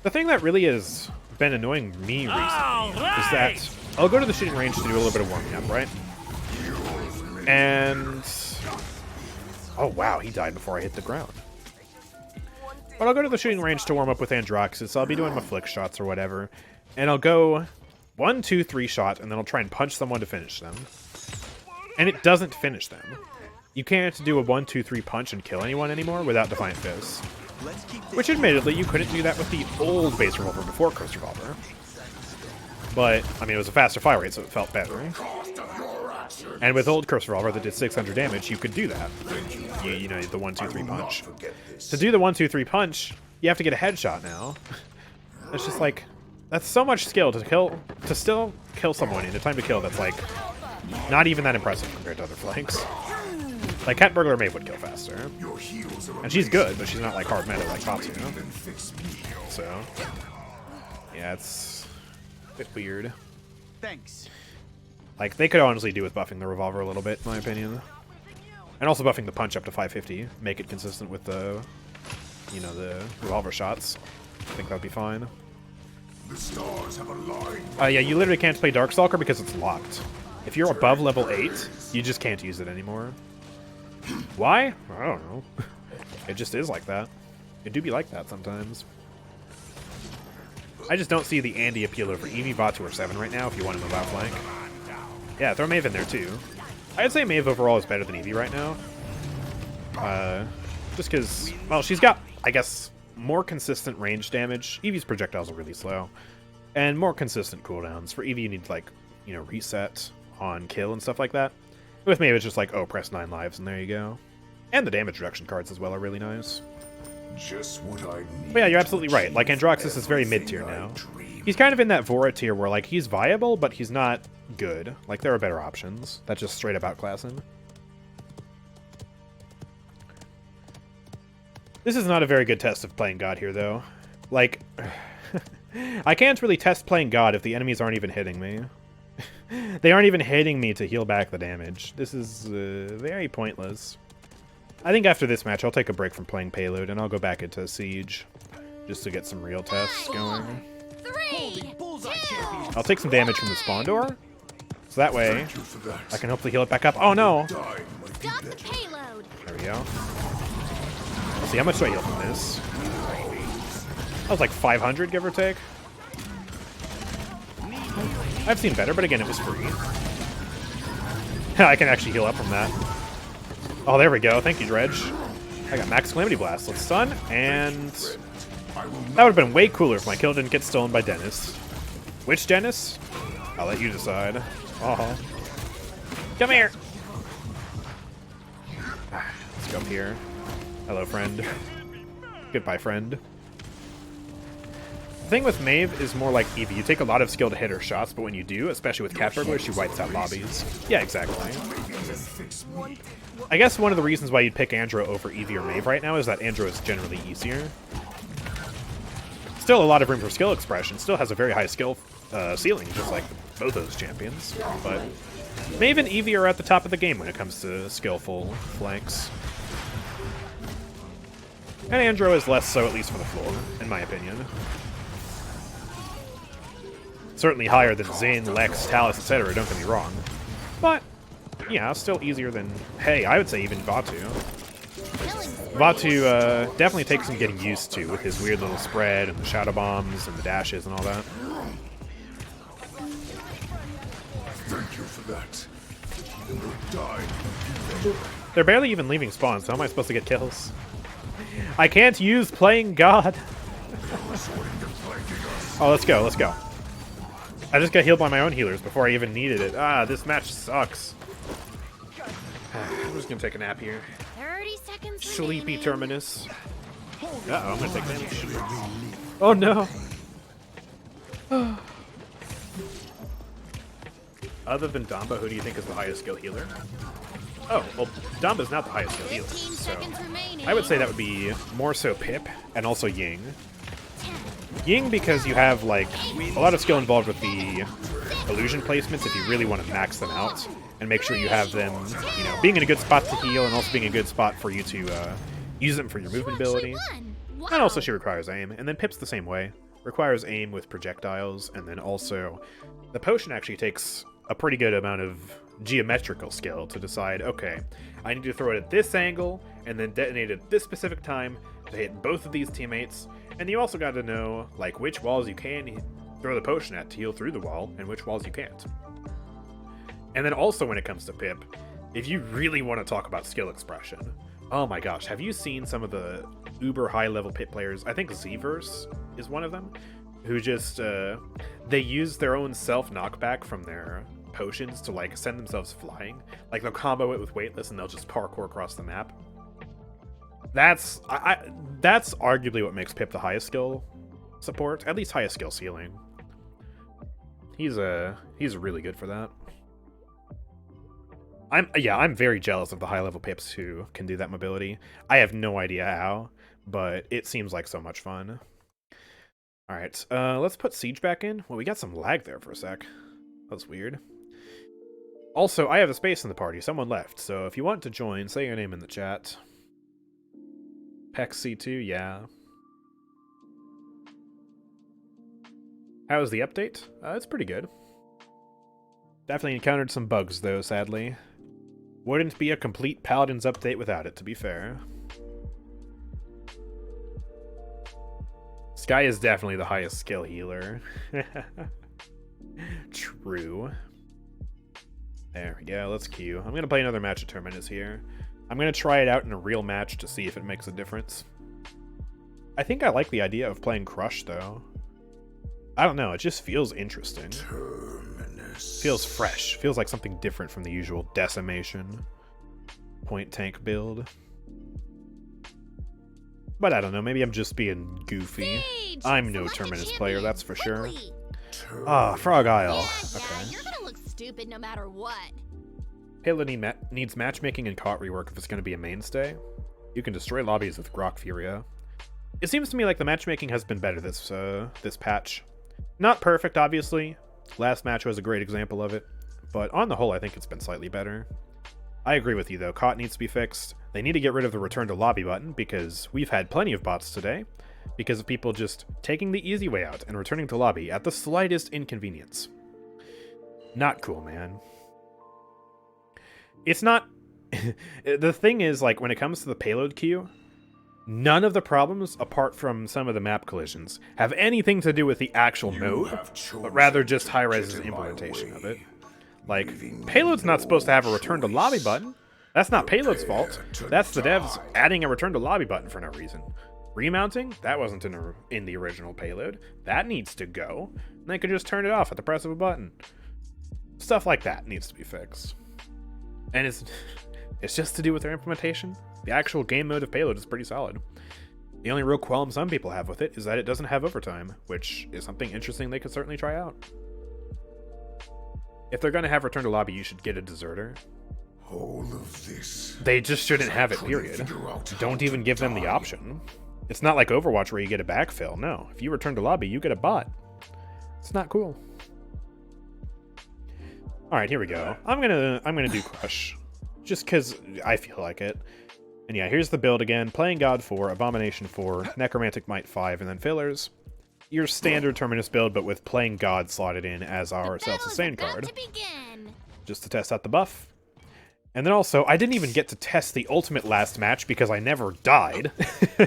The thing that really has been annoying me recently is that I'll go to the shooting range to do a little bit of warming up, right? And... Oh, wow, he died before I hit the ground. But I'll go to the shooting range to warm up with Androxus. I'll be doing my flick shots or whatever. And I'll go 1, 2, 3 shot, and then I'll try and punch someone to finish them. And it doesn't finish them. You can't do a 1, 2, 3 punch and kill anyone anymore without Defiant Fist. Which, admittedly, you couldn't do that with the old base revolver before Coast Revolver. But, I mean, it was a faster fire rate, so it felt better. And with old Curse Revolver that did 600 damage, you could do that. You know, the 1, 2, 3 punch. To do the 1, 2, 3 punch, you have to get a headshot now. It's just like, that's so much skill to still kill someone in a time to kill that's like, not even that impressive compared to other flanks. Like, Cat Burglar Maeve would kill faster. And she's good, but she's not like hard meta like Tatsu. So, yeah, it's a bit weird. Thanks. Like, they could honestly do with buffing the revolver a little bit, in my opinion. And also buffing the punch up to 550. Make it consistent with the, you know, the revolver shots. I think that'd be fine. The stars have aligned. Yeah, you literally can't play Darkstalker because it's locked. If you're above level 8, you just can't use it anymore. Why? I don't know. It just is like that. It do be like that sometimes. I just don't see the Andy appeal over Eevee, Vatu, or 7 right now if you want to move out flank. Yeah, throw Maeve in there too. I'd say Maeve overall is better than Eevee right now. Just because, well, she's got, I guess, more consistent range damage. Eevee's projectiles are really slow. And more consistent cooldowns. For Eevee, you need, like, you know, reset on kill and stuff like that. With Maeve, it's just like, oh, press 9 lives, and there you go. And the damage reduction cards as well are really nice. Just what I need. But yeah, you're absolutely right. Like, Androxus is very mid-tier now. He's kind of in that Vora tier where, like, he's viable, but he's not good. Like, there are better options that just straight up outclass him. This is not a very good test of playing God here, though. Like, I can't really test playing God if the enemies aren't even hitting me. They aren't even hitting me to heal back the damage. This is very pointless. I think after this match, I'll take a break from playing Payload, and I'll go back into Siege, just to get some real tests going. 3, 2, I'll take some damage from the spawn door, so that way I can hopefully heal it back up. Oh no! stop the payload. There we go. Let's see, how much do I heal from this? That was like 500, give or take. I've seen better, but again, it was free. I can actually heal up from that. Oh, there we go. Thank you, Dredge. I got Max Calamity Blast. Let's stun, and that would have been way cooler if my kill didn't get stolen by Dennis. Which Dennis? I'll let you decide. Oh, come here. Let's go up here. Hello, friend. Goodbye, friend. The thing with Maeve is more like Eevee. You take a lot of skill to hit her shots, but when you do, especially with Cat Burglar, she wipes out lobbies. Yeah, exactly. I guess one of the reasons why you'd pick Andrew over Eevee or Maeve right now is that Andrew is generally easier. Still a lot of room for skill expression. Still has a very high skill ceiling, just like both those champions. But Maeve and Eevee are at the top of the game when it comes to skillful flanks. And Andrew is less so, at least for the floor, in my opinion. Certainly higher than Zin, Lex, Talus, etc., don't get me wrong. But, yeah, still easier than, hey, I would say even Vatu. Vatu definitely takes some getting used to with his weird little spread and the shadow bombs and the dashes and all that. Thank you for that. You will die. They're barely even leaving spawn, so how am I supposed to get kills? I can't use playing God. Oh, let's go, let's go. I just got healed by my own healers before I even needed it. Ah, this match sucks. I'm just gonna take a nap here. 30 seconds Sleepy remaining. Terminus. Uh-oh, I'm gonna take damage. Oh no! Other than Damba, who do you think is the highest skill healer? Oh, well, Damba's not the highest skill healer, 15 so seconds remaining. I would say that would be more so Pip, and also Ying. Ying because you have, like, a lot of skill involved with the illusion placements if you really want to max them out, and make sure you have them, you know, being in a good spot to heal, and also being a good spot for you to use them for your movement ability. Wow. And also she requires aim, and then Pip's the same way. Requires aim with projectiles, and then also the potion actually takes a pretty good amount of geometrical skill to decide, okay, I need to throw it at this angle, and then detonate it at this specific time to hit both of these teammates. And you also got to know, like, which walls you can throw the potion at to heal through the wall, and which walls you can't. And then also when it comes to Pip, if you really want to talk about skill expression, oh my gosh, have you seen some of the uber high level Pip players? I think Zverse is one of them, who just, they use their own self knockback from their potions to, like, send themselves flying. Like, they'll combo it with weightless and they'll just parkour across the map. That's arguably what makes Pip the highest skill support, at least highest skill ceiling. He's really good for that. I'm very jealous of the high level Pips who can do that mobility. I have no idea how, but it seems like so much fun. All right, let's put Siege back in. Well, we got some lag there for a sec. That was weird. Also, I have a space in the party. Someone left, so if you want to join, say your name in the chat. Pex C2, yeah. How was the update? It's pretty good. Definitely encountered some bugs, though, sadly. Wouldn't be a complete Paladins update without it, to be fair. Sky is definitely the highest skill healer. True. There we go, let's queue. I'm going to play another match of Terminus here. I'm going to try it out in a real match to see if it makes a difference. I think I like the idea of playing Crush, though. I don't know, it just feels interesting. Terminus. Feels fresh. Feels like something different from the usual Decimation point tank build. But I don't know, maybe I'm just being goofy. Sage, I'm no select a Terminus champion player, that's for sure. quickly. Ah, Frog Isle. Yeah, Okay. you're gonna look stupid no matter what. Halo needs matchmaking and caught rework if it's going to be a mainstay. You can destroy lobbies with Grok Furia. It seems to me like the matchmaking has been better this patch. Not perfect, obviously. Last match was a great example of it, but on the whole, I think it's been slightly better. I agree with you, though. Caught needs to be fixed. They need to get rid of the return to lobby button, because we've had plenty of bots today, because of people just taking the easy way out and returning to lobby at the slightest inconvenience. Not cool, man. It's not... The thing is, like, when it comes to the payload queue, none of the problems, apart from some of the map collisions, have anything to do with the actual node, but rather just Hi-Rez's implementation of it. Like, payload's not supposed to have a return to lobby button. That's not payload's fault. That's the devs adding a return to lobby button for no reason. Remounting? That wasn't in the original payload. That needs to go. And they could just turn it off at the press of a button. Stuff like that needs to be fixed. And it's just to do with their implementation. The actual game mode of payload is pretty solid. The only real qualm some people have with it is that it doesn't have overtime, which is something interesting they could certainly try out. If they're going to have return to lobby, you should get a deserter. All of this. They just shouldn't have it, period. Don't even give them the option. It's not like Overwatch where you get a backfill. No, if you return to lobby, you get a bot. It's not cool. All right, here we go. I'm gonna do Crush, just because I feel like it. And yeah, here's the build again: Playing God 4, Abomination 4, Necromantic Might 5, and then fillers. Your standard Terminus build, but with Playing God slotted in as our self-sustain card, just to test out the buff. And then also, I didn't even get to test the ultimate last match because I never died,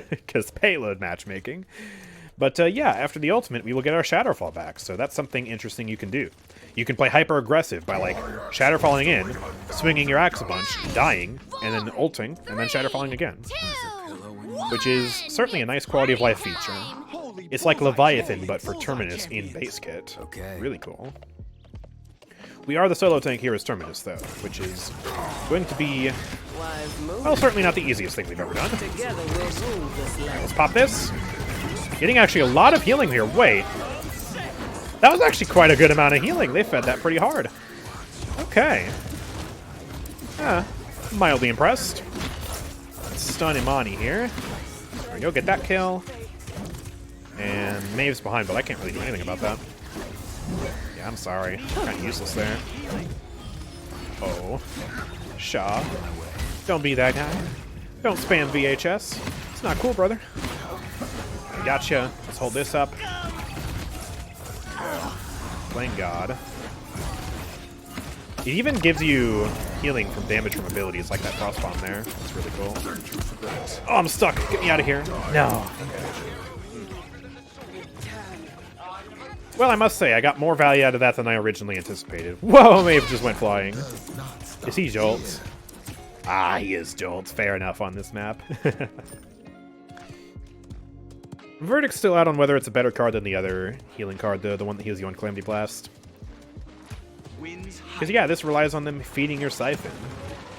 because payload matchmaking. But yeah, after the ultimate, we will get our Shadowfall back, so that's something interesting you can do. You can play hyper-aggressive by, like, Shadowfalling in, swinging your axe a bunch, dying, and then ulting, and then Shadowfalling again. Which is certainly a nice quality of life feature. It's like Leviathan, but for Terminus in base kit. Really cool. We are the solo tank here as Terminus, though, which is going to be, well, certainly not the easiest thing we've ever done. Alright, let's pop this. Getting actually a lot of healing here. Wait. That was actually quite a good amount of healing. They fed that pretty hard. Okay. Mildly impressed. Let's stun Imani here. There we go, get that kill. And Maeve's behind, but I can't really do anything about that. Yeah, I'm sorry. Kind of useless there. Oh. Shaw. Don't be that guy. Don't spam VHS. It's not cool, brother. I gotcha. Let's hold this up. Playing God. It even gives you healing from damage from abilities, like that frost bomb there. That's really cool. Oh, I'm stuck. Get me out of here. No. Well, I must say, I got more value out of that than I originally anticipated. Whoa, Maeve just went flying. Is he Jolts? Ah, he is Jolts. Fair enough on this map. Verdict's still out on whether it's a better card than the other healing card, the one that heals you on Calamity Blast. Because, yeah, this relies on them feeding your Siphon.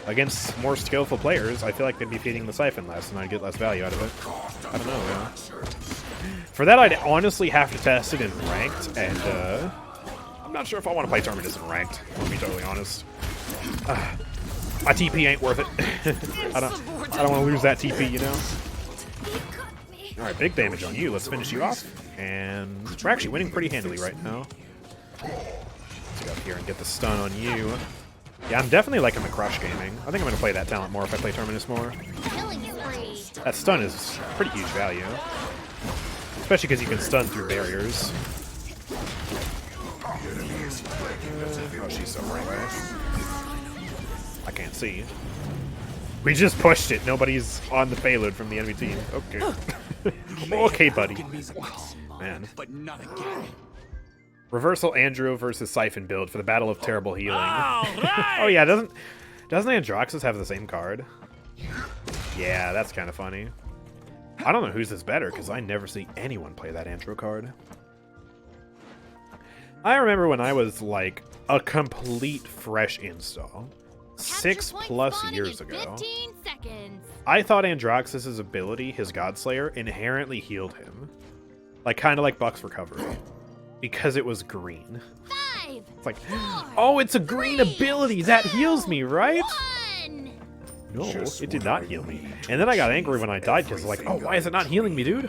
Against more skillful players, I feel like they'd be feeding the Siphon less, and I'd get less value out of it. I don't know, man. For that, I'd honestly have to test it in Ranked, and, I'm not sure if I want to play Terminus in Ranked, to be totally honest. My TP ain't worth it. I don't want to lose that TP, you know? Alright, big damage on you. Let's finish you off. And we're actually winning pretty handily right now. Let's go up here and get the stun on you. Yeah, I'm definitely liking the Crush gaming. I think I'm going to play that talent more if I play Terminus more. That stun is pretty huge value. Especially because you can stun through barriers. Oh, she's so far away. I can't see. We just pushed it. Nobody's on the payload from the enemy team. Okay. Okay, buddy. Man. Reversal Andrew versus Siphon build for the Battle of Terrible Healing. Oh yeah, doesn't Androxus have the same card? Yeah, that's kind of funny. I don't know whose is better, because I never see anyone play that Andro card. I remember when I was, like, a complete fresh install. 6+ years ago. I thought Androxus's ability, his Godslayer, inherently healed him. Like, kind of like Buck's Recovery. Because it was green. It's like, oh, it's a green ability! That heals me, right? No, it did not heal me. And then I got angry when I died, because like, oh, why is it not healing me, dude?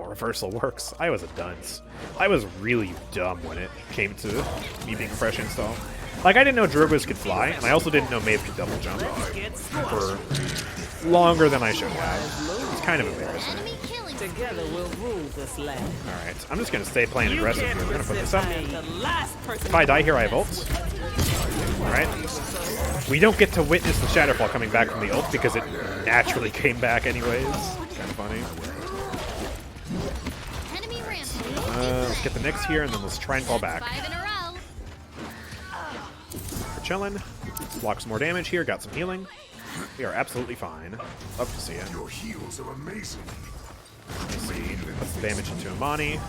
reversal works. I was a dunce. I was really dumb when it came to me being fresh install. Like, I didn't know Drogas could fly, and I also didn't know Maeve could double jump for longer than I should have. It's kind of embarrassing. Enemy killing Together we'll rule this land. Alright, I'm just gonna stay playing aggressive here. We're gonna put this up. The last person If I die here, I have ult. Alright. We don't get to witness the Shatterfall coming back from the ult because it naturally came back anyways. Kind of funny. enemy rampage. Let's get the Nyx here, and then let's try and fall back. 5 in a row. We're chilling. Block some more damage here. Got some healing. We are absolutely fine. Love to see it. Your heals are amazing. Let's see. Put some damage into Imani.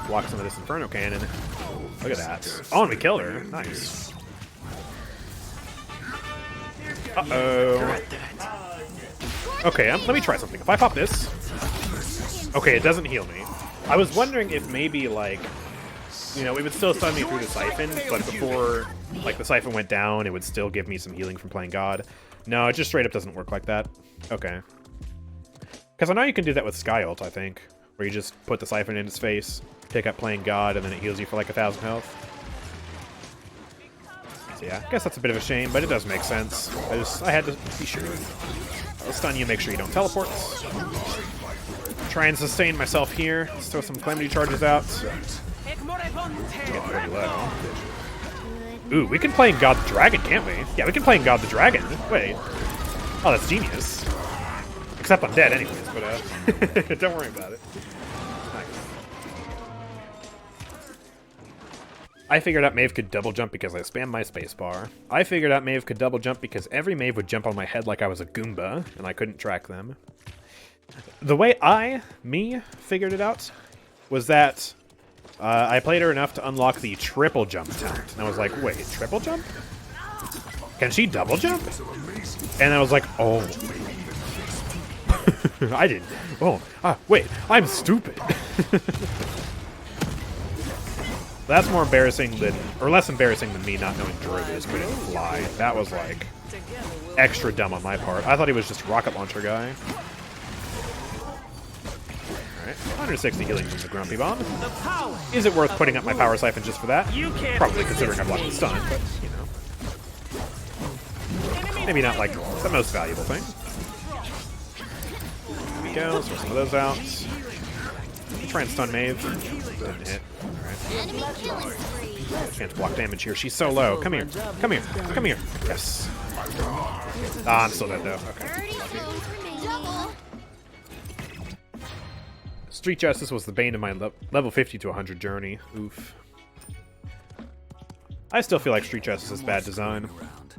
Block some of this Inferno Cannon. Look at that. Oh, and we killed her. Nice. Uh-oh. Okay, let me try something. If I pop this... Okay, it doesn't heal me. I was wondering if maybe, like... You know, it would still stun me through the Siphon, but before, like, the Siphon went down, it would still give me some healing from playing God. No, it just straight up doesn't work like that. Okay. Because I know you can do that with Sky Ult, I think, where you just put the Siphon in his face, pick up playing God, and then it heals you for like 1,000 health. So yeah, I guess that's a bit of a shame, but it does make sense. I had to be sure. I'll stun you, make sure you don't teleport. Try and sustain myself here. Let's throw some Calamity Charges out. Get pretty low. Ooh, we can play God the Dragon, can't we? Yeah, we can play God the Dragon. Wait. Oh, that's genius. Except I'm dead anyways, but don't worry about it. Nice. I figured out Maeve could double jump because I spammed my spacebar. I figured out Maeve could double jump because every Maeve would jump on my head like I was a Goomba, and I couldn't track them. The way me, figured it out was that I played her enough to unlock the triple jump talent. And I was like, wait, triple jump? Can she double jump? And I was like, oh. I didn't. Oh, wait, I'm stupid. That's more embarrassing than, or less embarrassing than me not knowing Drogas couldn't fly. That was like extra dumb on my part. I thought he was just a rocket launcher guy. 160 healing from the Grumpy Bomb. Is it worth putting up my Power Siphon just for that? Probably, considering I blocked the stun, but, you know. Maybe not, like, the most valuable thing. There we go, throw some of those out. Try and stun Maeve. Didn't hit. Alright. Chance to block damage here. She's so low. Come here. Come here. Come here. Yes. Ah, I'm still dead, though. Okay. Street Justice was the bane of my level 50 to 100 journey. Oof. I still feel like Street Justice is bad design.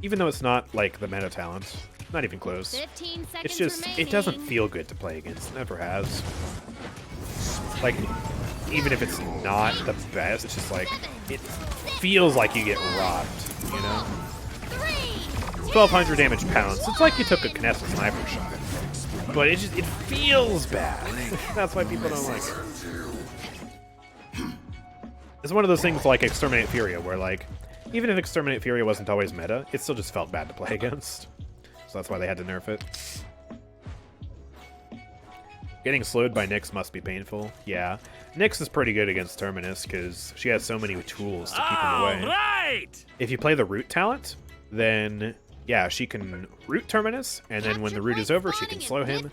Even though it's not, like, the meta talent. Not even close. It's just, it doesn't feel good to play against. It never has. Like, even if it's not the best, it's just like, it feels like you get robbed, you know? 1,200 damage pounds. It's like you took a Kinesta sniper shot. But it feels bad. That's why people don't like it. It's one of those things like Exterminate Furia, where like, even if Exterminate Furia wasn't always meta, it still just felt bad to play against. So that's why they had to nerf it. Getting slowed by Nyx must be painful. Yeah. Nyx is pretty good against Terminus, because she has so many tools to keep him away. Right! If you play the root talent, then... yeah, she can root Terminus, and then when the root is over, she can slow him.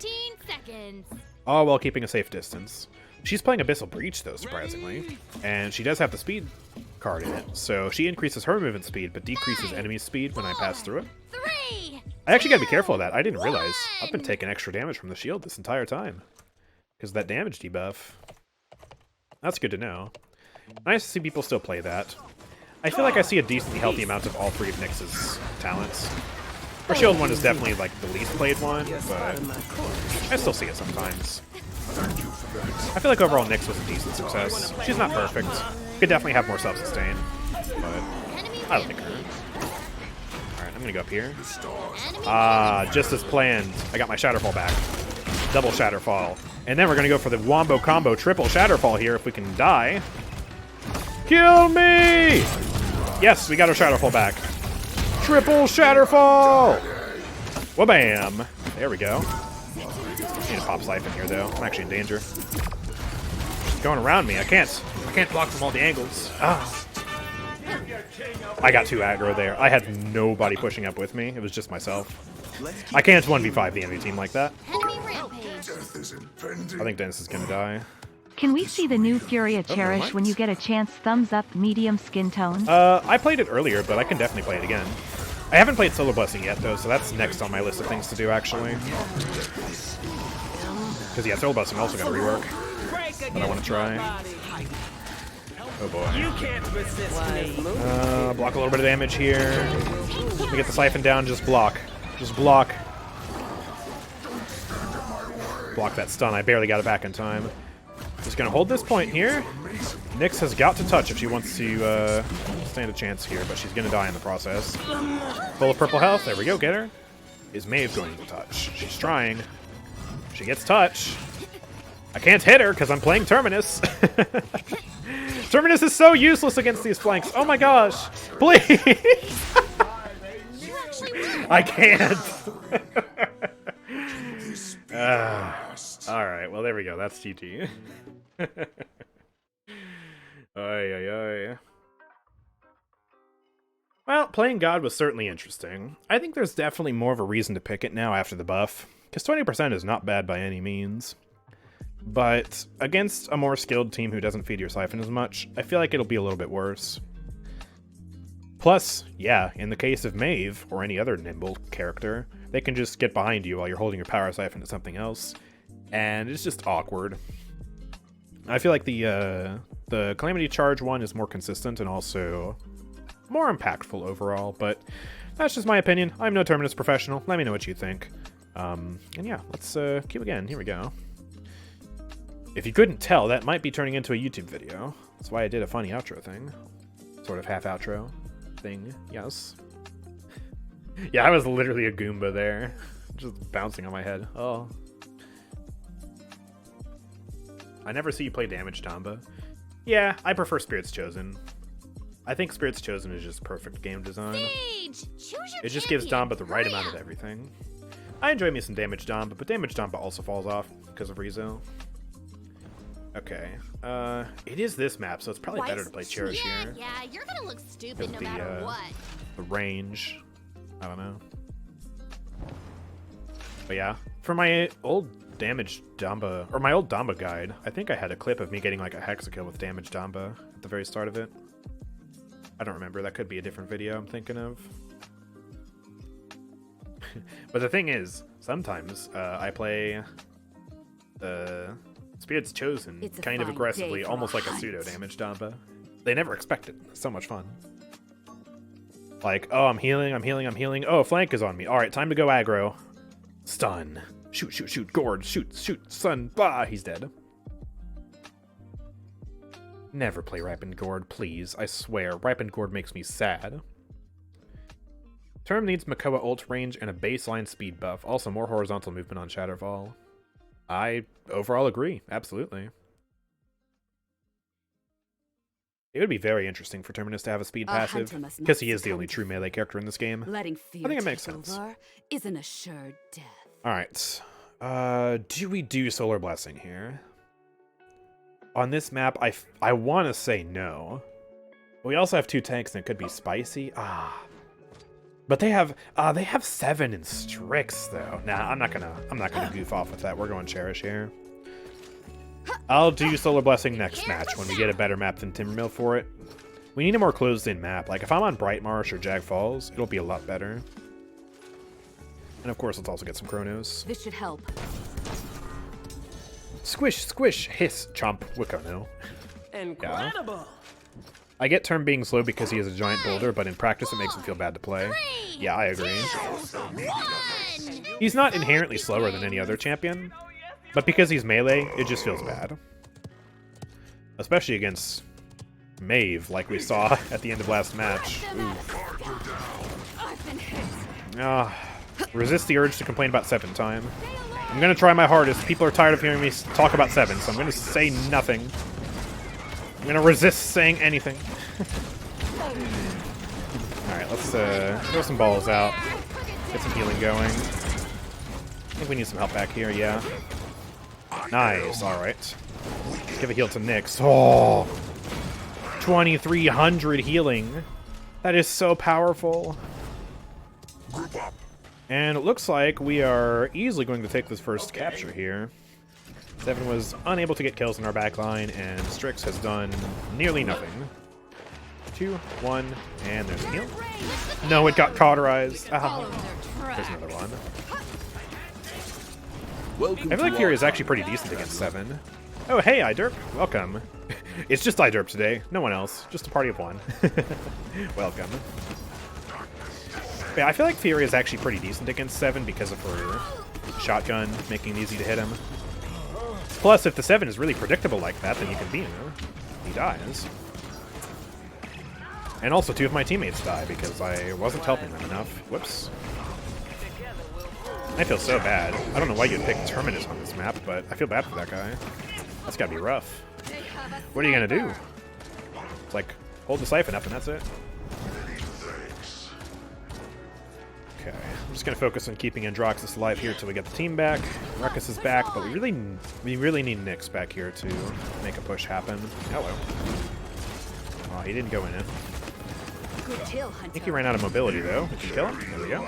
All while keeping a safe distance. She's playing Abyssal Breach, though, surprisingly. And she does have the speed card in it, so she increases her movement speed, but decreases enemy speed when I pass through it. I actually gotta be careful of that. I didn't realize. I've been taking extra damage from the shield this entire time. Because of that damage debuff. That's good to know. Nice to see people still play that. I feel like I see a decently healthy amount of all three of Nyx's talents. Her shield one is definitely like the least played one, but I still see it sometimes. I feel like overall Nyx was a decent success. She's not perfect. Could definitely have more self-sustain, but I like her. Alright, I'm gonna go up here. Just as planned, I got my Shatterfall back. Double Shatterfall. And then we're gonna go for the Wombo Combo Triple Shatterfall here if we can die. Kill me! Yes, we got our Shatterfall back. Triple Shatterfall! Wha-bam! There we go. Need to pop Siphon here, though. I'm actually in danger. going around me. I can't block from all the angles. Ah. I got too aggro there. I had nobody pushing up with me. It was just myself. I can't 1v5 the enemy team like that. Enemy rampage. Death is impending. I think Dennis is gonna die. Can we see the new Furia Cherish when you get a chance? Thumbs up, medium skin tone. I played it earlier, but I can definitely play it again. I haven't played Solar Blessing yet, though, so that's next on my list of things to do, actually. Because, yeah, Solar Blessing also got a rework that I want to try. Oh, boy. You can't resist me. Block a little bit of damage here. Let me get the Siphon down, just block. Just block. Block that stun. I barely got it back in time. Just gonna hold this point here. Nyx has got to touch if she wants to stand a chance here, but she's gonna die in the process. Full of purple health. There we go. Get her. Is Maeve going to touch? She's trying. She gets touch. I can't hit her because I'm playing Terminus. Terminus is so useless against these flanks. Oh my gosh. Please. I can't. Alright, well there we go. That's GG. Well, playing God was certainly interesting. I think there's definitely more of a reason to pick it now after the buff, because 20% is not bad by any means. But against a more skilled team who doesn't feed your Siphon as much, I feel like it'll be a little bit worse. Plus, yeah, in the case of Maeve, or any other nimble character, they can just get behind you while you're holding your power Siphon to something else, and it's just awkward. I feel like the Calamity Charge one is more consistent and also more impactful overall, but that's just my opinion. I'm no Terminus professional. Let me know what you think. And yeah, let's keep again. Here we go. If you couldn't tell, that might be turning into a YouTube video. That's why I did a funny outro thing. Sort of half outro thing, yes. Yeah, I was literally a Goomba there. Just bouncing on my head. Oh. I never see you play Damage Damba. Yeah, I prefer Spirits Chosen. I think Spirits Chosen is just perfect game design. Sage, choose your It just gives champion. Damba the right amount of everything. I enjoy me some Damage Damba, but Damage Damba also falls off because of Rizzo. Okay. It is this map, so it's probably better to play Cherish here. Yeah, you're gonna look stupid no The, matter what. The range. I don't know. But yeah, for my old Damage Damba, or my old Damba guide, I think I had a clip of me getting like a Hexakill with Damage Damba at the very start of it. I don't remember. That could be a different video I'm thinking of. But the thing is, sometimes I play Spirits Chosen It's a kind of fine aggressively, day for almost a like a hunt. pseudo damage Damba. They never expect it. It's so much fun. Like, oh, I'm healing. Oh, flank is on me. All right, time to go aggro. Stun. Shoot. Gourd. Shoot. Stun. Bah, he's dead. Never play Ripened Gourd, please. I swear, Ripened Gourd makes me sad. Term needs Makoa ult range and a baseline speed buff. Also, more horizontal movement on Shadowfall. I overall agree. Absolutely. It would be very interesting for Terminus to have a speed passive, because he is the only true melee character in this game. Letting fear I think it makes take sense. over is an assured death. Alright. Do we do Solar Blessing here? On this map, I want to say no. But we also have two tanks and it could be spicy. But they have 7 in Strix though. Nah, I'm not gonna goof off with that. We're going Cherish here. I'll do Solar Blessing next match when we get a better map than Timbermill for it. We need a more closed-in map. Like if I'm on Bright Marsh or Jag Falls, it'll be a lot better. And of course, let's also get some Chronos. This should help. Squish, hiss, chomp, Wiccono. Incredible. I get Term being slow because he is a giant boulder, but in practice it makes him feel bad to play. Yeah, I agree. He's not inherently slower than any other champion, but because he's melee, it just feels bad. Especially against Maeve, like we saw at the end of last match. Resist the urge to complain about 7 time. I'm gonna try my hardest. People are tired of hearing me talk about 7, so I'm gonna say nothing. I'm gonna resist saying anything. Alright, let's throw some balls out. Get some healing going. I think we need some help back here, yeah. Nice, alright. Give a heal to Nyx. Oh, 2,300 healing. That is so powerful. And it looks like we are easily going to take this first capture here. Seven was unable to get kills in our back line, and Strix has done nearly nothing. 2, 1, and there's a heal. No, it got cauterized. Ah, there's another one. I feel like Fury is actually pretty decent against 7. Oh, hey, iDerp. Welcome. It's just iDerp today. No one else. Just a party of one. Welcome. Yeah, I feel like Fury is actually pretty decent against 7 because of her shotgun, making it easy to hit him. Plus, if the 7 is really predictable like that, then you can beam him. He dies. And also, 2 of my teammates die because I wasn't helping them enough. Whoops. I feel so bad. I don't know why you'd pick Terminus on this map, but I feel bad for that guy. That's gotta be rough. What are you gonna do? It's like, hold the siphon up and that's it. Okay, I'm just gonna focus on keeping Androxus alive here till we get the team back. Ruckus is back, but we really need Nyx back here to make a push happen. Hello. Oh, he didn't go in it. I think he ran out of mobility though. Did you kill him? There we go.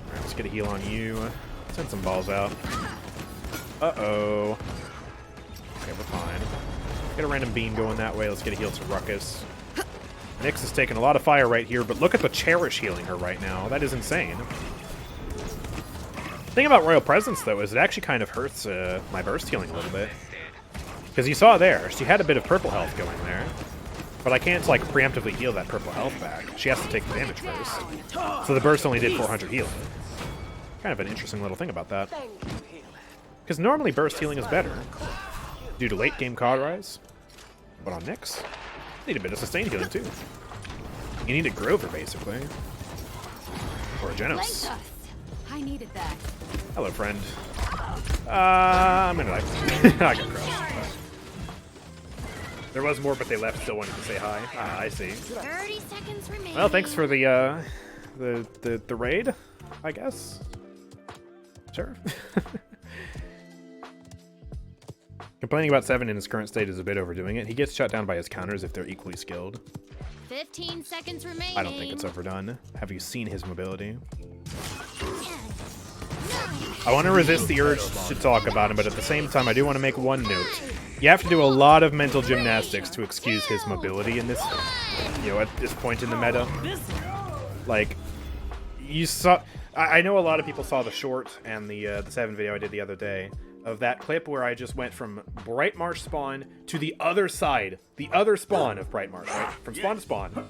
Alright, let's get a heal on you. Send some balls out. Uh-oh. Okay, we're fine. Get a random beam going that way. Let's get a heal to Ruckus. Nyx is taking a lot of fire right here, but look at the Cherish healing her right now. That is insane. The thing about Royal Presence, though, is it actually kind of hurts my burst healing a little bit. Because you saw there, she had a bit of purple health going there. But I can't, like, preemptively heal that purple health back. She has to take the damage first. So the burst only did 400 healing. Kind of an interesting little thing about that. Because normally burst healing is better. Due to late game cauterize. But on Nyx, you need a bit of sustained healing, too. You need a Grover, basically. Or a Genos. I needed that. Hello, friend. I'm gonna die. I got crushed. There was more, but they left. Still wanted to say hi. Ah, I see. 30 seconds remaining. Well, thanks for the raid, I guess. Sure. Complaining about 7 in his current state is a bit overdoing it. He gets shut down by his counters if they're equally skilled. 15 seconds remaining. I don't think it's overdone. Have you seen his mobility? I want to resist the urge to talk about him, but at the same time, I do want to make one note. You have to do a lot of mental gymnastics to excuse his mobility in this, at this point in the meta. Like, you saw... I know a lot of people saw the short and the 7 video I did the other day of that clip where I just went from Bright Marsh spawn to the other side, the other spawn of Bright Marsh, right? From spawn to spawn.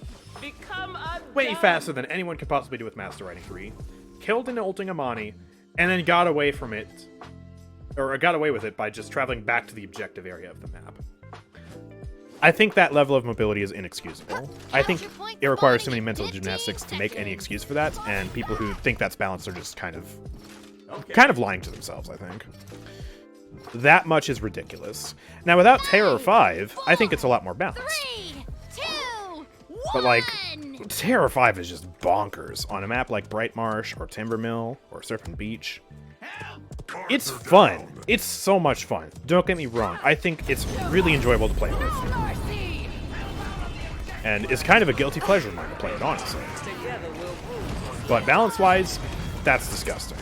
Way faster than anyone could possibly do with Master Riding 3. Killed an ulting Amani, and then got away from it, or got away with it by just traveling back to the objective area of the map. I think that level of mobility is inexcusable. I think it requires too many mental gymnastics to make any excuse for that, and people who think that's balanced are just kind of lying to themselves, I think. That much is ridiculous. Now, without Terror 5, I think it's a lot more balanced. 3, 2, 1. But, like, Terror 5 is just bonkers on a map like Bright Marsh or Timbermill or Serpent Beach. It's fun. It's so much fun. Don't get me wrong. I think it's really enjoyable to play with. And it's kind of a guilty pleasure of mine to play it, honestly. But balance-wise, that's disgusting.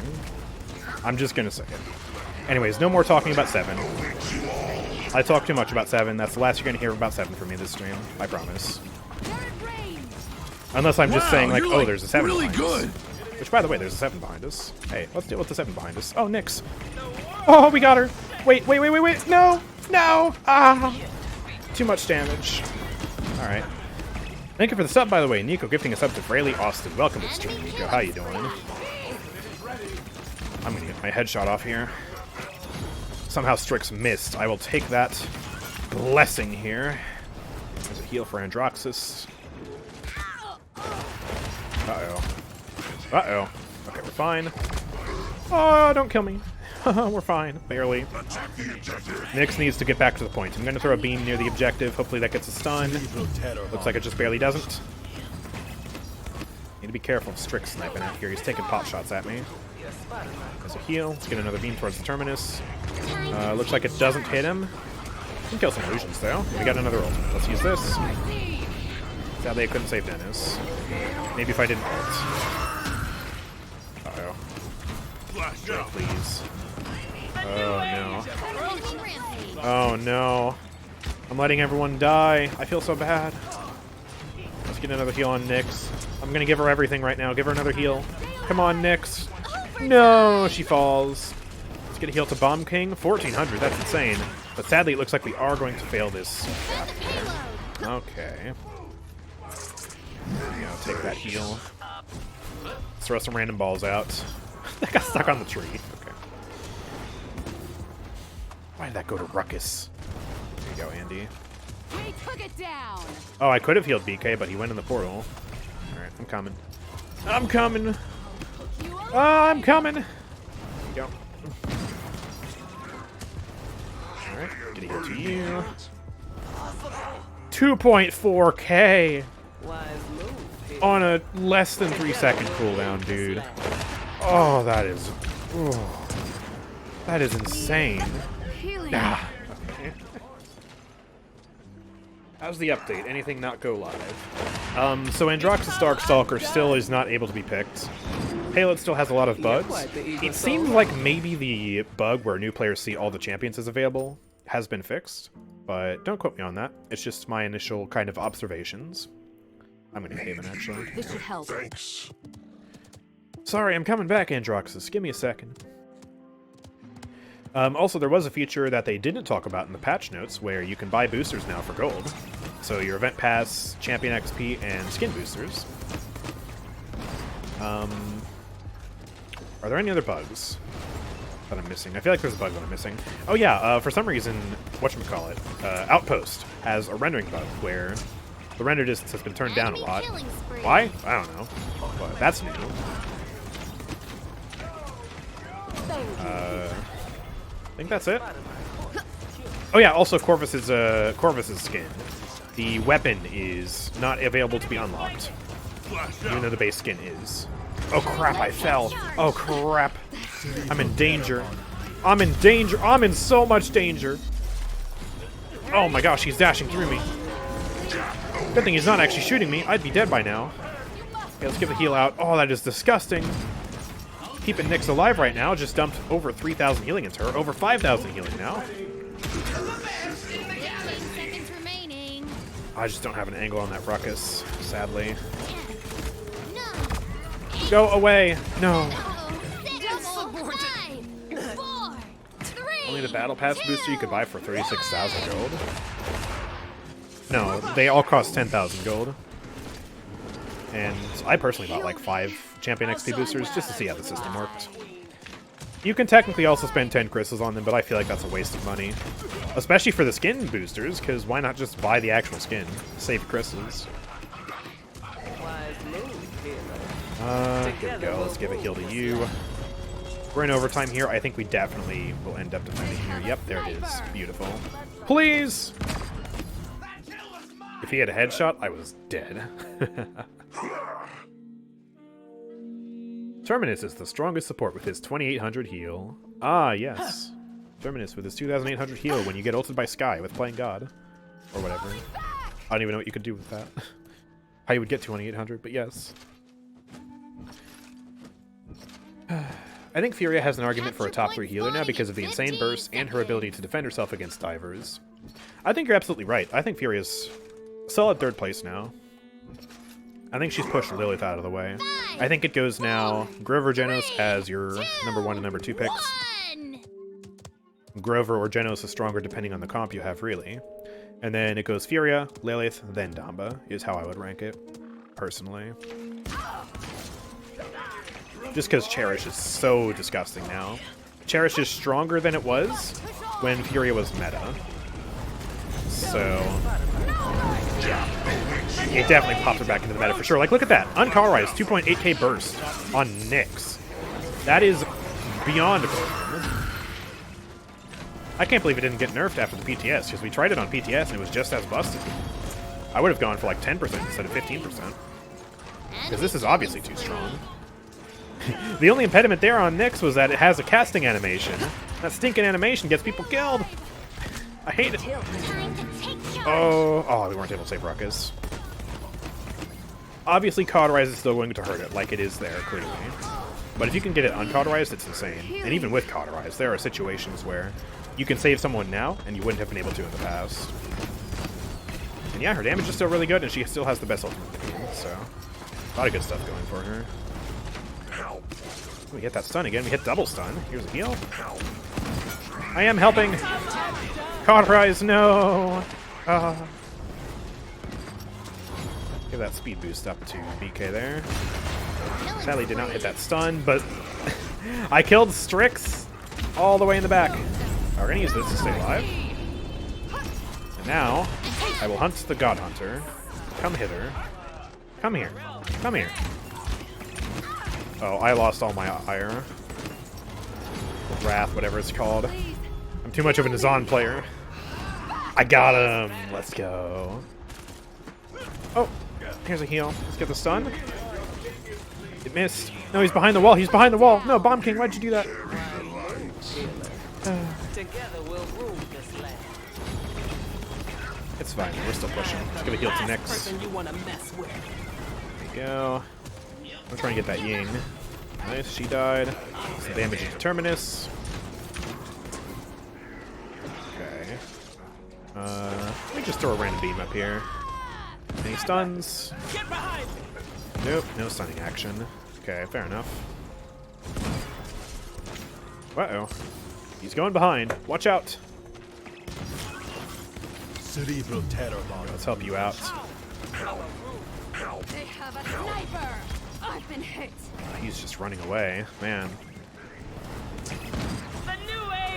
I'm just gonna say it. Anyways, no more talking about 7. I talk too much about 7. That's the last you're gonna hear about 7 from me this stream. I promise. Unless I'm just saying, like, oh, there's a 7 really behind us. Which, by the way, there's a 7 behind us. Hey, let's deal with the 7 behind us. Oh, Nyx. Oh, we got her. Wait. No. Ah. Too much damage. All right. Thank you for the sub, by the way. Nico gifting a sub to Fraley Austin. Welcome to the stream, Nico. How you doing? I'm gonna get my headshot off here. Somehow Strix missed. I will take that blessing here. There's a heal for Androxus. Uh-oh. Okay, we're fine. Oh, don't kill me. We're fine. Barely. Nyx needs to get back to the point. I'm going to throw a beam near the objective. Hopefully that gets a stun. Looks like it just barely doesn't. Need to be careful of Strix sniping out here. He's taking pot shots at me. There's a heal. Let's get another beam towards the terminus. Looks like it doesn't hit him. Can kill some illusions though. We got another ultimate. Let's use this. Sadly, I couldn't save Dennis. Maybe if I didn't ult. Uh-oh. Oh, please. Oh no. Oh no. I'm letting everyone die. I feel so bad. Let's get another heal on Nyx. I'm gonna give her everything right now. Give her another heal. Come on, Nyx. No, she falls. Let's get a heal to Bomb King. 1400, that's insane. But sadly, it looks like we are going to fail this. Okay. Yeah, I'll take that heal. Let's throw some random balls out. That got stuck on the tree. Okay. Why did that go to Ruckus? There you go, Andy. We took it down. Oh, I could have healed BK, but he went in the portal. Alright, I'm coming. I'm coming! I'm coming! There you go. Alright, get a heal to you. 2.4k! On a less than 3-second cooldown, dude. Oh, that is... Oh, that is insane. Ah. Okay. How's the update? Anything not go live? So Androxus Darkstalker still is not able to be picked. Payload still has a lot of bugs. It seems like maybe the bug where new players see all the champions as available has been fixed, but don't quote me on that. It's just my initial kind of observations. I'm gonna Haven, actually. This should help. Thanks. Sorry, I'm coming back, Androxus. Give me a second. Also, there was a feature that they didn't talk about in the patch notes where you can buy boosters now for gold. So your event pass, champion XP, and skin boosters. Are there any other bugs that I'm missing? I feel like there's a bug that I'm missing. Oh yeah, for some reason, whatchamacallit, Outpost has a rendering bug where the render distance has been turned down a lot. Why? I don't know. But that's new. I think that's it. Oh yeah, also Corvus's skin. The weapon is not available to be unlocked, even though the base skin is. Oh crap, I fell. Oh crap. I'm in danger. I'm in danger. I'm in so much danger. Oh my gosh, he's dashing through me. Good thing he's not actually shooting me. I'd be dead by now. Okay, let's give the heal out. Oh, that is disgusting. Keeping Nyx alive right now. Just dumped over 3,000 healing into her. Over 5,000 healing now. I just don't have an angle on that Ruckus, sadly. Go away! No. Only the Battle Pass booster you could buy for 36,000 gold. No, they all cost 10,000 gold. And I personally bought like 5 Champion XP boosters just to see how the system worked. You can technically also spend 10 crystals on them, but I feel like that's a waste of money. Especially for the skin boosters, because why not just buy the actual skin? Save crystals. Here we go. Let's give a heal to you. We're in overtime here. I think we definitely will end up defending here. Yep, there it is. Beautiful. Please! If he had a headshot, I was dead. Terminus is the strongest support with his 2800 heal. Ah, yes. Terminus with his 2800 heal when you get ulted by Skye with Playing God. Or whatever. I don't even know what you could do with that. How you would get 2800, but yes. I think Furia has an argument for a top 3 healer now because of the insane burst and her ability to defend herself against divers. I think you're absolutely right. I think Furia's solid 3rd place now. I think she's pushed Lilith out of the way. I think it goes now Grover Genos as your number 1 and number 2 picks. Grover or Genos is stronger depending on the comp you have, really. And then it goes Furia, Lilith, then Damba, is how I would rank it, personally. Just because Cherish is so disgusting now. Cherish is stronger than it was when Furia was meta. So, it definitely popped her back into the meta for sure. Like, look at that. Uncolorized 2.8k burst on Nyx. That is beyond broken. I can't believe it didn't get nerfed after the PTS, because we tried it on PTS and it was just as busted. I would have gone for like 10% instead of 15%. Because this is obviously too strong. The only impediment there on Nyx was that it has a casting animation. That stinking animation gets people killed. I hate it. Oh, we weren't able to save Ruckus. Obviously, cauterize is still going to hurt it, like it is there, clearly. But if you can get it uncauterized, it's insane. And even with cauterize, there are situations where you can save someone now, and you wouldn't have been able to in the past. And yeah, her damage is still really good, and she still has the best ultimate in the game, so a lot of good stuff going for her. We hit that stun again. We hit double stun. Here's a heal. I am helping. Cauterize, no. Give that speed boost up to BK there. Sadly did not hit that stun, but I killed Strix all the way in the back. We're going to use this to stay alive. And now, I will hunt the God Hunter. Come hither. Come here. Come here. Oh, I lost all my ire. Wrath, whatever it's called. I'm too much of a Nazan player. I got him. Let's go. Oh, here's a heal. Let's get the stun. It missed. No, he's behind the wall. He's behind the wall. No, Bomb King, why'd you do that? It's fine. We're still pushing. Let's give a heal to Nyx. There we go. I'm trying to get that Ying. Nice, she died. Some damage to Terminus. Okay. Let me just throw a random beam up here. Any stuns? Nope, no stunning action. Okay, fair enough. Uh-oh. He's going behind. Watch out. Cerebral terror bomb. Let's help you out. They have a sniper. I've been hit. He's just running away. Man.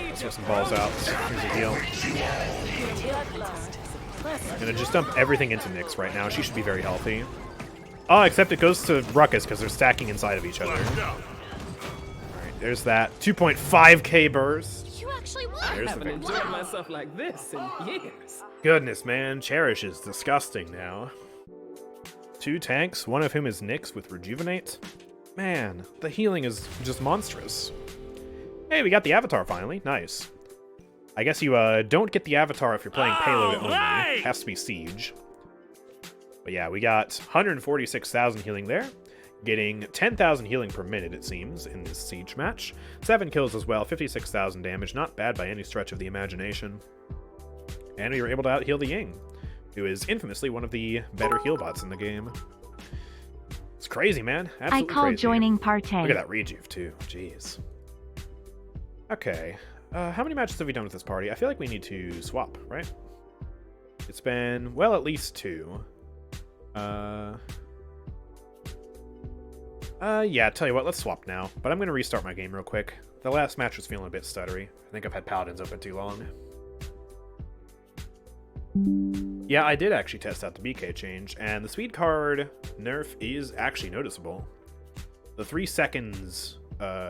Let's throw some balls out. Here's a heal. I'm gonna just dump everything into Nyx right now. She should be very healthy. Oh, except it goes to Ruckus because they're stacking inside of each other. Alright, there's that 2.5k burst. You actually won. I There's the haven't victory. enjoyed myself like this in years. Goodness, man. Cherish is disgusting now. 2 tanks, one of whom is Nyx with Rejuvenate. Man, the healing is just monstrous. Hey, we got the Avatar finally. Nice. I guess you don't get the Avatar if you're playing Payload only. It has to be Siege. But yeah, we got 146,000 healing there. Getting 10,000 healing per minute, it seems, in this Siege match. 7 kills as well, 56,000 damage. Not bad by any stretch of the imagination. And we were able to out-heal the Ying, who is infamously one of the better heal bots in the game. It's crazy, man. Absolutely I call crazy. joining partay. Look at that rejuve, too. Jeez. Okay. How many matches have we done with this party? I feel like we need to swap, right? It's been, well, at least 2. Yeah, tell you what, let's swap now. But I'm going to restart my game real quick. The last match was feeling a bit stuttery. I think I've had Paladins open too long. Yeah, I did actually test out the BK change, and the speed card nerf is actually noticeable. The 3 seconds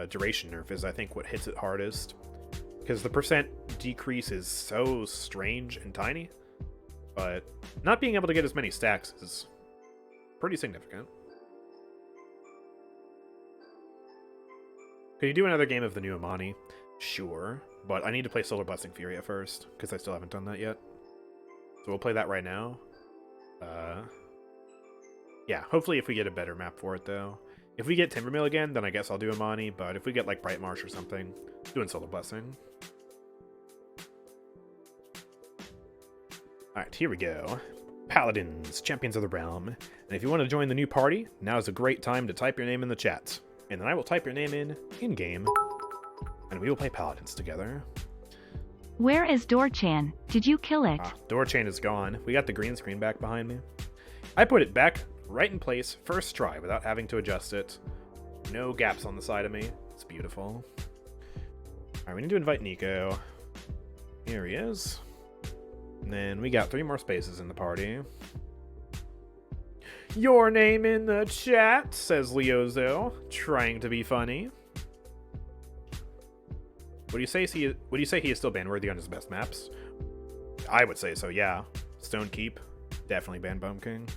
duration nerf is, I think, what hits it hardest. Because the percent decrease is so strange and tiny. But not being able to get as many stacks is pretty significant. Could you do another game of the new Amani? Sure, but I need to play Solar Blessing Fury at first, because I still haven't done that yet. So we'll play that right now. Yeah, hopefully if we get a better map for it, though. If we get Timbermill again, then I guess I'll do Amani, but if we get, like, Bright Marsh or something, doing Solar Blessing. Alright, here we go. Paladins, Champions of the Realm. And if you want to join the new party, now is a great time to type your name in the chat. And then I will type your name in-game, and we will play Paladins together. Where is Dorchan? Did you kill it? Dorchain is gone. We got the green screen back behind me. I put it back right in place, first try, without having to adjust it. No gaps on the side of me. It's beautiful. Alright, we need to invite Nico. Here he is. And then we got 3 more spaces in the party. Your name in the chat, says Leozo, trying to be funny. Would you say he is still ban-worthy on his best maps? I would say so, yeah. Stone Keep, definitely ban Bomb King.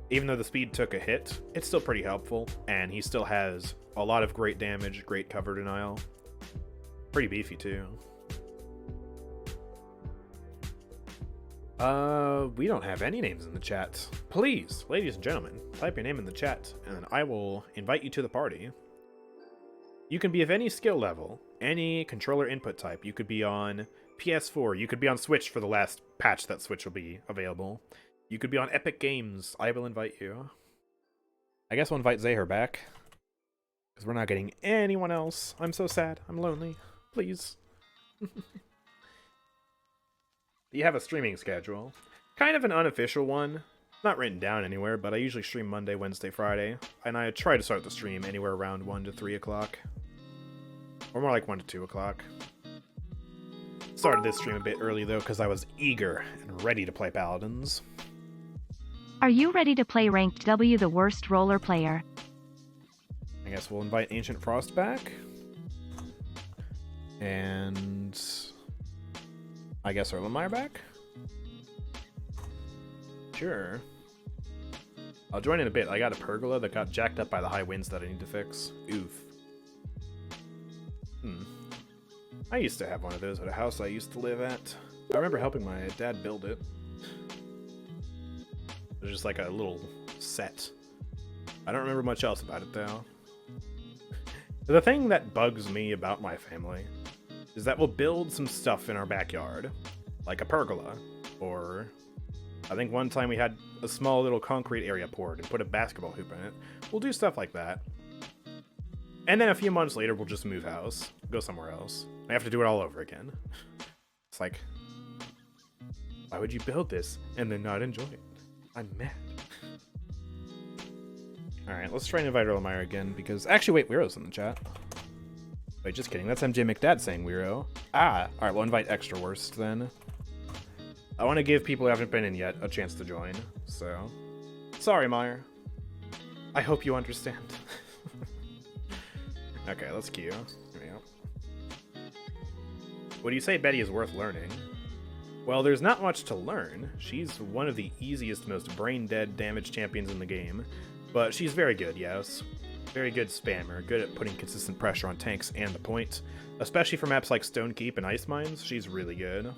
Even though the speed took a hit, it's still pretty helpful, and he still has a lot of great damage, great cover denial. Pretty beefy, too. We don't have any names in the chat. Please, ladies and gentlemen, type your name in the chat, and I will invite you to the party. You can be of any skill level, any controller input type. You could be on PS4, you could be on Switch for the last patch that Switch will be available. You could be on Epic Games. I will invite you. I guess we'll invite Zahir back, because we're not getting anyone else. I'm so sad. I'm lonely. Please. You have a streaming schedule. Kind of an unofficial one. Not written down anywhere, but I usually stream Monday, Wednesday, Friday. And I try to start the stream anywhere around 1 to 3 o'clock. Or more like 1 to 2 o'clock. Started this stream a bit early, though, because I was eager and ready to play Paladins. Are you ready to play Ranked W, the worst roller player? I guess we'll invite Ancient Frost back. And I guess Erlenmeyer back? Sure. I'll join in a bit. I got a pergola that got jacked up by the high winds that I need to fix. Oof. I used to have one of those at a house I used to live at. I remember helping my dad build it. It was just like a little set. I don't remember much else about it, though. The thing that bugs me about my family is that we'll build some stuff in our backyard, like a pergola, or I think one time we had a small little concrete area poured and put a basketball hoop in it. We'll do stuff like that. And then a few months later, we'll just move house, go somewhere else. I have to do it all over again. It's like, why would you build this and then not enjoy it? I'm mad. Alright, let's try and invite Erlenmeyer again, because... Actually, wait, Wero's in the chat. Wait, just kidding. That's MJ McDad saying Wero. Ah! Alright, we'll invite Extra Worst, then. I want to give people who haven't been in yet a chance to join, so... Sorry, Meyer. I hope you understand. Okay, let's queue. Here we go. Would you say Betty is worth learning? Well, there's not much to learn. She's one of the easiest, most brain-dead damage champions in the game. But she's very good, yes. Very good spammer, good at putting consistent pressure on tanks and the point. Especially for maps like Stone Keep and Ice Mines, she's really good.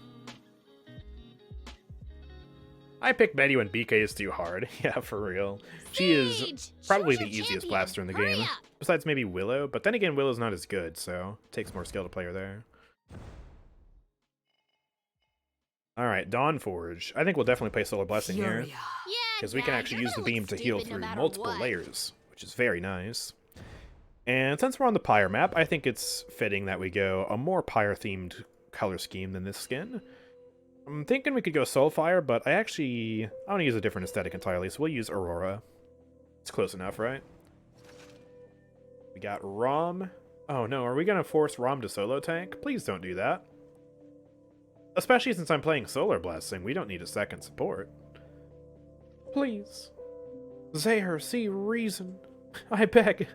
I pick Betty when BK is too hard. Yeah, for real. She is probably the easiest blaster in the game. Besides maybe Willow, but then again, Willow's not as good, so it takes more skill to play her there. Alright, Dawnforge. I think we'll definitely play Solar Blessing here. Because we can actually use the beam to heal through multiple layers, which is very nice. And since we're on the Pyre map, I think it's fitting that we go a more Pyre-themed color scheme than this skin. I'm thinking we could go Soulfire, but I want to use a different aesthetic entirely, so we'll use Aurora. It's close enough, right? We got Rom. Oh no, are we going to force Rom to solo tank? Please don't do that. Especially since I'm playing Solar Blessing, we don't need a second support. Please. Zahir, see reason. I beg.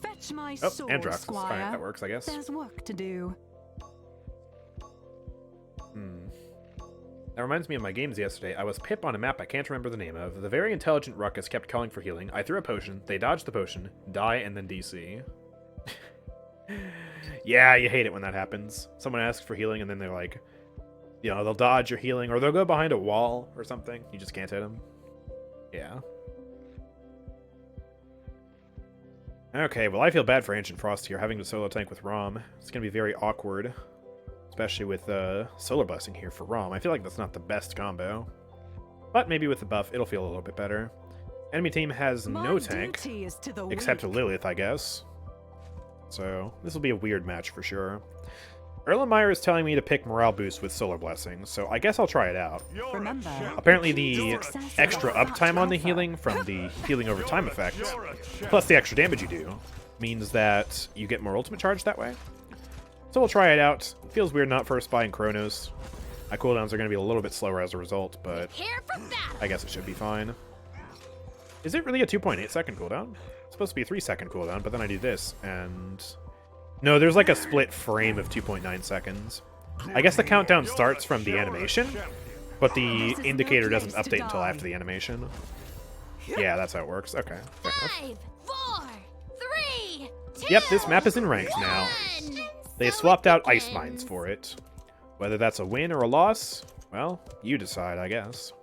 Fetch my sword, Androx. Squire. Alright, that works, I guess. There's work to do. That reminds me of my games yesterday. I was Pip on a map I can't remember the name of. The very intelligent Ruckus kept calling for healing. I threw a potion. They dodged the potion, die, and then DC. Yeah, you hate it when that happens. Someone asks for healing, and then they're like, you know, they'll dodge your healing, or they'll go behind a wall or something. You just can't hit them. Yeah. Okay, well, I feel bad for Ancient Frost here, having to solo tank with Rom. It's going to be very awkward. Especially with Solar Blessing here for Rom. I feel like that's not the best combo. But maybe with the buff, it'll feel a little bit better. Enemy team has no tank, except Lilith, I guess. So, this will be a weird match for sure. Erlenmeyer is telling me to pick Morale Boost with Solar Blessing, so I guess I'll try it out. Remember, apparently the extra uptime on the healing from the healing over time effect, plus the extra damage you do, means that you get more ultimate charge that way. So we'll try it out. Feels weird not first buying Chronos. My cooldowns are going to be a little bit slower as a result, but I guess it should be fine. Is it really a 2.8 second cooldown? It's supposed to be a 3 second cooldown, but then I do this, and... No, there's like a split frame of 2.9 seconds. I guess the countdown starts from the animation, but the indicator doesn't update until after the animation. Yeah, that's how it works. Okay. Fair enough. 5, 4, 3, 2, Yep, this map is in ranked now. 1. They swapped out ice mines for it. Whether that's a win or a loss, well, you decide, I guess.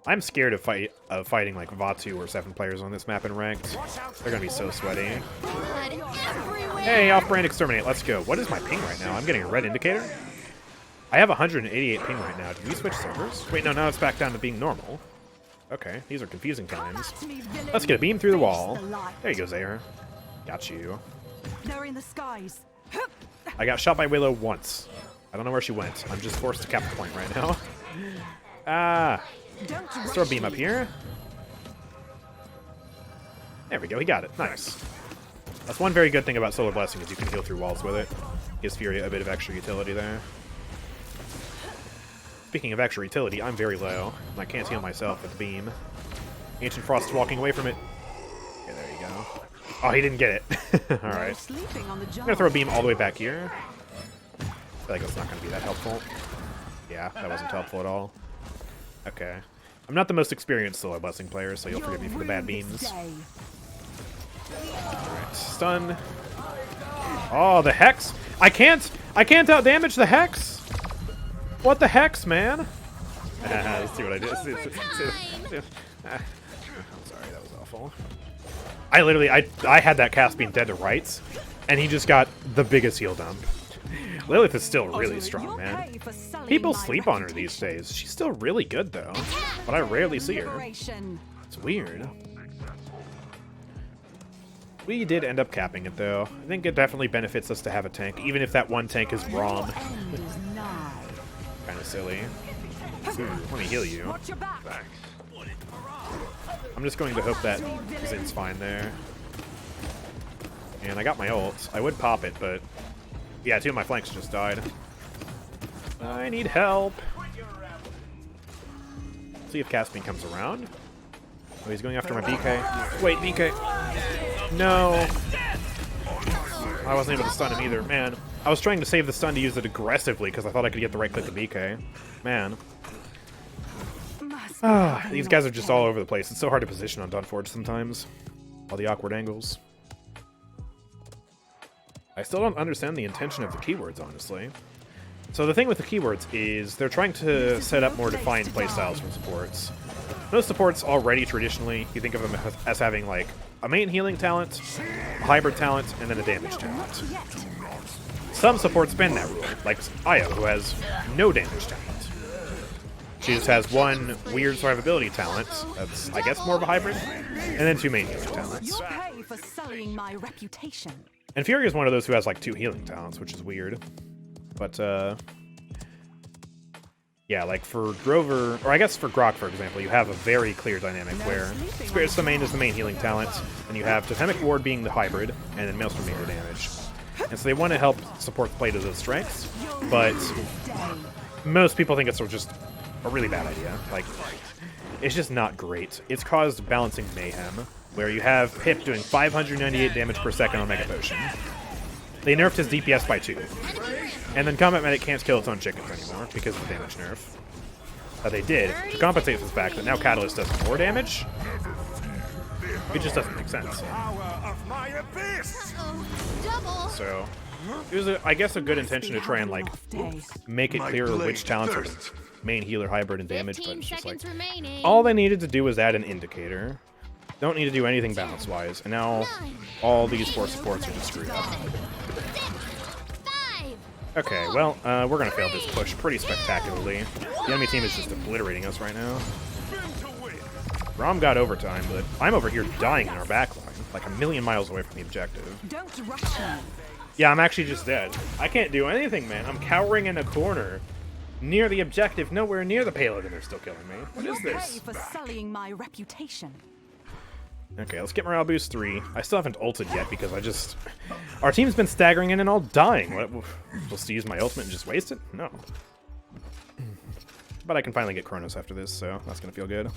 I'm scared of fighting like Vatu or 7 players on this map in ranked. They're gonna be so sweaty. Blood everywhere. Hey, off-brand exterminate, let's go. What is my ping right now? I'm getting a red indicator. I have 188 ping right now. Did we switch servers? Wait, no, now it's back down to being normal. Okay, these are confusing times. Let's get a beam through the wall. There you go, Zahir. Got you. They're in the skies. I got shot by Willow once. I don't know where she went. I'm just forced to cap the point right now. Ah. Let's throw a beam up here. There we go, he got it. Nice. That's one very good thing about Solar Blessing is you can heal through walls with it. Gives Fury a bit of extra utility there. Speaking of extra utility, I'm very low, and I can't heal myself with the beam. Ancient Frost is walking away from it. Okay, there you go. Oh, he didn't get it. Alright. I'm gonna throw a beam all the way back here. I feel like that's not gonna be that helpful. Yeah, that wasn't helpful at all. Okay. I'm not the most experienced Solar Blessing player, so you'll forgive me for the bad beams. Alright, stun. Oh, the Hex! I can't outdamage the Hex! What the Hex, man? Let's see what I did. I'm sorry, that was awful. I literally, I had that cast being dead to rights, and he just got the biggest heal dump. Lilith is still really strong, man. People sleep on her these days. She's still really good, though. But I rarely see her. It's weird. We did end up capping it, though. I think it definitely benefits us to have a tank, even if that one tank is Rom. Kind of silly. Ooh, let me heal you. I'm just going to hope that Zin's fine there. And I got my ult. I would pop it, but... yeah, 2 of my flanks just died. I need help. See if Caspian comes around. Oh, he's going after my BK. Wait, BK. No. I wasn't able to stun him either. Man, I was trying to save the stun to use it aggressively because I thought I could get the right click to BK. Man. Ah, these guys are just all over the place. It's so hard to position on Dunforge sometimes. All the awkward angles. I still don't understand the intention of the keywords, honestly. So the thing with the keywords is they're trying to set up more defined playstyles for supports. Most supports already, traditionally, you think of them as having, like, a main healing talent, a hybrid talent, and then a damage talent. Some supports bend that rule, like Io, who has no damage talent. She just has one weird survivability talent, that's, I guess, more of a hybrid, and then 2 main healing talents. And Fury is one of those who has, like, 2 healing talents, which is weird. But, yeah, like, for Grover, or I guess for Grok, for example, you have a very clear dynamic where Spirit's Domain is the main healing talent, and you have Totemic Ward being the hybrid, and then Maelstrom being the damage. And so they want to help support the play to those strengths, but most people think it's just a really bad idea. Like, it's just not great. It's caused balancing mayhem, where you have Pip doing 598 damage per second on Mega Potion. They nerfed his DPS by 2. And then Combat Medic can't kill its own chickens anymore because of the damage nerf. That they did to compensate for the fact that now Catalyst does more damage. It just doesn't make sense. So, it was, I guess, a good intention to try and, like, make it clearer which talents are main healer, hybrid, and damage, but it's just like, all they needed to do was add an indicator. Don't need to do anything balance-wise, and now all these 4 supports are just screwed up. Okay, well, we're gonna fail this push pretty spectacularly. The enemy team is just obliterating us right now. Rom got overtime, but I'm over here dying in our backline, like a million miles away from the objective. Yeah, I'm actually just dead. I can't do anything, man. I'm cowering in a corner, near the objective, nowhere near the payload, and they're still killing me. What is this? Okay, let's get morale boost 3. I still haven't ulted yet because our team's been staggering in and all dying. What, supposed to use my ultimate and just waste it? No. But I can finally get Chronos after this, so that's gonna feel good.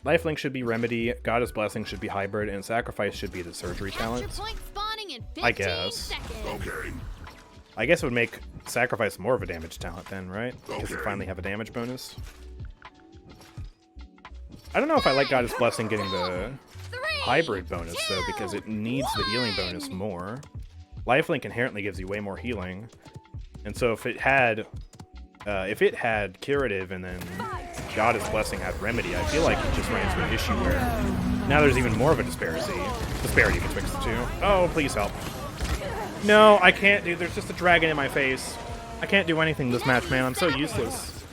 Lifelink should be Remedy, Goddess Blessing should be Hybrid, and Sacrifice should be the Surgery talent. I guess. Okay. I guess it would make Sacrifice more of a damage talent then, right? Because we finally have a damage bonus. I don't know if I like Goddess Blessing getting the hybrid bonus, though, because it needs the healing bonus more. Lifelink inherently gives you way more healing. And so if it had Curative and then Goddess Blessing had Remedy, I feel like it just ran into an issue where now there's even more of a disparity betwixt the two. Oh, please help. No, I can't, dude. There's just a dragon in my face. I can't do anything this match, man. I'm so useless.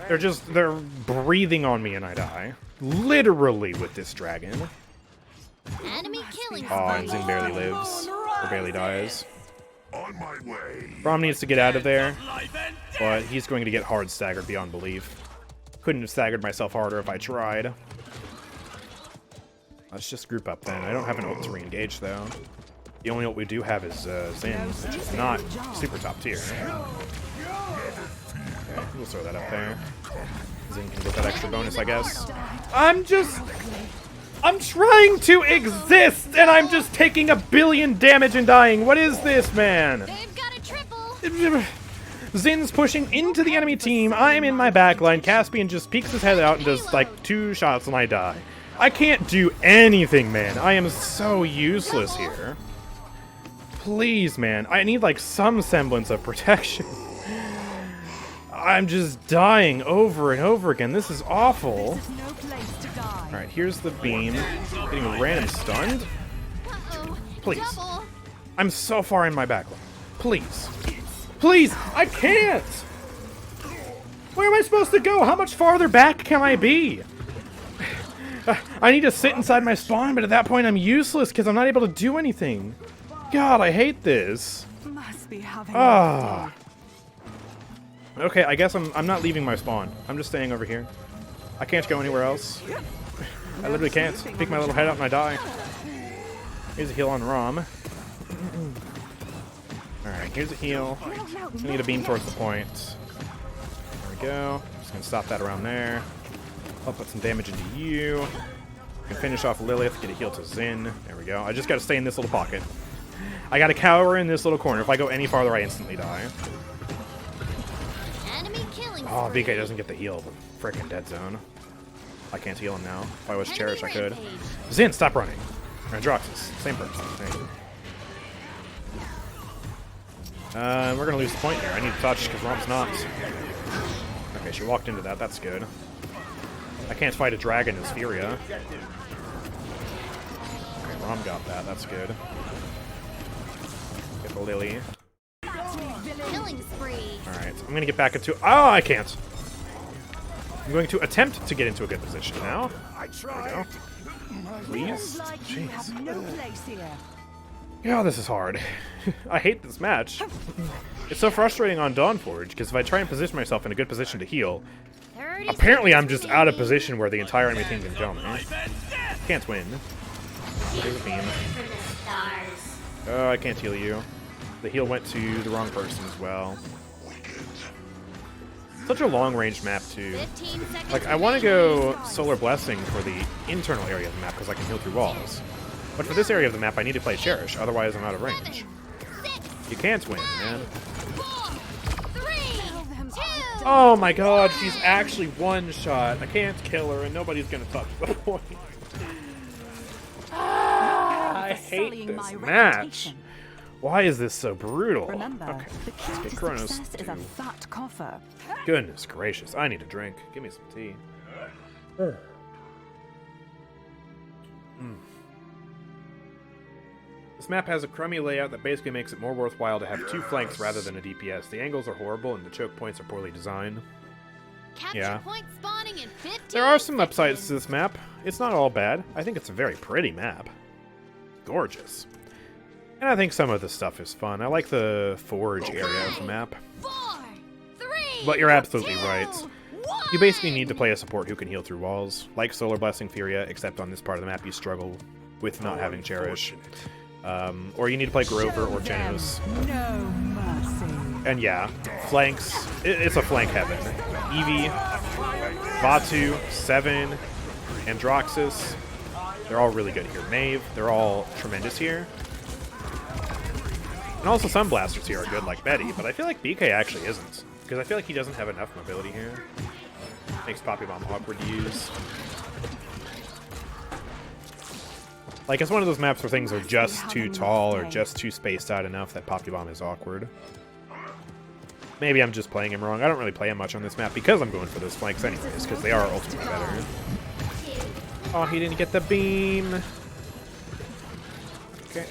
They're breathing on me and I die. Literally with this dragon. Enemy killing. Oh, and Zing barely lives. Or barely dies. On my way. Braum needs to get out of there, but he's going to get hard staggered beyond belief. Couldn't have staggered myself harder if I tried. Let's just group up then. I don't have an ult to re-engage, though. The only ult we do have is Zin, which is not super top tier. Okay, we'll throw that up there. Zin can get that extra bonus, I guess. I'm trying to exist, and I'm just taking 1 billion damage and dying. What is this, man? They've got a triple. Zin's pushing into the enemy team. I'm in my backline. Caspian just peeks his head out and does like 2 shots and I die. I can't do anything, man. I am so useless here. Please, man. I need like some semblance of protection. I'm just dying over and over again. This is awful. Alright, here's the beam. Getting random stunned. Please. I'm so far in my backline. Please. Please! I can't! Where am I supposed to go? How much farther back can I be? I need to sit inside my spawn, but at that point I'm useless because I'm not able to do anything. God, I hate this. Ah. Okay, I guess I'm not leaving my spawn. I'm just staying over here. I can't go anywhere else. I literally can't. Peek my little head out and I die. Here's a heal on Rom. Alright, here's a heal. I need a beam towards the point. There we go. Just gonna stop that around there. I'll put some damage into you. I can finish off Lilith, get a heal to Zin. There we go. I just gotta stay in this little pocket. I gotta cower in this little corner. If I go any farther, I instantly die. Oh, BK doesn't get the heal. The frickin' dead zone. I can't heal him now. If I was Cherish, I could. Zin, stop running. Androxus, same person. We're gonna lose the point here. I need to touch because Rom's not. Okay, she walked into that. That's good. I can't fight a dragon as Furia. Okay, Rom got that. That's good. Get the Lily. Killing spree. Alright, I'm gonna get back into. Oh, I can't. I'm going to attempt to get into a good position now. There we go. Please. Jeez. Yeah, this is hard. I hate this match. It's so frustrating on Dawnforge, because if I try and position myself in a good position to heal, apparently I'm just out of position where the entire enemy team can kill me. Can't win. There's a beam. Oh, I can't heal you. The heal went to the wrong person as well. Such a long-range map, too. Like, I want to go Solar Blessing for the internal area of the map, because I can heal through walls. But for this area of the map, I need to play Cherish, otherwise I'm out of range. You can't win, man. Oh my god, she's actually one shot. I can't kill her, and nobody's gonna touch the point. I hate this match. Why is this so brutal? Okay, let's get Kronos too. Goodness gracious, I need a drink. Give me some tea. This map has a crummy layout that basically makes it more worthwhile to have 2 flanks rather than a DPS. The angles are horrible and the choke points are poorly designed. Yeah. There are some upsides to this map. It's not all bad. I think it's a very pretty map. Gorgeous. And I think some of the stuff is fun. I like the forge area of the map. But you're absolutely right. You basically need to play a support who can heal through walls. Like Solar Blessing Furia, except on this part of the map you struggle with not having Cherish. Or you need to play Grover or Genos. And yeah, flanks. It's a flank heaven. Eevee, Vatu, Seven, Androxus. They're all really good here. Maeve, they're all tremendous here. And also some blasters here are good, like Betty, but I feel like BK actually isn't. Because I feel like he doesn't have enough mobility here. Makes Poppy Bomb awkward to use. Like, it's one of those maps where things are just too tall or just too spaced out enough that Poppy Bomb is awkward. Maybe I'm just playing him wrong. I don't really play him much on this map because I'm going for those flanks anyways, because they are ultimately better. Oh, he didn't get the beam. Okay.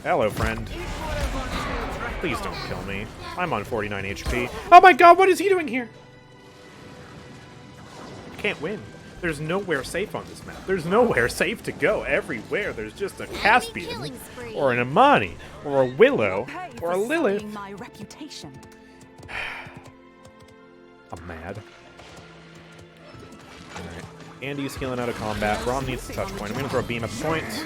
Hello, friend. Please don't kill me. I'm on 49 HP. Oh my god, what is he doing here? Can't win. There's nowhere safe on this map. There's nowhere safe to go. Everywhere there's just a Caspian, or an Imani, or a Willow, or a Lilith. My reputation. I'm mad. Alright. Andy's healing out of combat. Rom needs the touch point. I'm going to throw a beam at the point.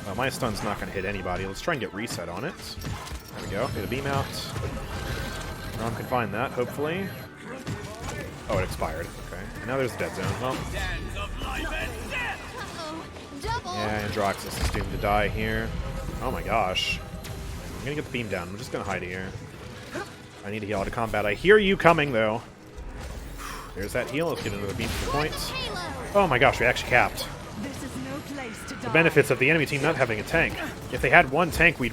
Well, my stun's not going to hit anybody. Let's try and get reset on it. There we go. Get a beam out. Rom can find that, hopefully. Oh, it expired. Okay. And now there's a dead zone. Well. Yeah, Androxus is doomed to die here. Oh my gosh. I'm going to get the beam down. I'm just going to hide here. I need to heal out of combat. I hear you coming, though. There's that heal. Let's get another beam to the point. Oh my gosh, we actually capped. The benefits of the enemy team not having a tank. If they had one tank, we'd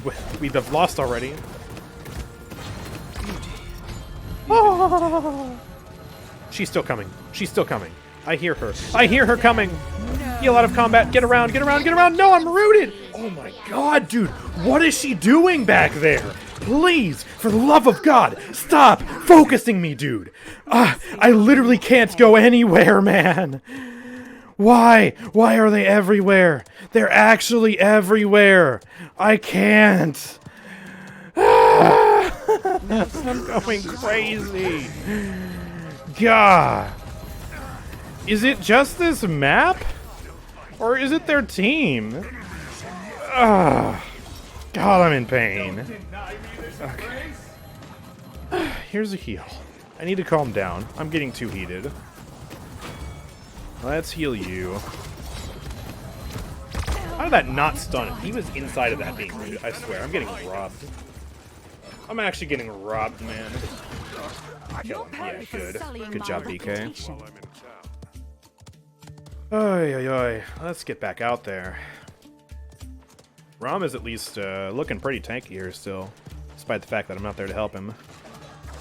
have lost already. Oh. She's still coming. She's still coming. I hear her. I hear her coming. Heal out of combat. Get around, get around, get around. No, I'm rooted. Oh my god, dude. What is she doing back there? Please, for the love of God, stop focusing me, dude. I literally can't go anywhere, man. Why? Why are they everywhere? They're actually everywhere. I can't. I'm going crazy. God. Is it just this map? Or is it their team? God, I'm in pain. Okay. Here's a heal. I need to calm down. I'm getting too heated. Let's heal you. How did that not stun him? He was inside of that beam, dude. I swear, I'm getting robbed. I'm actually getting robbed, man. Kill him. Yeah, good. Good job, BK. Oy, oy, oy. Let's get back out there. Rom is at least looking pretty tanky here still, despite the fact that I'm not there to help him.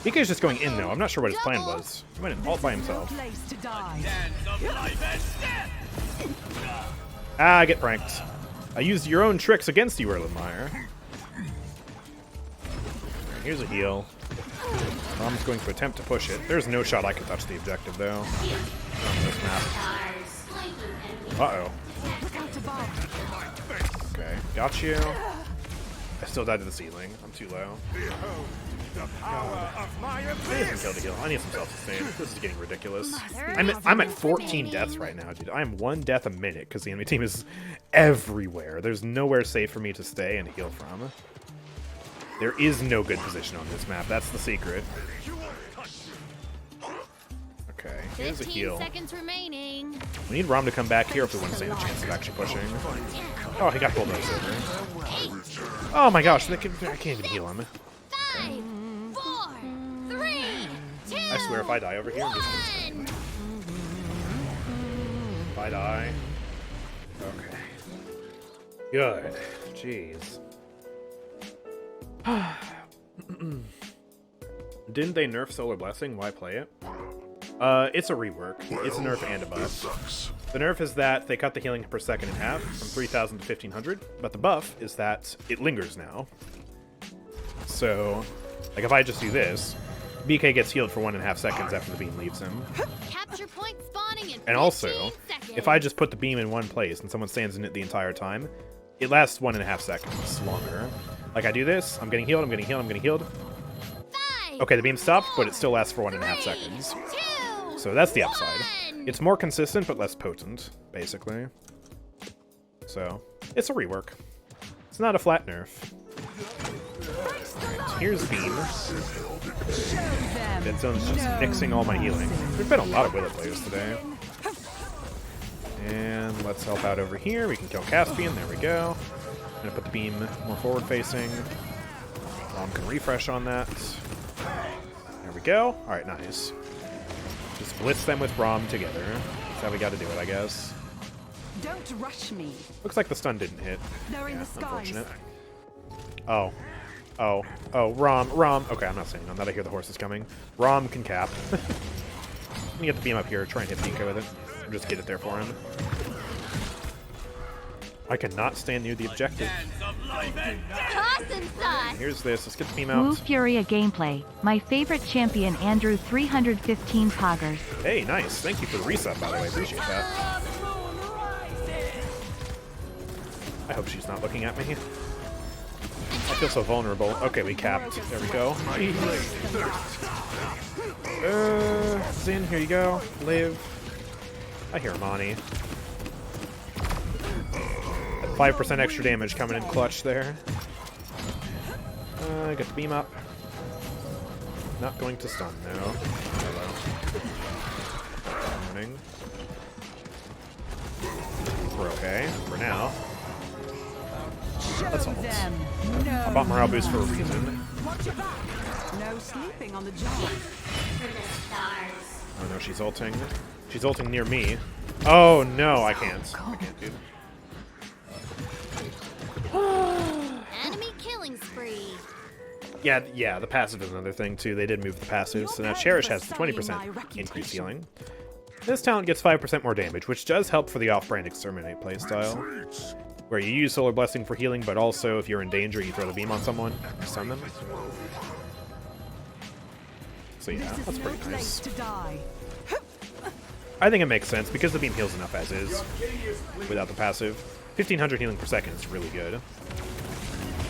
BK's just going in, though. I'm not sure what his plan was. He went in all by himself. Ah, get pranked. I used your own tricks against you, Erlenmeyer. Here's a heal. Rom's going to attempt to push it. There's no shot I can touch the objective, though. On this map. Uh-oh. Okay, got you. I still died to the ceiling. I'm too low. I need some kill to heal. I need some self-sustain. This is getting ridiculous. I'm at 14 deaths right now, dude. I'm 1 death a minute because the enemy team is everywhere. There's nowhere safe for me to stay and heal from. There is no good position on this map. That's the secret. Okay, here's a heal. 15 seconds remaining. We need Rom to come back here if we want to stand a chance of actually pushing. Oh, he got bulldozed over. Oh my gosh, I can't even heal him. 5, 4, 3, 2, I swear if I die over here, I'm just gonna scream. If I die. Okay. Good. Jeez. Didn't they nerf Solar Blessing? Why play it? It's a rework. It's a nerf and a buff. The nerf is that they cut the healing per second in half, from 3,000 to 1,500, but the buff is that it lingers now. So, like if I just do this, BK gets healed for 1.5 seconds after the beam leaves him. capture point spawning in 15 And also, seconds. if I just put the beam in one place and someone stands in it the entire time, it lasts 1.5 seconds longer. Like I do this, I'm getting healed, I'm getting healed, I'm getting healed. 5, Okay, the beam stopped, but it still lasts for 1.5 seconds. 2, So that's the upside. 1. It's more consistent, but less potent, basically. So, it's a rework. It's not a flat nerf. Alright, here's Beam. Dead Zone's just mixing all my healing. There's been a lot of Willow players today. And let's help out over here. We can kill Caspian. There we go. I'm gonna put the beam more forward facing. Rom can refresh on that. There we go. Alright, nice. Just blitz them with Rom together. That's how we gotta do it, I guess. Don't rush me. Looks like the stun didn't hit. They're in the skies. Unfortunate. Oh. Oh. Oh, Rom. Okay, I'm not saying on that. I hear the horses coming. Rom can cap. Let me get the beam up here, try and hit Pico with it. And just get it there for him. I cannot stand near the objective. Awesome sauce. Here's this. Let's get the beam Woo out. Furia gameplay. My favorite champion Andrew 315 poggers. Hey, nice. Thank you for the reset, by the way. Appreciate that. I hope she's not looking at me. I feel so vulnerable. Okay, we capped. There we go. Zin, here you go. Live. I hear Imani. 5% extra damage coming in clutch there. Get the beam up. Not going to stun now. Hello. Warning. We're okay for now. Let's hold. I bought morale boost for a reason. No sleeping on the job. Oh no, she's ulting. She's ulting near me. Oh no, I can't. I can't, dude. Enemy killing spree. Yeah, the passive is another thing too. They did move the passive, so now Cherish has the 20% increased healing. This talent gets 5% more damage, which does help for the off-brand Exterminate playstyle, where you use Solar Blessing for healing, but also if you're in danger, you throw the beam on someone and stun them. So yeah, that's pretty nice. I think it makes sense because the beam heals enough as is without the passive. 1500 healing per second is really good.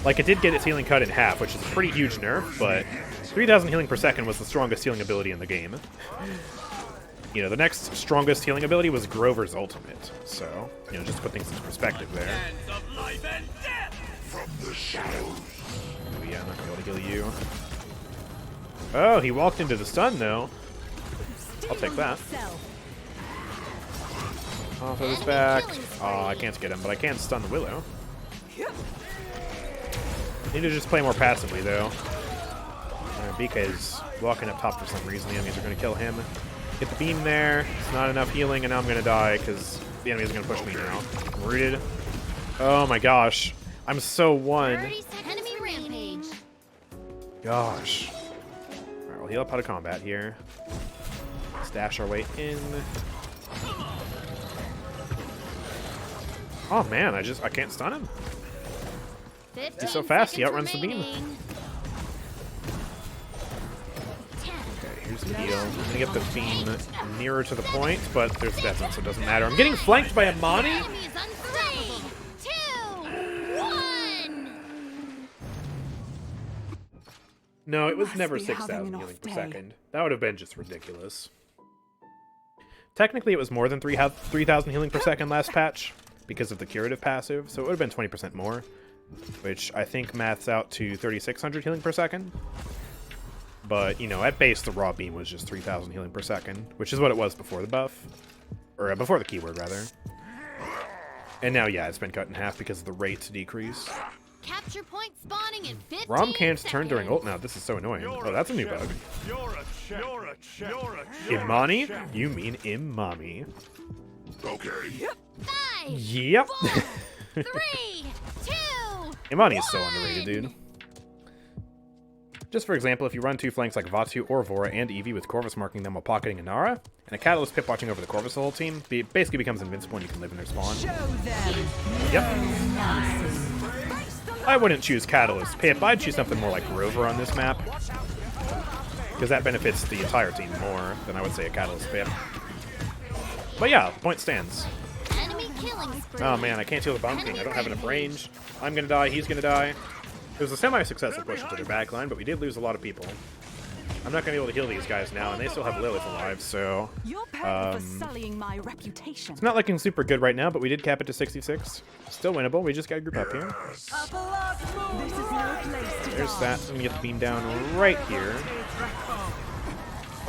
Like, it did get its healing cut in half, which is a pretty huge nerf, but 3000 healing per second was the strongest healing ability in the game. You know, the next strongest healing ability was Grover's ultimate, so, you know, just to put things into perspective there. From the shadows. Oh yeah, I'm not gonna be able to kill you. Oh, he walked into the stun, though. I'll take that. Off of his back. Oh, I can't get him, but I can stun the Willow. Need to just play more passively, though. BK is walking up top for some reason. The enemies are going to kill him. Get the beam there. It's not enough healing, and now I'm going to die because the enemies are going to push me now. I'm rooted. Oh my gosh. I'm so one. Enemy rampage. Gosh. Alright, we'll heal up out of combat here. Stash our way in. Oh man, I can't stun him. He's so fast, he outruns the beam. Okay, here's the deal. I'm gonna get the beam nearer to the point, but there's death zone, so it doesn't matter. I'm getting flanked by Imani? 3, 2, 1. No, it was never be having 6,000 an healing off per day. second. That would have been just ridiculous. Technically, it was more than 3,000 healing per second last patch because of the curative passive, so it would have been 20% more, which I think maths out to 3,600 healing per second. But, you know, at base, the raw beam was just 3,000 healing per second, which is what it was before the buff. Or before the keyword, rather. And now, yeah, it's been cut in half because of the rate decrease. Capture point spawning in 15 Rom can't turn during ult seconds. now. This is so annoying. Oh, that's a new bug. You're a Imani? You mean Imami. Okay. 5, Yep. 4, 3, 2. Imani is so underrated, dude. Just for example, if you run two flanks like Vatu or Vora and Eevee with Corvus marking them while pocketing a Nara, and a Catalyst pip watching over the Corvus the whole team, basically becomes invincible and you can live in their spawn. Show them. Yep. I wouldn't choose Catalyst pip, I'd choose something more like Rover on this map. Because that benefits the entire team more than I would say a Catalyst pip. But yeah, the point stands. Enemy killing spree. Oh man, I can't heal the Bomb King. I don't have enough range. I'm gonna die, he's gonna die. It was a semi-successful push into their backline, but we did lose a lot of people. I'm not gonna be able to heal these guys now, and they still have Lilith alive, so... You're paying for sullying my reputation. It's not looking super good right now, but we did cap it to 66. Still winnable, we just gotta group up here. This is no place to There's that. Let me get the beam down right here.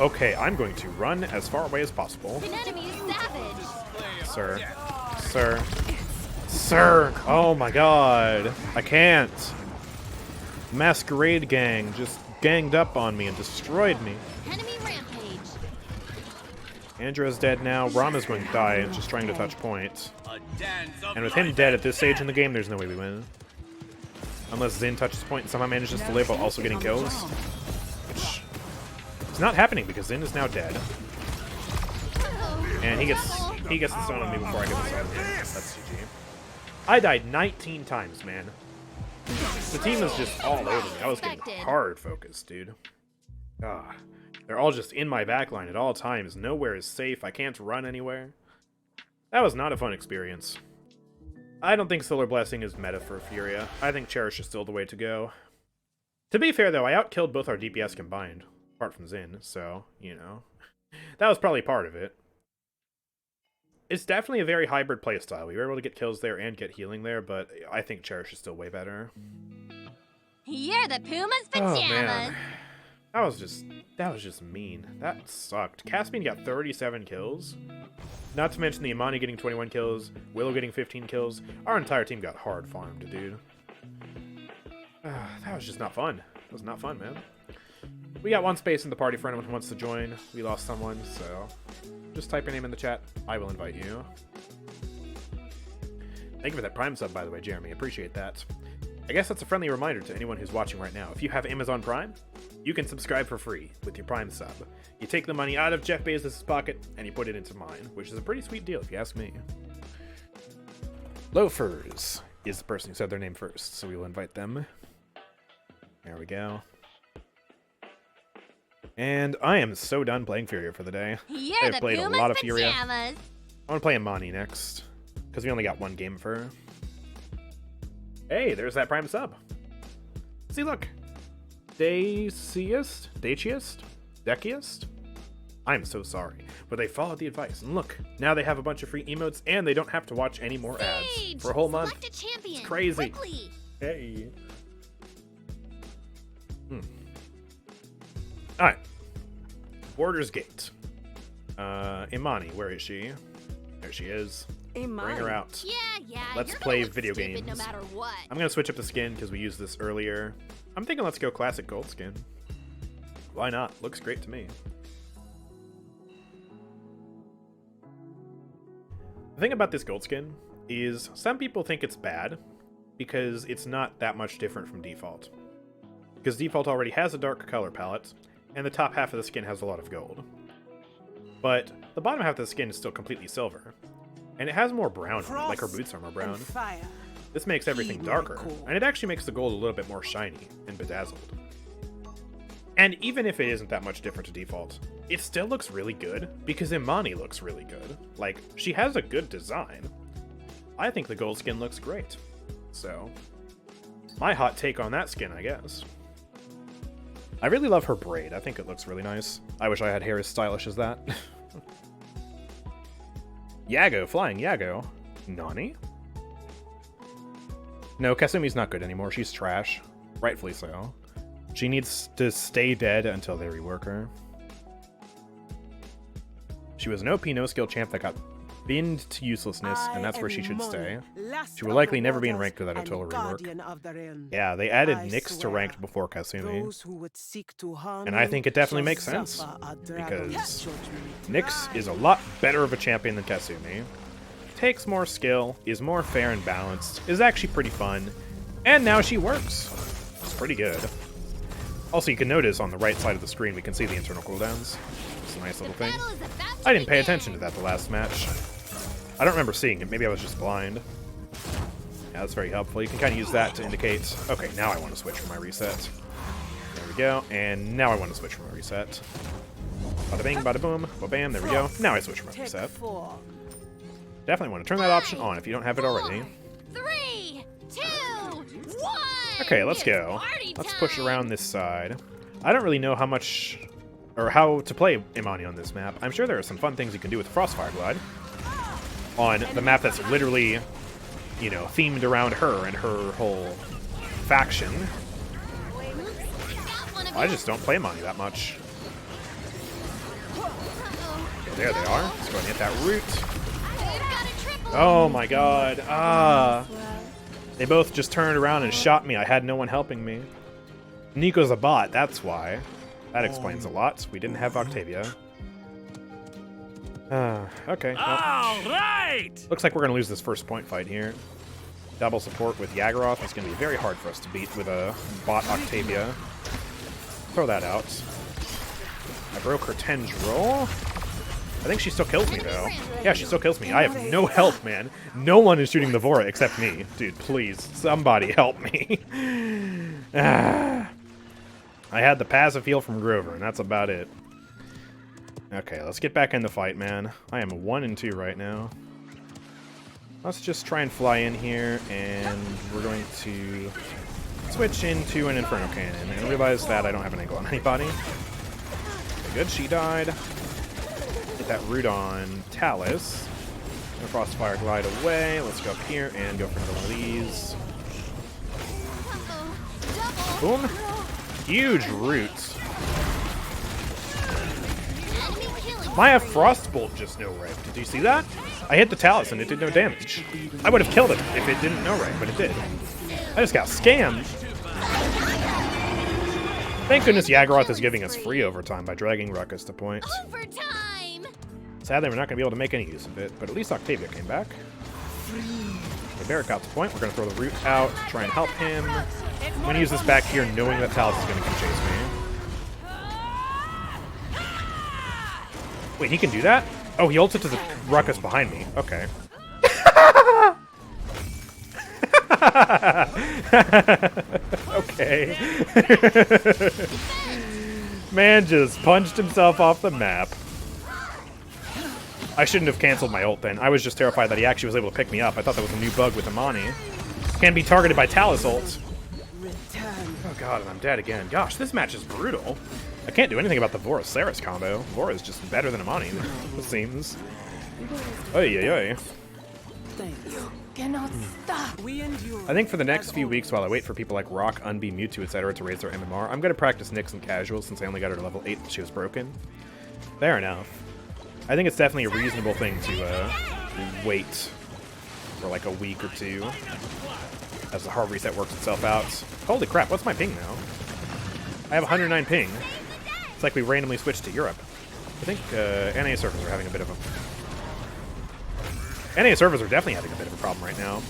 Okay, I'm going to run as far away as possible. An enemy is savage. Sir. Sir. Sir! Oh my god. I can't. Masquerade gang just ganged up on me and destroyed me. Enemy rampage. Andrew's dead now. Brahma's going to die, just trying to touch point. And with him dead at this stage in the game, there's no way we win. Unless Xin touches point and somehow manages to live while also getting kills. Which is not happening because Xin is now dead. And he gets the stone on me before I get the stone on him. That's GG. I died 19 times, man. The team is just all over me. I was getting hard focused, dude. Ah, they're all just in my backline at all times. Nowhere is safe. I can't run anywhere. That was not a fun experience. I don't think Solar Blessing is meta for Furia. I think Cherish is still the way to go. To be fair, though, I outkilled both our DPS combined, apart from Xin, so, you know. That was probably part of it. It's definitely a very hybrid playstyle. We were able to get kills there and get healing there, but I think Cherish is still way better. You're the Puma's pajamas. Oh, man. That was just mean. That sucked. Caspian got 37 kills. Not to mention the Imani getting 21 kills, Willow getting 15 kills. Our entire team got hard farmed, dude. That was just not fun. It was not fun, man. We got one space in the party for anyone who wants to join. We lost someone, so just type your name in the chat. I will invite you. Thank you for that Prime sub, by the way, Jeremy. Appreciate that. I guess that's a friendly reminder to anyone who's watching right now. If you have Amazon Prime, you can subscribe for free with your Prime sub. You take the money out of Jeff Bezos' pocket and you put it into mine, which is a pretty sweet deal if you ask me. Loafers is the person who said their name first, so we will invite them. There we go. And I am so done playing Furia for the day. I've played a lot of Furia. I want to play Imani next, because we only got one game of her. Hey, there's that Prime sub. See, look. Daciest? Deciest? I'm so sorry, but they followed the advice. And look, now they have a bunch of free emotes, and they don't have to watch any more ads for a whole month. It's crazy. Quickly. Hey. Alright. Borders Gate. Imani, where is she? There she is. Bring her out. Yeah. Let's play video games. No matter what. I'm gonna switch up the skin because we used this earlier. I'm thinking let's go classic gold skin. Why not? Looks great to me. The thing about this gold skin is some people think it's bad because it's not that much different from default. Because default already has a dark color palette, and the top half of the skin has a lot of gold. But the bottom half of the skin is still completely silver. And it has more brown on it, like her boots are more brown. This makes everything darker, and it actually makes the gold a little bit more shiny and bedazzled. And even if it isn't that much different to default, it still looks really good, because Imani looks really good. Like, she has a good design. I think the gold skin looks great. So, my hot take on that skin, I guess. I really love her braid. I think it looks really nice. I wish I had hair as stylish as that. Yago, flying Yago. Nani? No, Kasumi's not good anymore. She's trash. Rightfully so. She needs to stay dead until they rework her. She was an OP no-skill champ that got binned to uselessness, and that's where she should stay. She will likely never be in ranked without a total rework. Yeah, they added Nyx to ranked before Kasumi. And I think it definitely makes sense, because Nyx is a lot better of a champion than Kasumi. Takes more skill, is more fair and balanced, is actually pretty fun, and now she works. It's pretty good. Also, you can notice on the right side of the screen we can see the internal cooldowns. It's a nice little thing. I didn't pay attention to that the last match. I don't remember seeing it. Maybe I was just blind. Yeah, that's very helpful. You can kind of use that to indicate, okay, now I want to switch for my reset. There we go. And now I want to switch for my reset. Bada bing, bada boom, ba bam, there we go. Now I switch for my reset. Definitely want to turn that option on if you don't have it already. 3, 2, 1. Okay, let's go. Let's push around this side. I don't really know how much, or how to play Imani on this map. I'm sure there are some fun things you can do with Frostfire Glide on the map that's literally, you know, themed around her and her whole faction. I just don't play Imani that much. Okay, there they are. Let's go ahead and hit that root. Oh my god. Ah. They both just turned around and shot me. I had no one helping me. Nico's a bot, that's why. That explains a lot. We didn't have Octavia. Okay. Well, All right. looks like we're going to lose this first point fight here. Double support with Yaggroth. It's going to be very hard for us to beat with a bot Octavia. Throw that out. I broke her tendril. I think she still kills me, though. Yeah, she still kills me. I have no health, man. No one is shooting the Vora except me. Dude, please. Somebody help me. I had the passive heal from Grover, and that's about it. Okay, let's get back in the fight, man. I am 1-2 right now. Let's just try and fly in here, and we're going to switch into an Inferno Cannon, and realize that I don't have an angle on anybody. Okay, good, she died. Get that root on Talus. Frostfire glide away. Let's go up here and go for another one of these. Boom. Huge roots. My Frostbolt just no-riped. Did you see that? I hit the Talus and it did no damage. I would have killed it if it didn't no-rip, but it did. I just got scammed. Thank goodness Yaggroth is giving us free overtime by dragging Ruckus to point. Overtime! Sadly, we're not going to be able to make any use of it, but at least Octavia came back. Okay, Barrett got to point. We're going to throw the root out to try and help him. I'm going to use this back here knowing that Talus is going to come chase me. Wait, he can do that? Oh, he ulted to the Ruckus behind me. Okay. Okay. Man just punched himself off the map. I shouldn't have canceled my ult then. I was just terrified that he actually was able to pick me up. I thought that was a new bug with Imani. Can be targeted by Talus ult. Oh god, and I'm dead again. Gosh, this match is brutal. I can't do anything about the Vora-Saris combo. Vora is just better than Imani, it seems. Oy, oy, oy. Cannot stop. I think for the next few weeks, while I wait for people like Rock, Unbe, Mewtwo, etc. to raise their MMR, I'm going to practice Nyx and Casual since I only got her to level 8 and she was broken. Fair enough. I think it's definitely a reasonable thing to wait for like a week or two as the hard reset works itself out. Holy crap, what's my ping now? I have 109 ping. It's like we randomly switched to Europe. I think NA servers are having a bit of a... NA servers are definitely having a bit of a problem right now.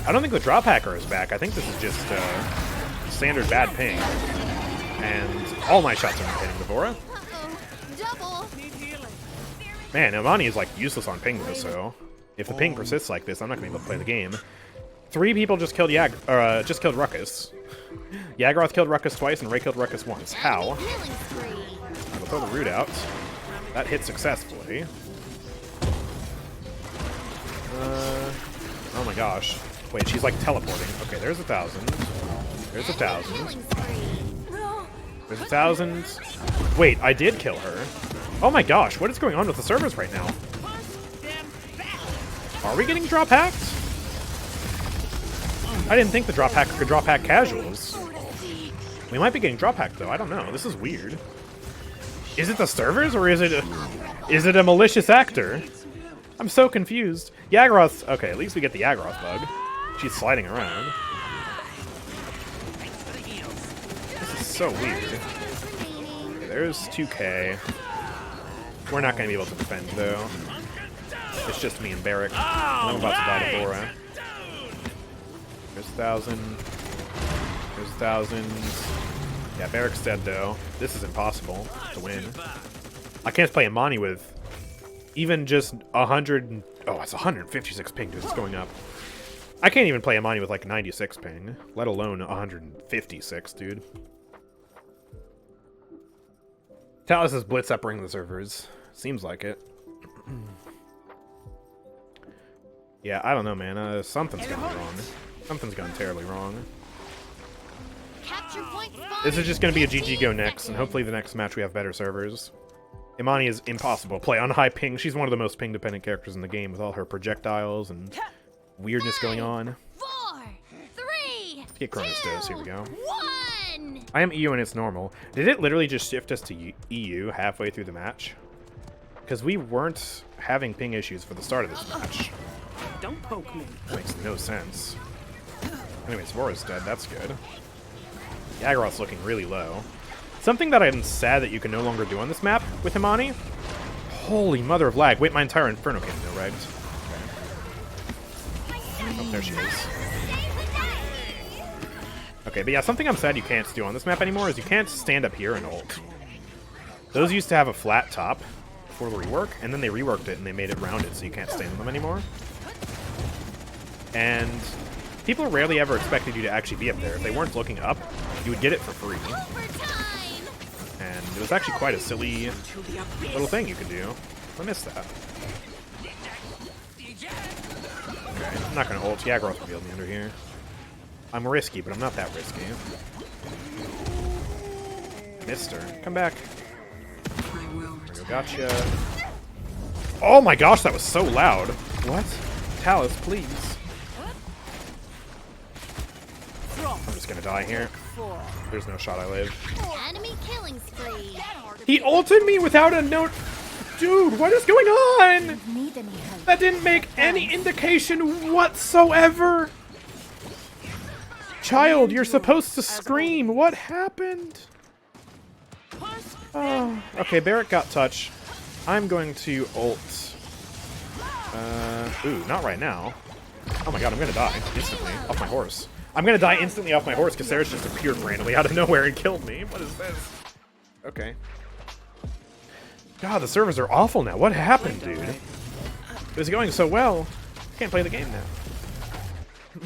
I don't think the drop hacker is back. I think this is just standard bad ping. And all my shots are not hitting the Vora. Man, Imani is like useless on ping though, so if the ping persists like this, I'm not gonna be able to play the game. 3 people just killed Ruckus. Yaggroth killed Ruckus twice and Ray killed Ruckus once. How? We'll throw the root out. That hit successfully. Oh my gosh. Wait, she's like teleporting. Okay, there's 1,000. There's 1,000. There's 1,000. Wait, I did kill her. Oh my gosh, what is going on with the servers right now? Are we getting drop hacked? I didn't think the drop hacker could drop hack casuals. We might be getting drop hacked though, I don't know. This is weird. Is it the servers or is it a malicious actor? I'm so confused. Yaggroth, okay, at least we get the Yaggroth bug. She's sliding around. This is so weird. Okay, there's 2k. We're not going to be able to defend, though. It's just me and Barrick. I'm about to die to Vora. There's 1,000. There's 1,000. Yeah, Barrick's dead, though. This is impossible to win. I can't play Imani with even just 100... Oh, it's 156 ping, dude. It's going up. I can't even play Imani with, like, 96 ping, let alone 156, dude. Talus is blitz upping the servers. Seems like it. Yeah, I don't know, man. Something's gone wrong. Something's gone terribly wrong. This is just going to be a GG go next, and hopefully the next match we have better servers. Imani is impossible to play on high ping. She's one of the most ping-dependent characters in the game with all her projectiles and weirdness going on. 4, 3, Let's get Cronus Dose. Here we go. 1. I am EU and it's normal. Did it literally just shift us to EU halfway through the match? Because we weren't having ping issues for the start of this match. poke me. Makes no sense. Anyways, Vora's dead. That's good. Yaggroth's looking really low. Something that I'm sad that you can no longer do on this map with Imani. Holy mother of lag. Wait, my entire Inferno can't go right. Okay. Oh, there she is. Okay, but yeah, something I'm sad you can't do on this map anymore is you can't stand up here and ult. Those used to have a flat top before the rework, and then they reworked it and they made it rounded so you can't stand on them anymore. And people rarely ever expected you to actually be up there. If they weren't looking up, you would get it for free. And it was actually quite a silly little thing you could do. I missed that. Okay, I'm not going to ult. Yaggroth revealed me under here. I'm risky, but I'm not that risky. Missed her. Come back. There we go. Gotcha. Oh my gosh, that was so loud. What? Talus, please. I'm just gonna die here. There's no shot I live. Enemy killing spree. He ulted me without a note. Dude, what is going on? Need any help? That didn't make any indication whatsoever. Child, you're supposed to scream. What happened? Oh, okay, Barrett got touch. I'm going to ult. Ooh, not right now. Oh my god, I'm gonna die instantly off my horse. I'm gonna die instantly off my horse because Sarah's just appeared randomly out of nowhere and killed me. What is this? Okay. God, the servers are awful now. What happened, dude? It was going so well. I can't play the game now.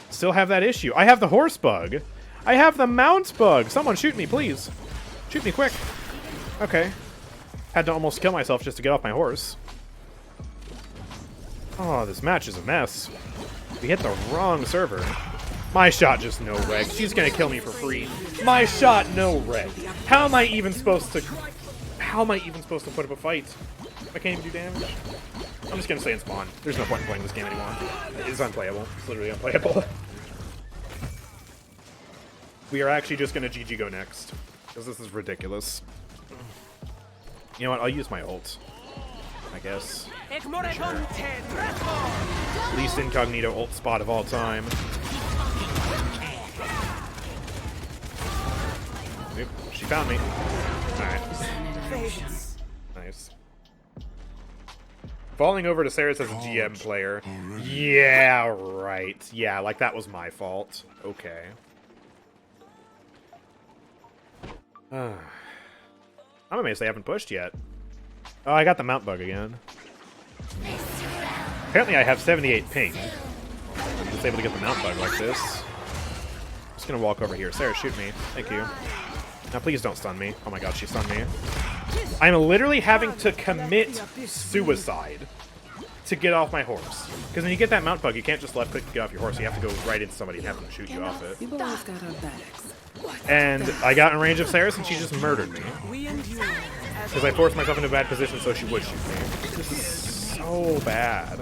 Still have that issue. I have the horse bug. I have the mount bug. Someone shoot me, please. Shoot me quick. Okay. Had to almost kill myself just to get off my horse. Oh, this match is a mess. We hit the wrong server. My shot just no reg. She's gonna kill me for free. My shot no reg. How am I even supposed to... How am I even supposed to put up a fight? I can't even do damage. I'm just gonna stay in spawn. There's no point in playing this game anymore. It's unplayable. It's literally unplayable. We are actually just gonna GG go next. Because this is ridiculous. You know what? I'll use my ult. I guess. Sure. Least incognito ult spot of all time. Oop, she found me. Alright. Nice. Falling over to Sarah's as a GM player. Yeah, right. Yeah, like that was my fault. Okay. I'm amazed they haven't pushed yet. Oh, I got the mount bug again. Apparently I have 78 ping. I'm just able to get the mount bug like this. Just gonna walk over here. Sarah, shoot me. Thank you. Now please don't stun me. Oh my god, she stunned me. I'm literally having to commit suicide to get off my horse. Because when you get that mount bug, you can't just left click to get off your horse. You have to go right into somebody and have them shoot you off it. And I got in range of Sarah's and she just murdered me. Because I forced myself into a bad position so she would shoot me. This is so bad.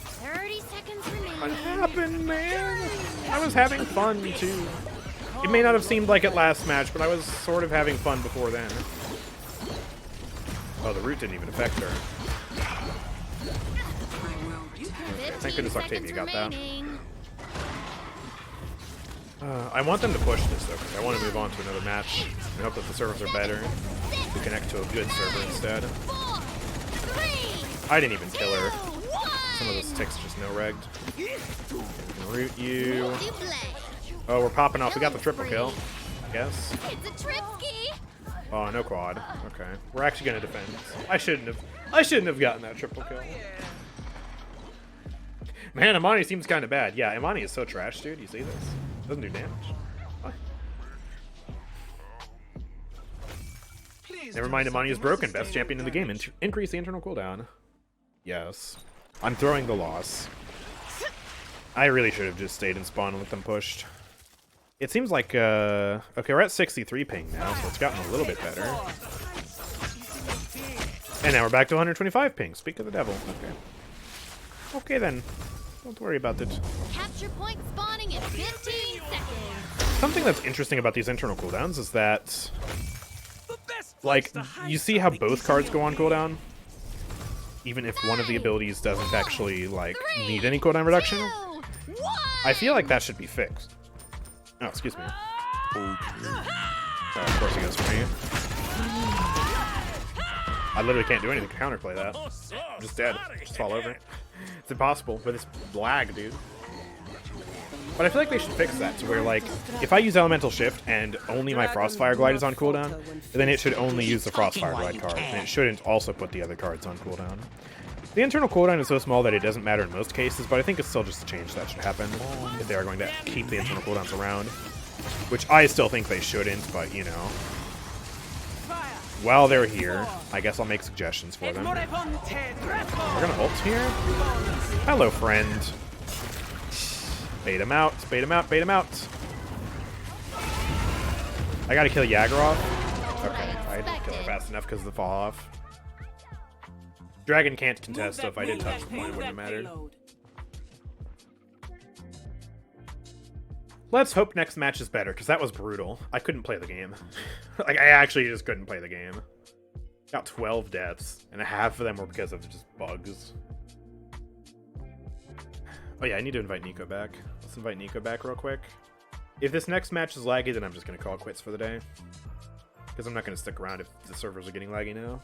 30 seconds remaining. What happened, man? I was having fun too. It may not have seemed like it last match, but I was sort of having fun before then. Oh, the root didn't even affect her. Thank goodness Octavia got that. I want them to push this though, because I want to move on to another match. I hope that the servers are better. We connect to a good server instead. I didn't even kill her. Some of those ticks just no-regged. Root you. Oh, we're popping off. We got the triple kill, I guess. Oh, no quad. Okay. We're actually going to defend. I shouldn't have gotten that triple kill. Man, Imani seems kind of bad. Yeah, Imani is so trash, dude. You see this? Doesn't do damage. What? Never mind, Imani is broken. Best champion in the game. Increase the internal cooldown. Yes. I'm throwing the loss. I really should have just stayed in spawn and let them pushed. It seems like, okay, we're at 63 ping now, so it's gotten a little bit better. And now we're back to 125 ping. Speak of the devil. Okay. Okay then. Don't worry about it. Capture point spawning in 15 seconds. Something that's interesting about these internal cooldowns is that, like, you see how both cards go on cooldown? even if one of the abilities doesn't actually, like, need any cooldown reduction. I feel like that should be fixed. Oh, excuse me. Oh, of course he goes for me. I literally can't do anything to counterplay that. I'm just dead. Just fall over. It's impossible with this lag, dude. But I feel like they should fix that to where, like, if I use Elemental Shift and only my Frostfire Glide is on cooldown, then it should only use the Frostfire Glide card, and it shouldn't also put the other cards on cooldown. The internal cooldown is so small that it doesn't matter in most cases, but I think it's still just a change that should happen if they are going to keep the internal cooldowns around. Which I still think they shouldn't, but, you know. While they're here, I guess I'll make suggestions for them. We're gonna ult here? Hello, friend. Bait him out, bait him out, bait him out. I gotta kill Yagoroth. Okay, I didn't kill her fast enough because of the fall off. Dragon can't contest, so if I did touch the point, it wouldn't have mattered. Let's hope next match is better, because that was brutal. I couldn't play the game. Like, I actually just couldn't play the game. Got 12 deaths, and half of them were because of just bugs. Oh yeah, I need to invite Nico back. Let's invite Nico back real quick. If this next match is laggy, then I'm just going to call it quits for the day. Because I'm not going to stick around if the servers are getting laggy now.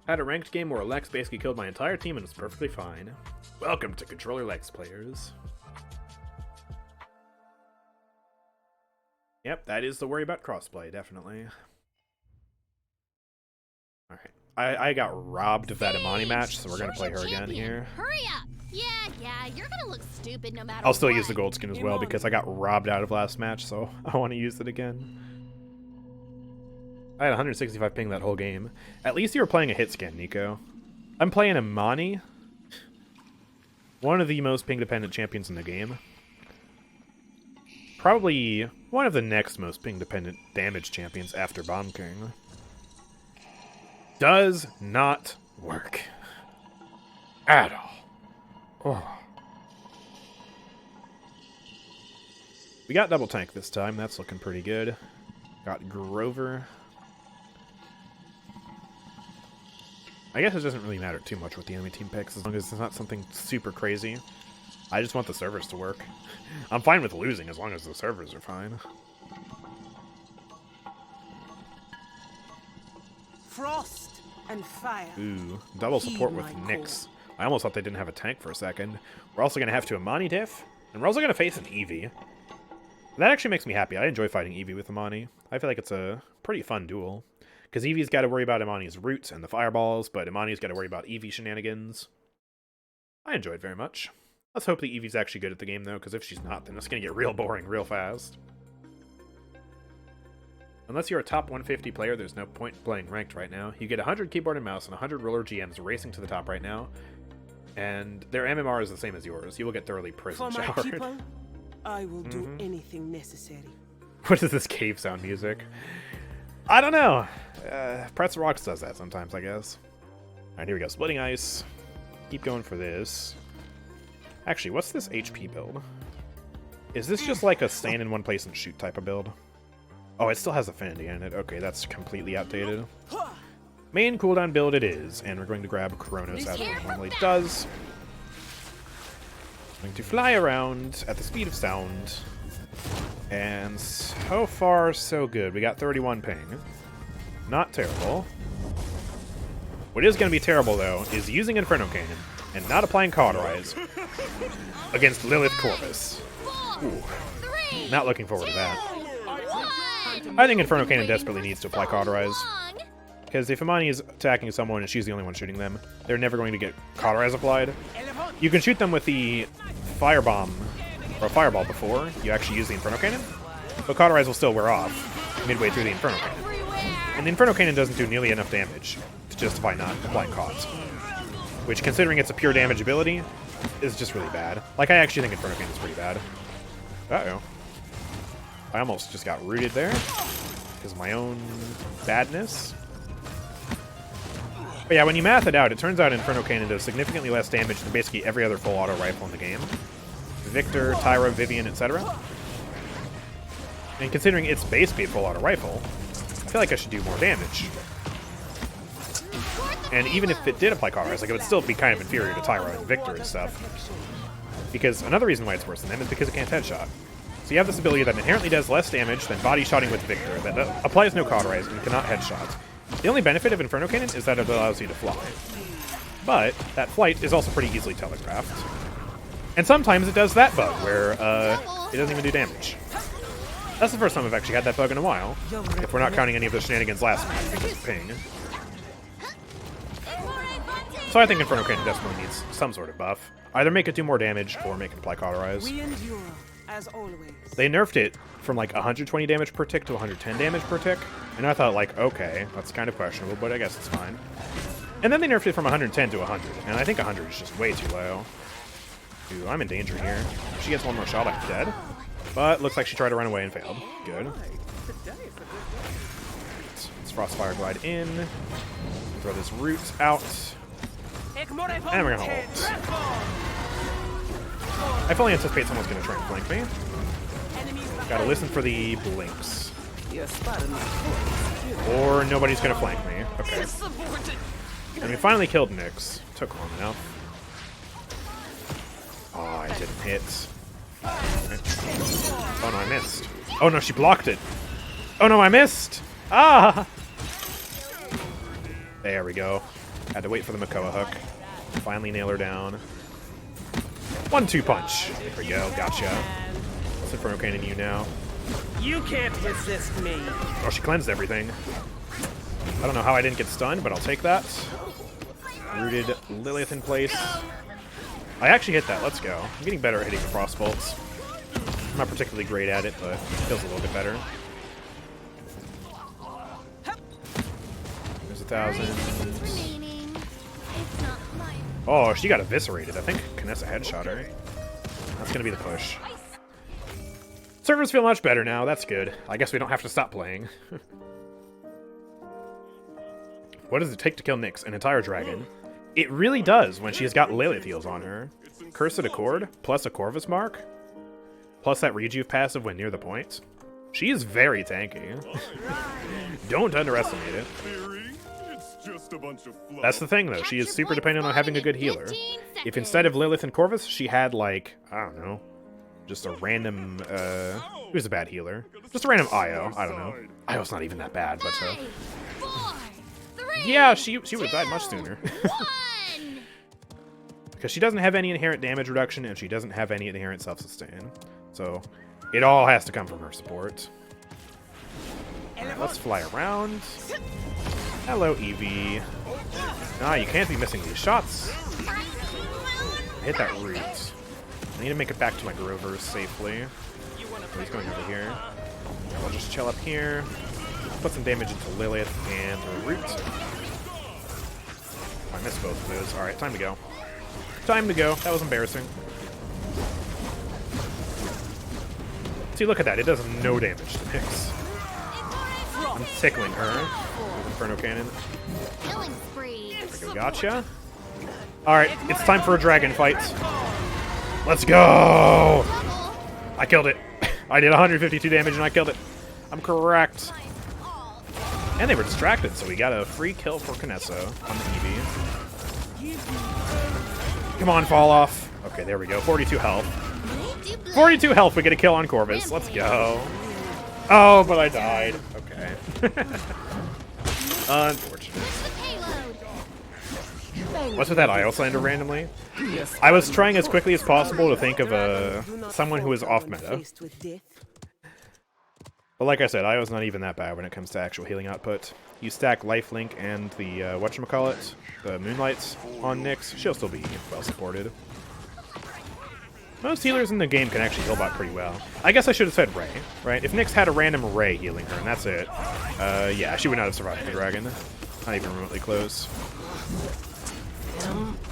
Had a ranked game where Lex basically killed my entire team and was perfectly fine. Welcome to Controller Lex, players. Yep, that is the worry about crossplay, definitely. Alright. I got robbed of that Imani match, so we're going to play her again here. Hurry up! Yeah, you're gonna look stupid no matter I'll still what. use the gold skin as well, because I got robbed out of last match, so I want to use it again. I had 165 ping that whole game. At least you were playing a hit scan, Nico. I'm playing Imani. One of the most ping-dependent champions in the game. Probably one of the next most ping-dependent damage champions after Bomb King. Does not work. At all. Oh. We got double tank this time. That's looking pretty good. Got Grover. I guess it doesn't really matter too much what the enemy team picks, as long as it's not something super crazy. I just want the servers to work. I'm fine with losing as long as the servers are fine. Frost and fire. Ooh, double support with Nyx. I almost thought they didn't have a tank for a second. We're also going to have to Imani diff, and we're also going to face an Eevee. That actually makes me happy. I enjoy fighting Eevee with Imani. I feel like it's a pretty fun duel. Because Eevee's got to worry about Imani's roots and the fireballs, but Imani's got to worry about Eevee shenanigans. I enjoy it very much. Let's hope the Eevee's actually good at the game, though, because if she's not, then it's going to get real boring real fast. Unless you're a top 150 player, there's no point playing ranked right now. You get 100 keyboard and mouse and 100 roller GMs racing to the top right now. And their MMR is the same as yours. You will get thoroughly prison For my showered. people, I will do anything necessary. What is this cave sound music? I don't know. Pretzel Rocks does that sometimes, I guess. Alright, here we go. Splitting Ice. Keep going for this. Actually, what's this HP build? Is this just like a stand in one place and shoot type of build? Oh, it still has Affinity in it. Okay, that's completely outdated. Main cooldown build it is, and we're going to grab Kronos as it normally does. Going to fly around at the speed of sound. And so far, so good. We got 31 ping. Not terrible. What is going to be terrible, though, is using Inferno Cannon and not applying Cauterize against Lilith Corvus. Ooh. Not looking forward to that. I think Inferno Cannon desperately needs to apply Cauterize. Because if Imani is attacking someone and she's the only one shooting them, they're never going to get Cauterize applied. You can shoot them with the Firebomb or Fireball before you actually use the Inferno Cannon, but Cauterize will still wear off midway through the Inferno Cannon. And the Inferno Cannon doesn't do nearly enough damage to justify not applying Cauts. Which, considering it's a pure damage ability, is just really bad. Like, I actually think Inferno Cannon is pretty bad. Uh-oh. I almost just got rooted there because of my own badness. But yeah, when you math it out, it turns out Inferno Cannon does significantly less damage than basically every other full auto rifle in the game. Victor, Tyra, Vivian, etc. And considering it's basically a full auto rifle, I feel like I should do more damage. And even if it did apply Cauterize, like, it would still be kind of inferior to Tyra and Victor and stuff. Because another reason why it's worse than them is because it can't headshot. So you have this ability that inherently does less damage than body shotting with Victor, that applies no Cauterize and cannot headshot. The only benefit of Inferno Cannon is that it allows you to fly. But that flight is also pretty easily telegraphed. And sometimes it does that bug, where it doesn't even do damage. That's the first time I've actually had that bug in a while, if we're not counting any of the shenanigans last match because of ping. So I think Inferno Cannon definitely needs some sort of buff. Either make it do more damage, or make it apply Cauterize. We endure, as always. They nerfed it from like 120 damage per tick to 110 damage per tick, and I thought, like, okay, that's kind of questionable, but I guess it's fine. And then they nerfed it from 110 to 100, and I think 100 is just way too low. Ooh, I'm in danger here. If she gets one more shot, I'm dead. But looks like she tried to run away and failed. Good. Let's Frostfire Glide in. Throw this root out. And we're gonna hold. I fully anticipate someone's gonna try and flank me. Gotta listen for the blinks. Or nobody's gonna flank me. Okay. And we finally killed Nyx. Took long enough. Oh, I didn't hit. Oh no, I missed. Oh no, she blocked it. Oh no, I missed! Ah! There we go. Had to wait for the Makoa hook. Finally nail her down. 1-2 punch. There we go, gotcha. Let's Inferno Cannon you now. You can't resist me. Oh, she cleansed everything. I don't know how I didn't get stunned, but I'll take that. Rooted Lilith in place. I actually hit that, let's go. I'm getting better at hitting the frost bolts. I'm not particularly great at it, but it feels a little bit better. There's 1,000. Oh, she got eviscerated. I think Kinessa headshot her. That's gonna be the push. Servers feel much better now, that's good. I guess we don't have to stop playing. What does it take to kill Nyx? An entire dragon? It really does when she's got Lilith heals on her. Cursed Accord, plus a Corvus Mark, plus that Rejuve passive when near the point. She is very tanky. Don't underestimate it. That's the thing, though. She is super dependent on having a good healer. If instead of Lilith and Corvus, she had, like, I don't know, just a random, who's a bad healer? Just a random Io. I don't know. Io's not even that bad, but, yeah, she would have died much sooner. Because she doesn't have any inherent damage reduction, and she doesn't have any inherent self-sustain. So, it all has to come from her support. Alright, let's fly around. Hello, Eevee. Ah, you can't be missing these shots. Hit that root. I need to make it back to my Grovers safely. Oh, he's going over here. I'll just chill up here. Put some damage into Lilith and her root. Oh, I missed both of those. Alright, time to go. Time to go. That was embarrassing. See, look at that. It does no damage to Nyx. I'm tickling her with Inferno Cannon. Killing spree. There we go, gotcha. Alright, it's time for a dragon fight. Let's go! I killed it. I did 152 damage and I killed it. I'm correct. And they were distracted, so we got a free kill for Kinessa on the Eevee. Come on, fall off. Okay, there we go. 42 health. 42 health, we get a kill on Corvus. Let's go. Oh, but I died. Okay. Unfortunate. What's with that Io slander randomly? I was trying as quickly as possible to think of someone who is off meta. But like I said, Io's not even that bad when it comes to actual healing output. You stack Lifelink and the, whatchamacallit, the Moonlights on Nyx, she'll still be well supported. Most healers in the game can actually heal bot pretty well. I guess I should have said Ray, right? If Nyx had a random Ray healing her, and that's it, yeah, she would not have survived the dragon. Not even remotely close.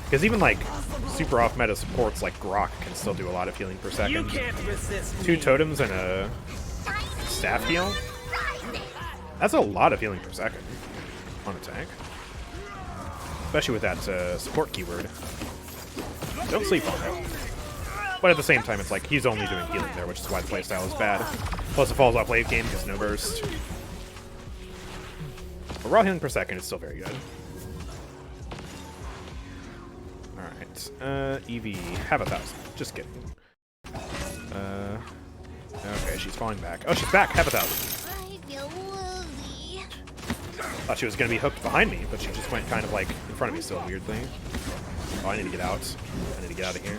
Because even, like, super off-meta supports like Grok can still do a lot of healing per second. You can't resist 2 totems and a staff heal? That's a lot of healing per second on a tank. Especially with that support keyword. Don't sleep on it. But at the same time, it's like he's only doing healing there, which is why the playstyle is bad. Plus it falls off late game because no burst. But raw healing per second is still very good. Alright. Evie, have 1,000. Just kidding. Okay, she's falling back. Oh, she's back. Have 1,000. I feel woozy. Thought she was going to be hooked behind me, but she just went kind of like in front of me still. Weird thing. Oh, I need to get out. I need to get out of here.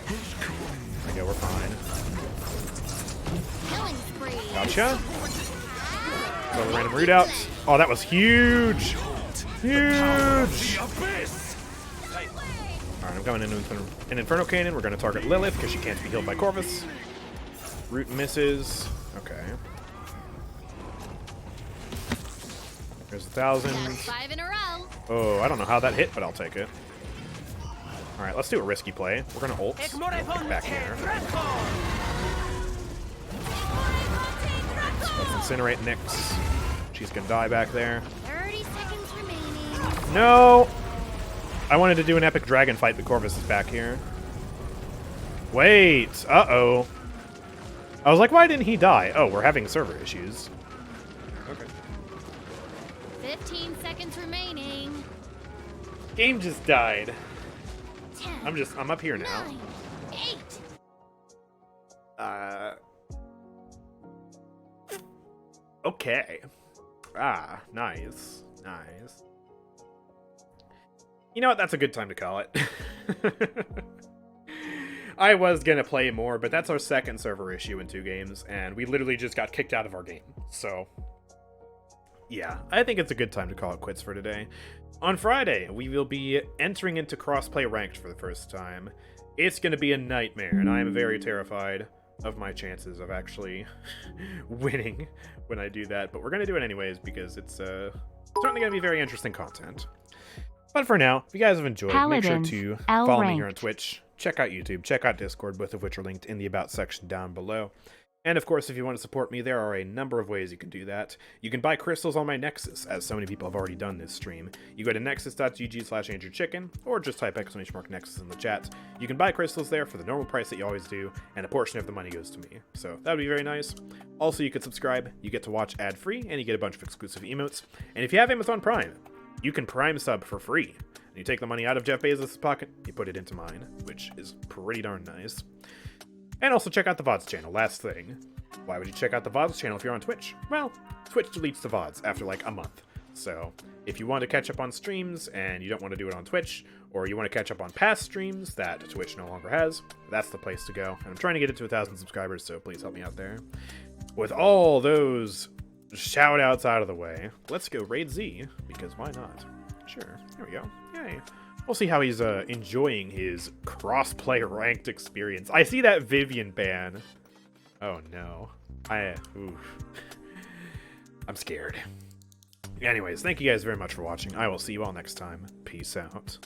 There we go, we're fine. Killing spree. Gotcha. Throw the random root out. Oh, that was huge. Huge. Alright, I'm going into an Inferno Cannon. We're going to target Lilith because she can't be healed by Corvus. Root misses. Okay. There's 1,000. 5 in a row. Oh, I don't know how that hit, but I'll take it. Alright, let's do a risky play. We're going to ult. Get back here. Let's incinerate Nyx. She's going to die back there. 30 seconds remaining. No! I wanted to do an epic dragon fight, but Corvus is back here. Wait! Uh-oh. I was like, why didn't he die? Oh, we're having server issues. Okay. 15 seconds remaining. Game just died. 10. I'm up here now. 9, 8. Okay. Ah, nice. Nice. You know what? That's a good time to call it. I was gonna play more, but that's our second server issue in 2 games, and we literally just got kicked out of our game. So, yeah, I think it's a good time to call it quits for today. On Friday, we will be entering into crossplay ranked for the first time. It's gonna be a nightmare, and I am very terrified of my chances of actually winning when I do that, but we're gonna do it anyways because it's certainly gonna be very interesting content. But for now, if you guys have enjoyed, Paladins, make sure to L follow me ranked. here on Twitch, check out YouTube, check out Discord, both of which are linked in the About section down below. And of course, if you want to support me, there are a number of ways you can do that. You can buy crystals on my Nexus, as so many people have already done this stream. You go to nexus.gg/AndrewChicken, or just type !Nexus in the chat. You can buy crystals there for the normal price that you always do, and a portion of the money goes to me. So that would be very nice. Also, you can subscribe, you get to watch ad-free, and you get a bunch of exclusive emotes. And if you have Amazon Prime, you can Prime sub for free. And you take the money out of Jeff Bezos' pocket, you put it into mine, which is pretty darn nice. And also check out the VODs channel, last thing. Why would you check out the VODs channel if you're on Twitch? Well, Twitch deletes the VODs after like a month. So if you want to catch up on streams and you don't want to do it on Twitch, or you want to catch up on past streams that Twitch no longer has, that's the place to go. And I'm trying to get it to 1,000 subscribers, so please help me out there. With all those shout outs out of the way, let's go raid Z, because why not? Sure, here we go. Yay. We'll see how he's enjoying his cross-play ranked experience. I see that Vivian ban. Oh no. Oof. I'm scared. Anyways, thank you guys very much for watching. I will see you all next time. Peace out.